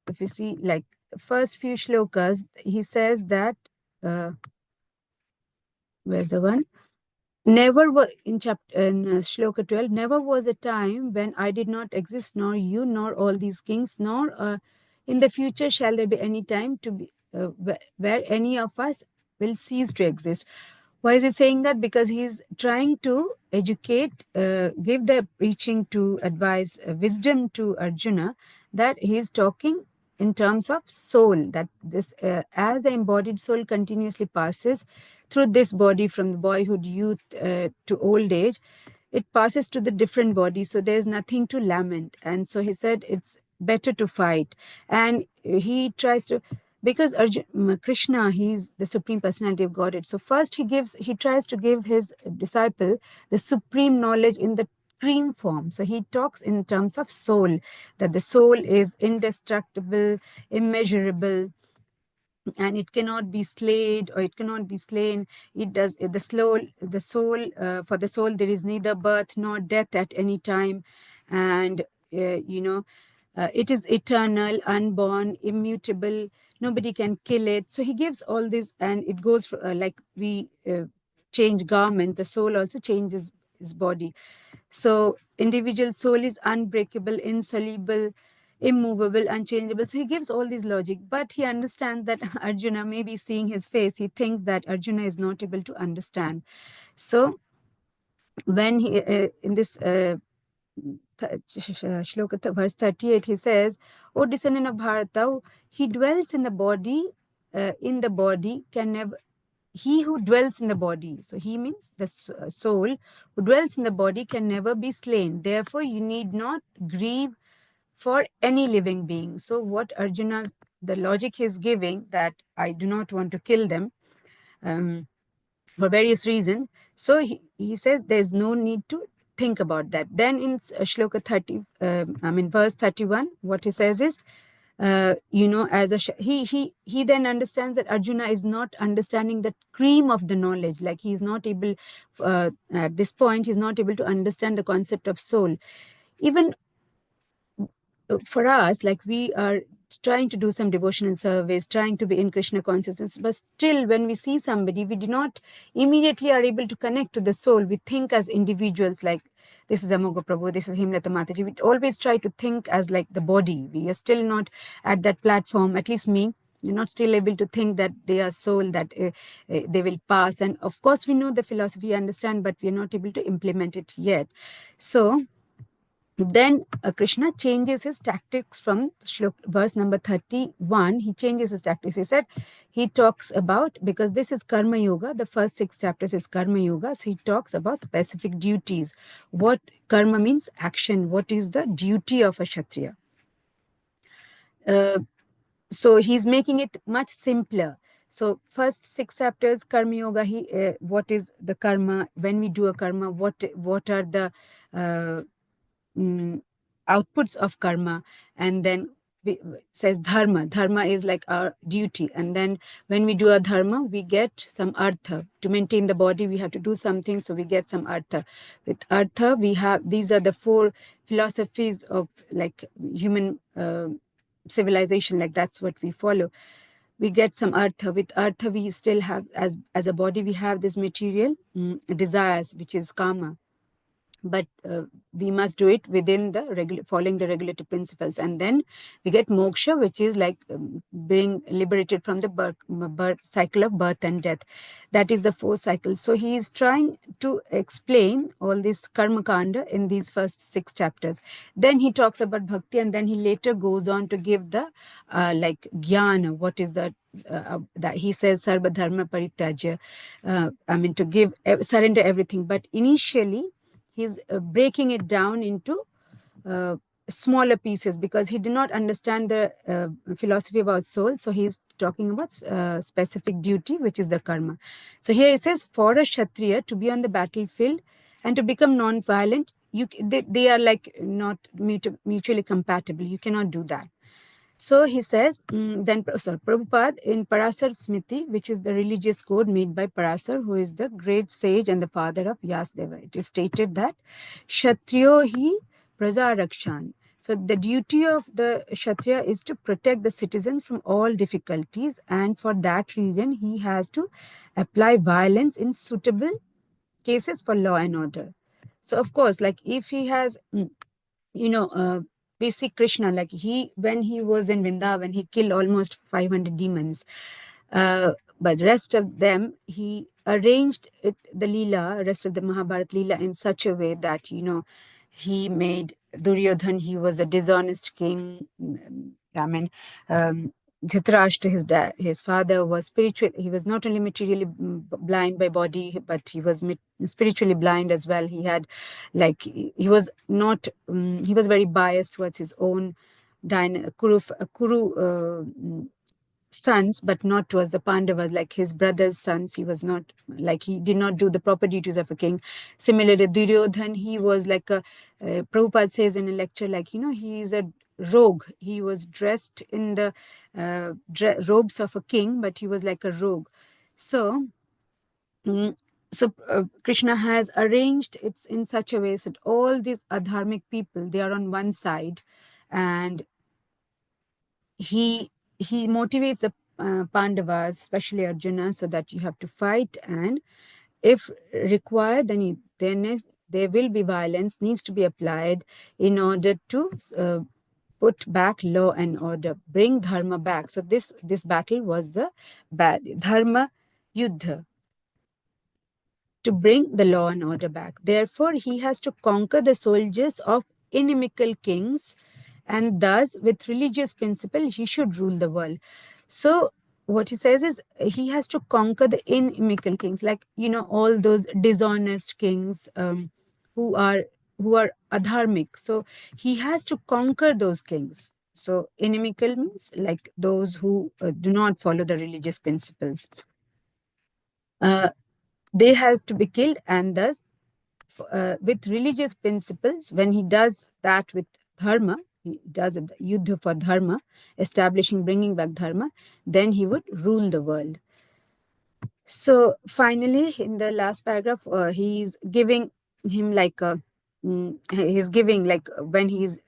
Speaker 9: if you see, like first few shlokas, he says that, where's the one? Never was in chapter in shloka 12. Never was a time when I did not exist, nor you, nor all these kings, nor in the future shall there be any time to be where any of us will cease to exist. Why is he saying that? Because he's trying to educate, give the preaching to advise, wisdom to Arjuna, that he's talking in terms of soul, that this as the embodied soul continuously passes through this body from the boyhood, youth to old age, it passes to the different body, so there's nothing to lament. And so he said it's better to fight, and he tries to, because Krishna, he's the supreme personality of Godhead. So first he tries to give his disciple the supreme knowledge in the cream form. So he talks in terms of soul, that the soul is indestructible, immeasurable, and it cannot be slayed or it cannot be slain. It does the soul, for the soul there is neither birth nor death at any time, and it is eternal, unborn, immutable. Nobody can kill it. So he gives all this, and it goes for, like we change garment, the soul also changes his body. So individual soul is unbreakable, insoluble, immovable, unchangeable. So he gives all these logic, but he understands that Arjuna, maybe seeing his face, he thinks that Arjuna is not able to understand. So when he in this shloka verse 38, he says, "O descendant of Bharata, he dwells in the body. In the body can never. He who dwells in the body, so he means the soul who dwells in the body, can never be slain. Therefore, you need not grieve for any living being." So what Arjuna, the logic he's giving, that I do not want to kill them for various reasons. So he says there's no need to think about that. Then in shloka 30, verse 31, what he says is, as a he then understands that Arjuna is not understanding the cream of the knowledge. Like he's not able, at this point, he's not able to understand the concept of soul. Even for us, like we are trying to do some devotional service, trying to be in Krishna consciousness, but still when we see somebody, we do not immediately are able to connect to the soul. We think as individuals, like this is Amoga Prabhu, this is Himlata Mataji. We always try to think as like the body. We are still not at that platform, at least me. you're not still able to think that they are soul, that they will pass. And of course, we know the philosophy, understand, but we're not able to implement it yet. So then Krishna changes his tactics from verse number 31. He changes his tactics. He said, he talks about, because this is Karma Yoga, the first 6 chapters is Karma Yoga. So he talks about specific duties. What karma means, action. What is the duty of a Kshatriya? So he's making it much simpler. So first 6 chapters, Karma Yoga, what is the karma? When we do a karma, what are the outputs of karma? And then says dharma. Dharma is like our duty. And then when we do a dharma, we get some artha. To maintain the body, we have to do something, so we get some artha. With artha, we have, these are the 4 philosophies of like human civilization, like that's what we follow. We get some artha. With artha, we still have, as a body, we have this material desires, which is kama. But we must do it within the following the regulative principles. And then we get moksha, which is like being liberated from the birth cycle of birth and death. That is the 4 cycles. So he is trying to explain all this karma kanda in these first 6 chapters. Then he talks about bhakti, and then he later goes on to give the like jnana. What is that? That he says sarva dharma parityajya, to give, surrender everything. But initially he's breaking it down into smaller pieces, because he did not understand the philosophy about soul. So he's talking about specific duty, which is the karma. So here he says, for a Kshatriya to be on the battlefield and to become non-violent, they are like not mutually compatible. You cannot do that. So he says, Prabhupada in Parasar Smriti, which is the religious code made by Parasar, who is the great sage and the father of Yasdeva, it is stated that Kshatriyo hi praja rakshan. So the duty of the Kshatriya is to protect the citizens from all difficulties, and for that reason he has to apply violence in suitable cases for law and order. So of course, like if he has we see Krishna, like when he was in Vrindavan, he killed almost 500 demons. But rest of them, he arranged the Leela, rest of the Mahabharata Leela in such a way that, he made Duryodhan, he was a dishonest king. Dhritarashtra, his father, was spiritual. He was not only materially blind by body, but he was spiritually blind as well. He had, like, he was not, he was very biased towards his own Kuru sons, but not towards the Pandavas, like his brother's sons. He was not, like, he did not do the proper duties of a king. Similarly, Duryodhan, he was like Prabhupada says in a lecture, like, he is a rogue. He was dressed in the robes of a king, but he was like a rogue. So, Krishna has arranged it in such a way that all these adharmic people, they are on one side, and he motivates the Pandavas, especially Arjuna, so that you have to fight, and if required, then there will be violence needs to be applied in order to put back law and order, bring dharma back. So this battle was the dharma yuddha, to bring the law and order back. Therefore, he has to conquer the soldiers of inimical kings, and thus, with religious principle, he should rule the world. So, what he says is he has to conquer the inimical kings, like, all those dishonest kings who are adharmic. So, he has to conquer those kings. So, inimical means like those who do not follow the religious principles. They have to be killed, and thus with religious principles, when he does that with dharma, he does a yuddha for dharma, establishing, bringing back dharma, then he would rule the world. So finally, in the last paragraph, he's giving him like he's giving, like, when he's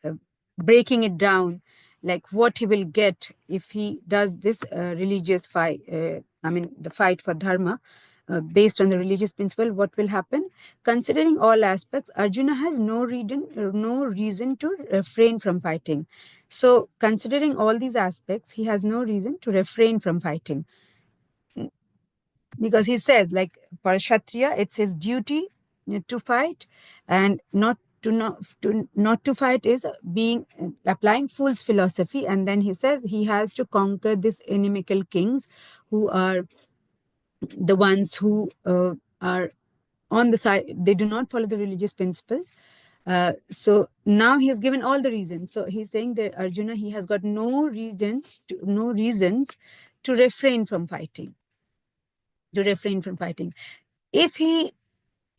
Speaker 9: breaking it down, like what he will get if he does this religious fight, the fight for dharma. based on the religious principle, what will happen? Considering all aspects, Arjuna has no reason to refrain from fighting. So, considering all these aspects, he has no reason to refrain from fighting, because he says, like, for a Kshatriya, it's his duty to fight, and not to fight is being applying fool's philosophy. And then he says he has to conquer these inimical kings, who are the ones who are on the side, they do not follow the religious principles. So now he has given all the reasons. So he's saying that Arjuna, he has got no reasons to refrain from fighting.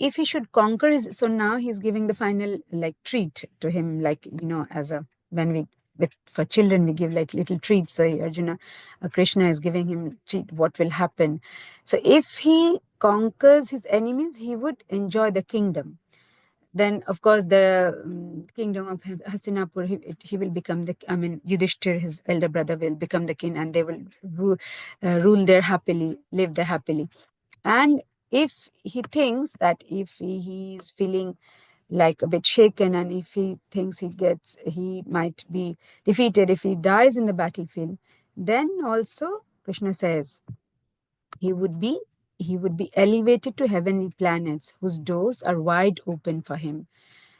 Speaker 9: If he should conquer his, so now he's giving the final like treat to him, like, as a, when we, for children we give like little treats. So Arjuna, Krishna is giving him treat, what will happen. So if he conquers his enemies, he would enjoy the kingdom. Then of course the kingdom of Hastinapur, he will become the, Yudhishthir, his elder brother, will become the king, and they will rule there happily, live there happily. And if he thinks that, if he is feeling like a bit shaken, and if he thinks he might be defeated if he dies in the battlefield, then also Krishna says he would be elevated to heavenly planets whose doors are wide open for him.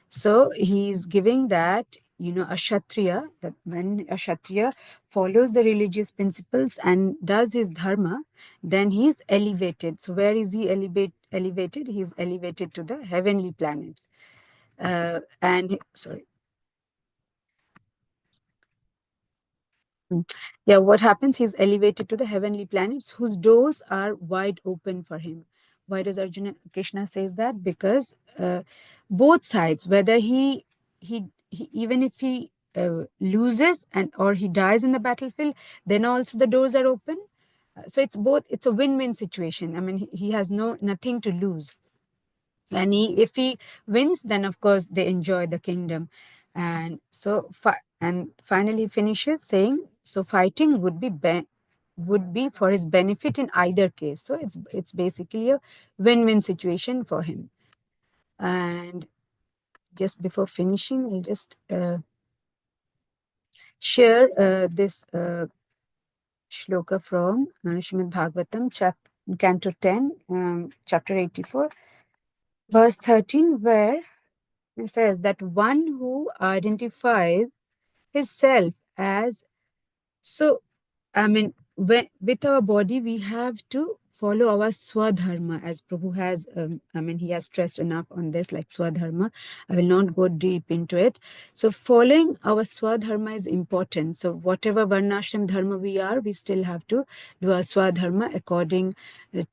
Speaker 9: So he is giving that, a Kshatriya, that when a Kshatriya follows the religious principles and does his dharma, then he is elevated. So where is he elevated? He is elevated to the heavenly planets. Yeah, what happens? He's elevated to the heavenly planets whose doors are wide open for him. Why does Krishna says that? Because both sides, whether he even if he loses or he dies in the battlefield, then also the doors are open. So it's a win-win situation. He has nothing to lose. And if he wins, then of course they enjoy the kingdom. And so and finally finishes saying, so fighting would be for his benefit in either case. So it's basically a win-win situation for him. And just before finishing, I'll just share this shloka from Srimad Bhagavatam, Canto 10, chapter 84, verse 13, where it says that one who identifies himself as, so with our body we have to follow our swadharma, as Prabhu has he has stressed enough on this, like swadharma. I will not go deep into it. So following our swadharma is important. So whatever varnashram dharma we are, we still have to do our swadharma according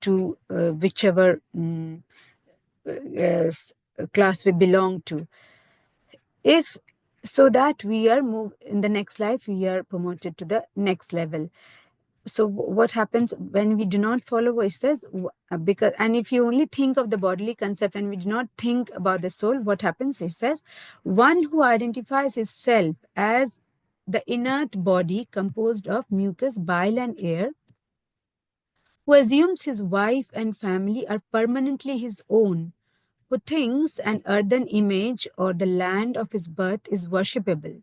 Speaker 9: to whichever class we belong to, so that we are moved in the next life, we are promoted to the next level. So what happens when we do not follow what it says? And if you only think of the bodily concept and we do not think about the soul, what happens? It says, one who identifies himself as the inert body composed of mucus, bile, and air, who assumes his wife and family are permanently his own, who thinks an earthen image or the land of his birth is worshipable,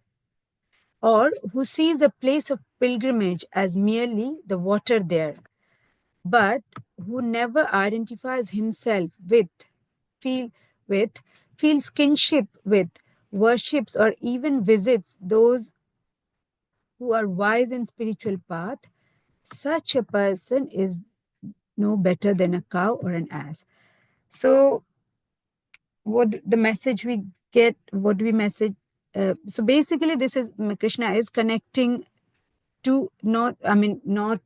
Speaker 9: or who sees a place of pilgrimage as merely the water there, but who never identifies himself feels kinship with, worships, or even visits those who are wise in spiritual path, such a person is no better than a cow or an ass. So what the message we get, what do we message? So basically this is, Krishna is connecting to not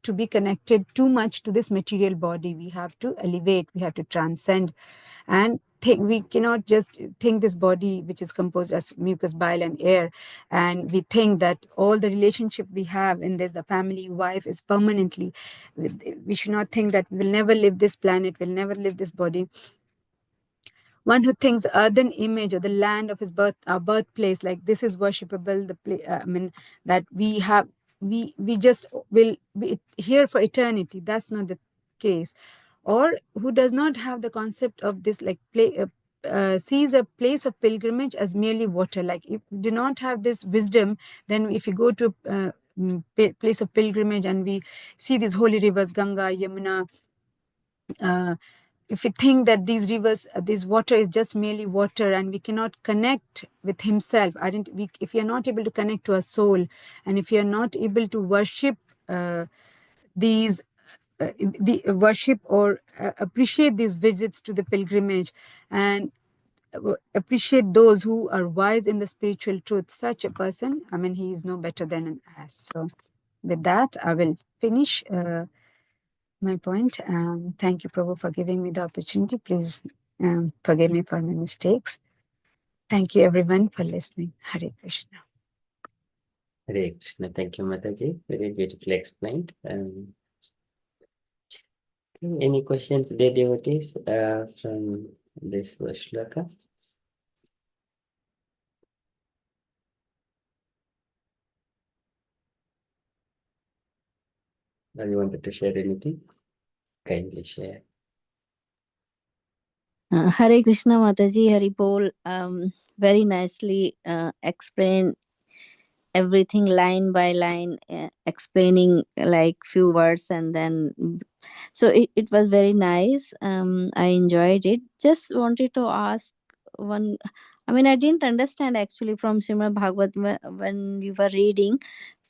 Speaker 9: to be connected too much to this material body. We have to elevate, we have to transcend, and think. We cannot just think this body, which is composed as mucus, bile, and air, and we think that all the relationship we have in this, the family, wife, is permanently. We should not think that we'll never leave this planet, we'll never leave this body. One who thinks the earthen image or the land of his birth, our birthplace, like this is worshipable, that we just will be here for eternity. That's not the case. or who does not have the concept of this, like sees a place of pilgrimage as merely water. Like if we do not have this wisdom, then if you go to place of pilgrimage and we see these holy rivers, Ganga, Yamuna, if we think that these rivers, this water is just merely water, and we cannot connect with himself, if you are not able to connect to a soul, and if you are not able to worship these the worship or appreciate these visits to the pilgrimage, and appreciate those who are wise in the spiritual truth, such a person, I mean, he is no better than an ass. So with that, I will finish my point. Thank you, Prabhu, for giving me the opportunity. Please forgive me for my mistakes. Thank you, everyone, for listening. Hare Krishna.
Speaker 1: Hare Krishna. Thank you, Mataji. Very beautifully explained. Any questions, dear devotees, from this shloka? Or you wanted to share anything? Kindly share.
Speaker 4: Hare Krishna, Mataji, Hari Bol. Very nicely explained everything line by line, explaining like few words, and then so it was very nice. I enjoyed it. Just wanted to ask one. I mean, I didn't understand actually from Srimad Bhagavat when you were reading.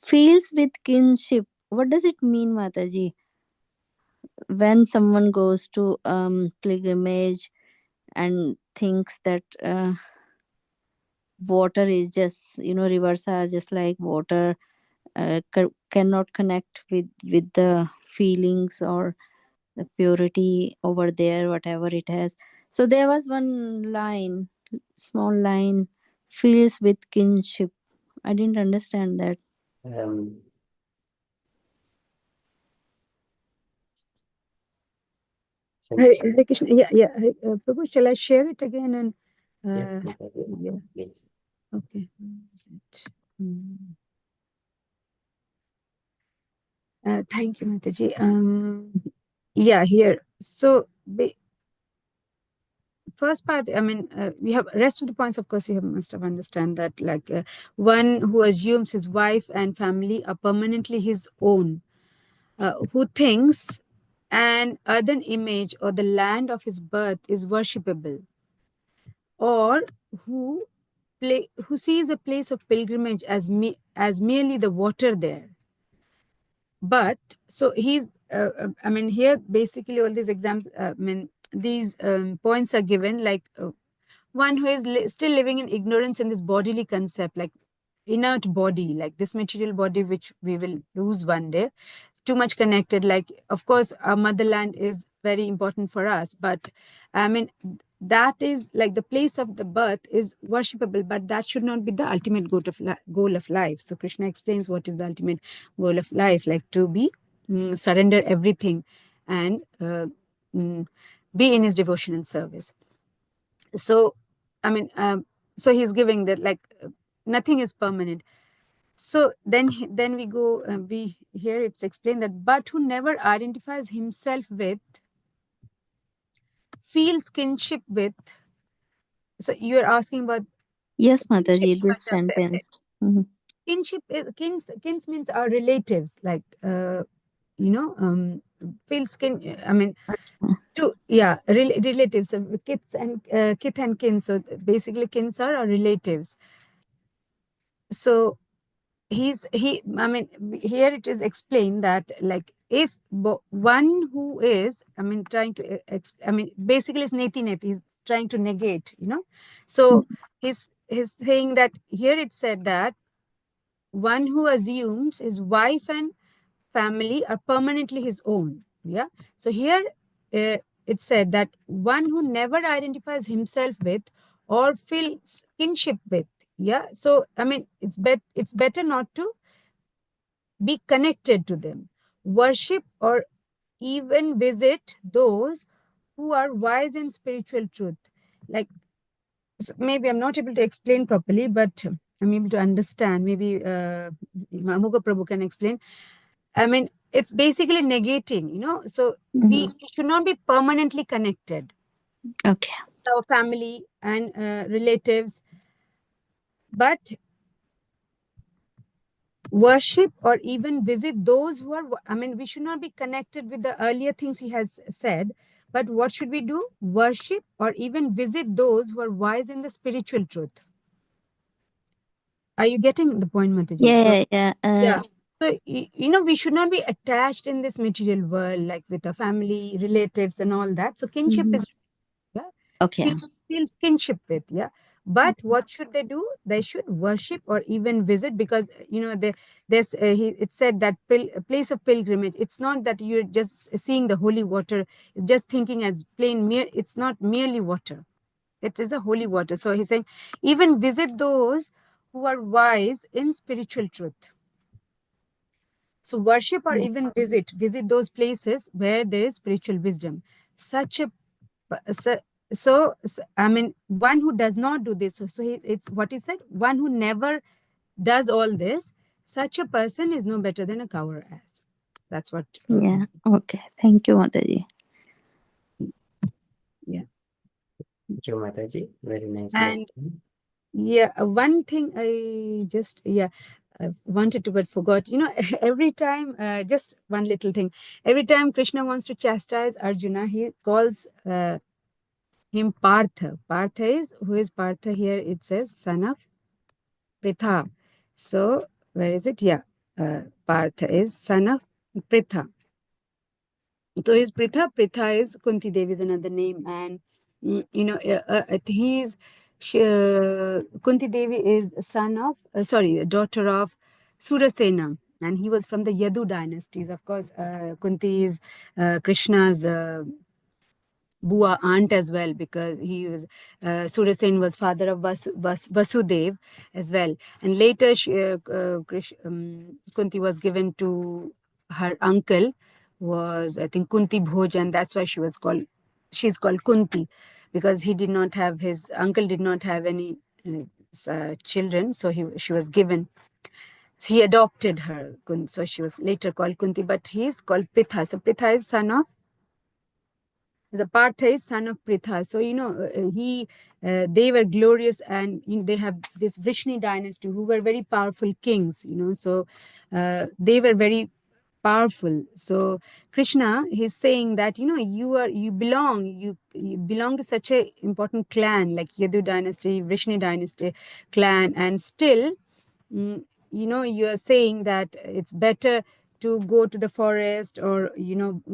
Speaker 4: Feels with kinship. What does it mean, Mataji? When someone goes to pilgrimage and thinks that water is just, rivers are just like water, cannot connect with the feelings or the purity over there, whatever it has. So there was one line, small line, feels with kinship. I didn't understand that.
Speaker 9: Hare Krishna. Yeah. Prabhu, shall I share it again? And
Speaker 1: yeah, please.
Speaker 9: Okay. Where is it? Thank you, Mataji. Yeah, here. So, first part, I mean, we have rest of the points, of course, you must have understand that, like one who assumes his wife and family are permanently his own, who thinks an earthen image or the land of his birth is worshipable, or who sees a place of pilgrimage as merely the water there. But so he's I mean, here basically all these examples, I mean, these points are given, like one who is still living in ignorance in this bodily concept, like inert body, like this material body which we will lose one day, too much connected. Like, of course, our motherland is very important for us, but I mean, that is like the place of the birth is worshipable, but that should not be the ultimate goal of life. So Krishna explains what is the ultimate goal of life, like to be surrender everything and be in his devotional service. So I mean, so he's giving that, like nothing is permanent. So then we go, we here it's explained that, but who never identifies himself with, feels kinship with. So you're asking about,
Speaker 4: Yes, Mataji, this sentence.
Speaker 9: Kinship is, kins means our relatives, like feels kin, I mean, relatives, kith and kin. So basically kins are our relatives. So I mean, here it is explained that, like, if one who is, I mean, trying to I mean, basically it's neti, he's trying to negate, so he's saying that here it said that one who assumes his wife and family are permanently his own. Yeah. So here it said that one who never identifies himself with or feels kinship with. Yeah. So I mean, it's better not to be connected to them, worship or even visit those who are wise in spiritual truth. Like, so maybe I'm not able to explain properly, but I'm able to understand. Maybe Amuga Prabhu can explain. I mean, it's basically negating, so we should not be permanently connected.
Speaker 4: Okay.
Speaker 9: Our family and relatives, but worship or even visit those who are, I mean, we should not be connected with the earlier things he has said, but what should we do? Worship or even visit those who are wise in the spiritual truth. Are you getting the point, Mataji? So, yeah. So, we should not be attached in this material world, like with our family, relatives, and all that. So, kinship is, yeah.
Speaker 4: Okay.
Speaker 9: Feels kinship with, yeah. But what should they do? They should worship or even visit, because it said that a place of pilgrimage. It's not that you're just seeing the holy water, just thinking as plain mere. It's not merely water. It is a holy water. So he's saying, even visit those who are wise in spiritual truth. So worship or even visit those places where there is spiritual wisdom. Such a I mean, one who does not do this. It's what he said. One who never does all this, such a person is no better than a cower ass. That's what.
Speaker 4: Yeah. Okay. Thank you, Mataji.
Speaker 9: Yeah.
Speaker 1: Thank you, Mataji. Very nice.
Speaker 9: And yeah, one thing I just I wanted to but forgot. Every time, just one little thing. Every time Krishna wants to chastise Arjuna, he calls him Partha. Who is Partha here? It says son of Pritha. So where is it? Yeah, Partha is son of Pritha. So is Pritha. Pritha is Kunti Devi is another name, and Kunti Devi is daughter of Surasena, and he was from the Yadu dynasties. Of course, Kunti is Krishna's Bua aunt as well, because he was Surasen was father of Vasudev as well, and later Kunti was given to her uncle, was I think Kunti Bhoj, and that's why she's called Kunti, because his uncle did not have any children, so she was given. He adopted her, so she was later called Kunti, but he is called Pritha. So Pritha is son of the Partha is son of Pritha. So, they were glorious, and they have this Vrishni dynasty who were very powerful kings, so they were very powerful. So Krishna, he's saying that, you belong to such a important clan like Yadu dynasty, Vrishni dynasty clan, and still, you are saying that it's better to go to the forest, or,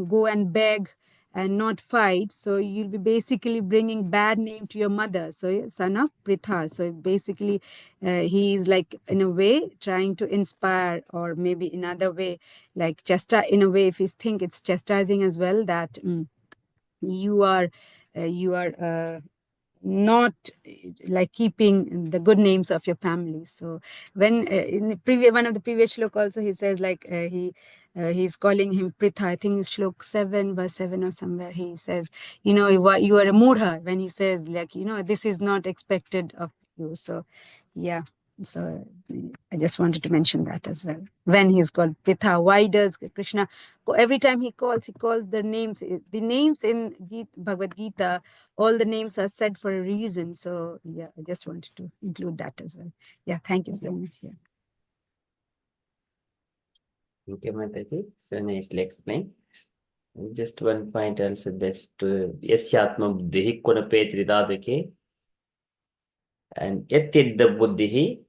Speaker 9: go and beg and not fight. So you'll be basically bringing bad name to your mother. So son of Pritha. So basically, he is like, in a way, trying to inspire, or maybe in another way, like in a way, if you think it's chastising as well, that you are not like keeping the good names of your family. So when in the one of the previous shlok also, he says like he's calling him Pritha. I think it's shlok 7 verse 7 or somewhere. He says, you are a mudha, when he says like, this is not expected of you. So yeah. So I just wanted to mention that as well. When he's called Pritha, why does Krishna, every time he calls the names, in Bhagavad Gita, all the names are said for a reason. So yeah, I just wanted to include that as well. Yeah, thank you so much. Yeah.
Speaker 1: Thank you, Mataji. So nicely explained. Just one point also, just Yasyatma Buddhi Kunapetri Dadake and Yatidda Buddhi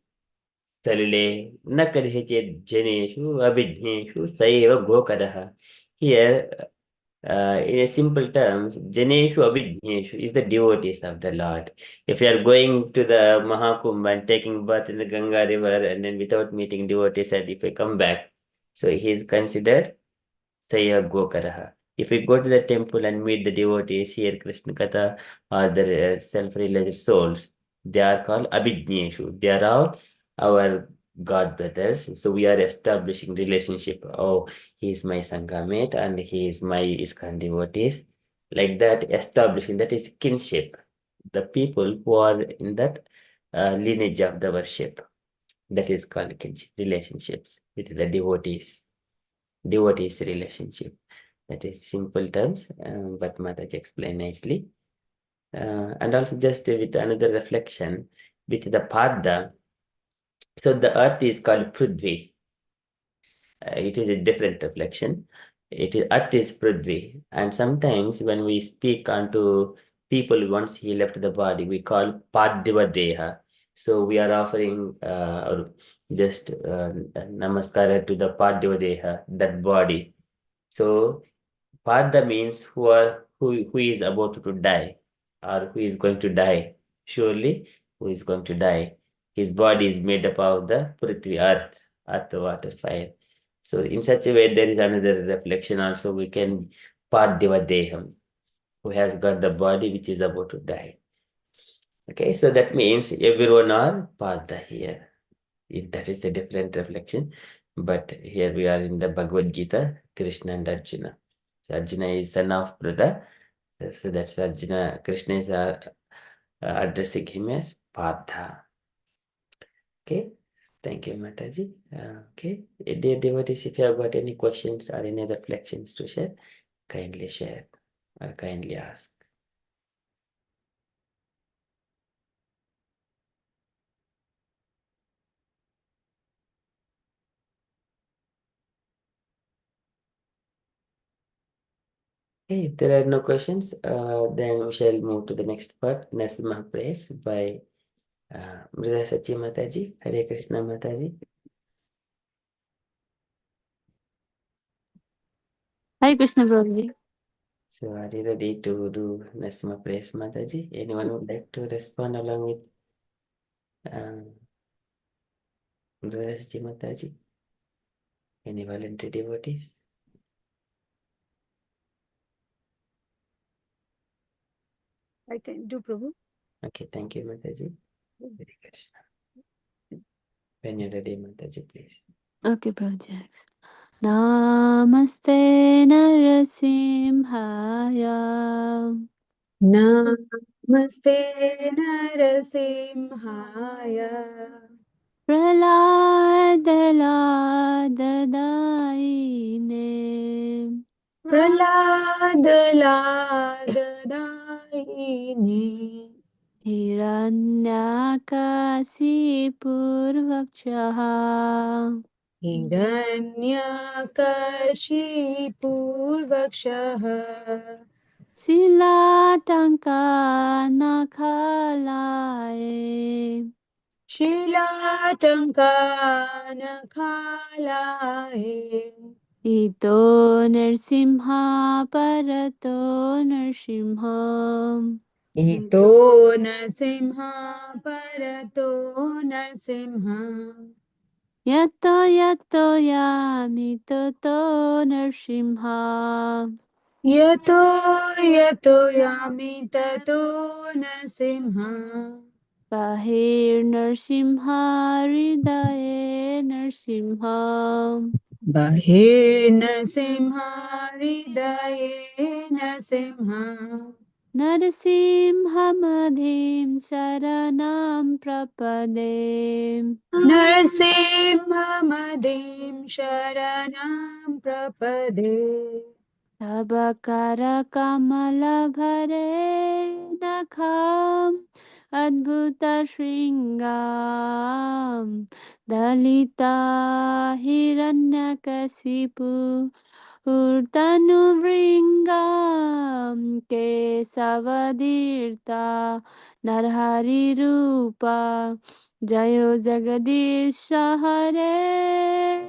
Speaker 1: Salile Nakarhiche Janeshu Abhijneshu Saiva Gokadaha. Here, in a simple terms, Janeshu Abhijneshu is the devotees of the Lord. If you are going to the Mahakumbh and taking bath in the Ganga river, and then without meeting devotees, and if I come back, so he is considered Saya Gokaraha. If we go to the temple and meet the devotees, here Krishna Katha or the self-realized souls, they are called Abhijneshu. They are all our God brothers. So we are establishing relationship. Oh, he is my Sangha mate and he is my ISKCON devotees. Like that, establishing that is kinship. The people who are in that lineage of the worship, that is called kinship, relationships with the devotees. devotees relationship. That is simple terms, but Mataji explained nicely. And also just with another reflection, with the Pada, so the earth is called Prithvi. It is a different reflection. Earth is Prithvi. And sometimes when we speak unto people once he left the body, we call Paddiva Deha. So we are offering or just namaskara to the Paddiva Deha, that body. So Pada means who is about to die or who is going to die. Surely who is going to die. His body is made up of the Prithvi, earth, water, fire. So in such a way, there is another reflection also. We can Paddiva Deham, who has got the body which is about to die. Okay, so that means everyone are Pada here. That is a different reflection. But here we are in the Bhagavad Gita, Krishna and Arjuna. So Arjuna is son of brother. So that's Arjuna. Krishna is addressing him as Partha. Okay. Thank you, Mataji. Okay. Dear devotees, if you have got any questions or any reflections to share, kindly share or kindly ask. Okay, if there are no questions, then we shall move to the next part, Narasimha prayers by Mrida Sachi Mataji. Hare Krishna Mataji.
Speaker 8: Hare Krishna, Prabhuji.
Speaker 1: So are you ready to do Narasimha prayers, Mataji? Anyone would like to respond along with Mrida Sachi Mataji? Any voluntary devotees?
Speaker 9: I can do, Prabhu.
Speaker 1: Okay, thank you, Mataji. Hare Krishna. When you're ready, Mataji, please.
Speaker 8: Okay, Prabhuji. Hare Krishna. Namaste Narasimhaya.
Speaker 9: Namaste Narasimhaya.
Speaker 8: Praladalaadaine.
Speaker 9: Praladalaadaine.
Speaker 8: Hiranyakasipurvakshaha.
Speaker 9: Hiranyakashipurvakshaha.
Speaker 8: Silatankanakalaye.
Speaker 9: Shilatankanakalaye.
Speaker 8: Ito Narsimha Parato Narsimha.
Speaker 9: Ito Narasimha Parato Narasimha.
Speaker 8: Yato Yato Yami Toto Narsimha.
Speaker 9: Yato Yato Yami Tato Narasimha.
Speaker 8: Bahir Narsimha Hridaye Narsimha.
Speaker 9: Bahir Narasimha Hridaye Narasimha.
Speaker 8: Narasimha Madhim Saranam Prapade.
Speaker 9: Narasimha Madhim Sharanam Prapade.
Speaker 8: Tabakara Kamala Bhare Nakham Adbhuta Shringam Dalita Hiranyakasipu Urtanu Vringam Kesavadirta Narhari Rupa Jayo Jagadisha Hare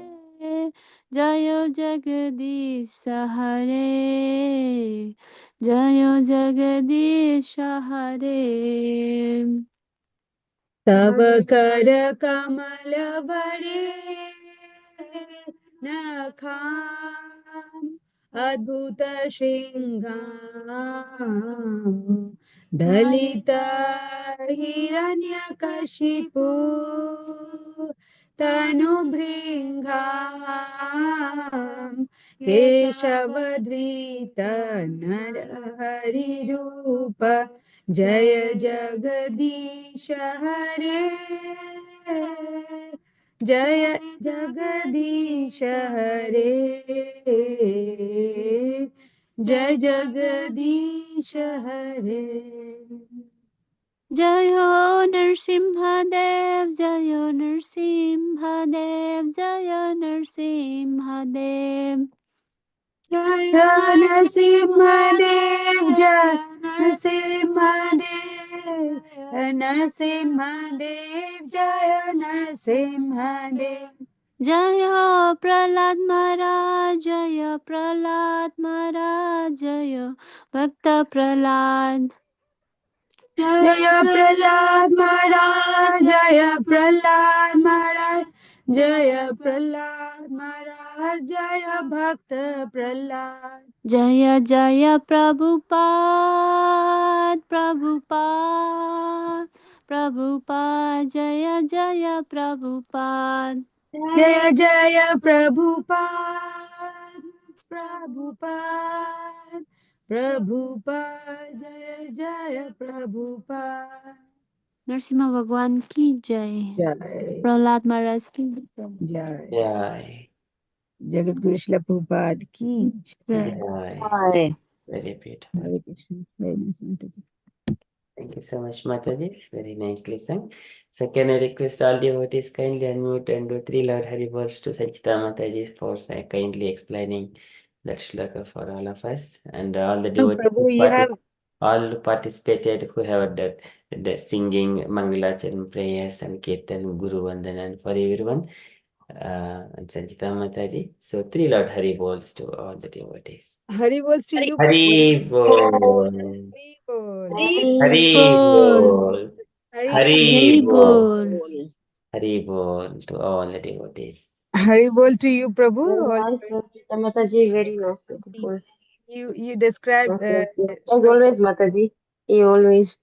Speaker 8: Jayo Jagadisha Hare Jayo Jagadisha Hare.
Speaker 9: तव कर कमल बरे नखाम अद्भुत श्रृंगाम दलित हिरण्यकशिपु तनुभृङ्गाम् केशवधृत नरहरिरूप जय जगदीश हरे जय जगदीश हरे, जय जगदीश हरे।
Speaker 8: जय हो नरसिंहदेव, जय हो नरसिंहदेव, जय नरसिंहदेव।
Speaker 9: जय नरसिंहदेव, जय नरसिंहदेव, नरसिंहदेव, जय नरसिंहदेव।
Speaker 8: जय हो प्रहलाद महाराज, जय प्रहलाद महाराज, जय भक्त प्रहलाद।
Speaker 9: जय प्रहलाद महाराज, जय प्रहलाद महाराज, जय प्रहलाद महाराज, जय भक्त प्रहलाद।
Speaker 8: जय जय प्रभुपाद, प्रभुपाद, प्रभुपाद, जय जय प्रभुपाद।
Speaker 9: जय जय प्रभुपाद, प्रभुपाद, प्रभुपाद, जय जय प्रभुपाद।
Speaker 8: नरसिम्हा भगवान की जय,
Speaker 9: जय
Speaker 8: प्रहलाद महाराज की जय,
Speaker 9: जय
Speaker 1: Jai.
Speaker 9: जगत गुरु श्रील प्रभुपाद की जय।
Speaker 1: Jai.
Speaker 4: Jai.
Speaker 1: Very beautiful.
Speaker 9: Hare Krishna. Very nice, Mataji.
Speaker 1: Thank you so much, Mataji. Very nicely sung. So can I request all devotees kindly unmute and do 3 loud Hari Bols to Sanchita Mataji for kindly explaining that shloka for all of us, and all the
Speaker 9: No,
Speaker 1: devotees
Speaker 9: Prabhu,
Speaker 1: who
Speaker 9: you have
Speaker 1: all participated, who have the singing Mangalachan prayers and Kirtan, Guru Vandana, and for everyone, and Sanchita Mataji. So 3 loud Hari Bols to all the devotees.
Speaker 9: Hari Bols to you.
Speaker 1: Hari Bol.
Speaker 9: Hari Bol.
Speaker 1: Hari
Speaker 8: Bol.
Speaker 1: Bol.
Speaker 9: Hari
Speaker 1: Hari Bol.
Speaker 8: Bol.
Speaker 1: Hari Bol to all the devotees.
Speaker 9: Hari Bol to you, Prabhu.
Speaker 10: Very
Speaker 9: All
Speaker 10: nice, Sanchita Mataji. Very nice, beautiful.
Speaker 9: you described.
Speaker 10: Yes, yes, yes. As
Speaker 9: Shloka.
Speaker 10: always, Mataji. You always.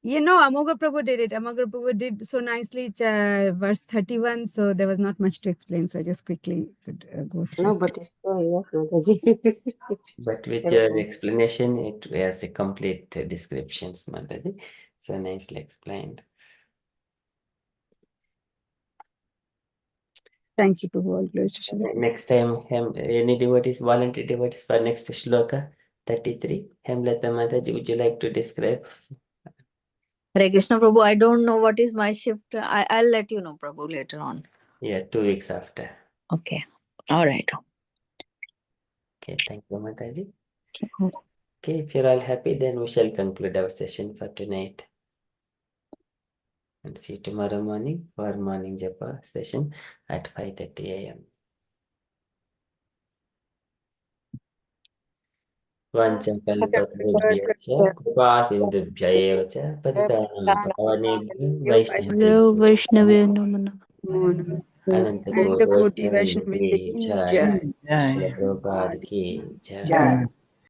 Speaker 9: You know, Amoga Prabhu did it. Amoga Prabhu did so nicely, verse 31. So there was not much to explain. So I just quickly could go through.
Speaker 10: No, but it's so yes, Mataji.
Speaker 1: But with
Speaker 10: Very
Speaker 1: your
Speaker 10: nice.
Speaker 1: explanation, it has a complete descriptions, Mataji. So nicely explained.
Speaker 9: Thank you, Prabhu. All glories to Shri.
Speaker 1: Next time, any devotees, volunteer devotees for next shloka 33. Hemlata Mataji, would you like to describe?
Speaker 4: Hare Krishna, Prabhu. I don't know what is my shift. I'll let you know, Prabhu, later on.
Speaker 1: Yeah, 2 weeks after.
Speaker 4: Okay. All right.
Speaker 1: Okay, thank you, Mataji.
Speaker 4: Okay.
Speaker 1: Okay, if you're all happy, then we shall conclude our session for tonight. And see you tomorrow morning for morning japa session at 5:30 a.m. Vanchakalpatruvyascha कृपासिन्धुभ्यैव च पतितानां पावनेभ्यो
Speaker 8: Hello,
Speaker 1: वैष्णवेभ्यो
Speaker 8: Vaishnavi Namana.
Speaker 1: अनन्तकोटि
Speaker 9: Ananta Koti
Speaker 1: वैष्णवेभ्यो
Speaker 9: Vaishnavi
Speaker 1: की
Speaker 9: ki
Speaker 1: जय।
Speaker 9: jai.
Speaker 5: जय
Speaker 1: Prabhupada की जय।
Speaker 9: Jai.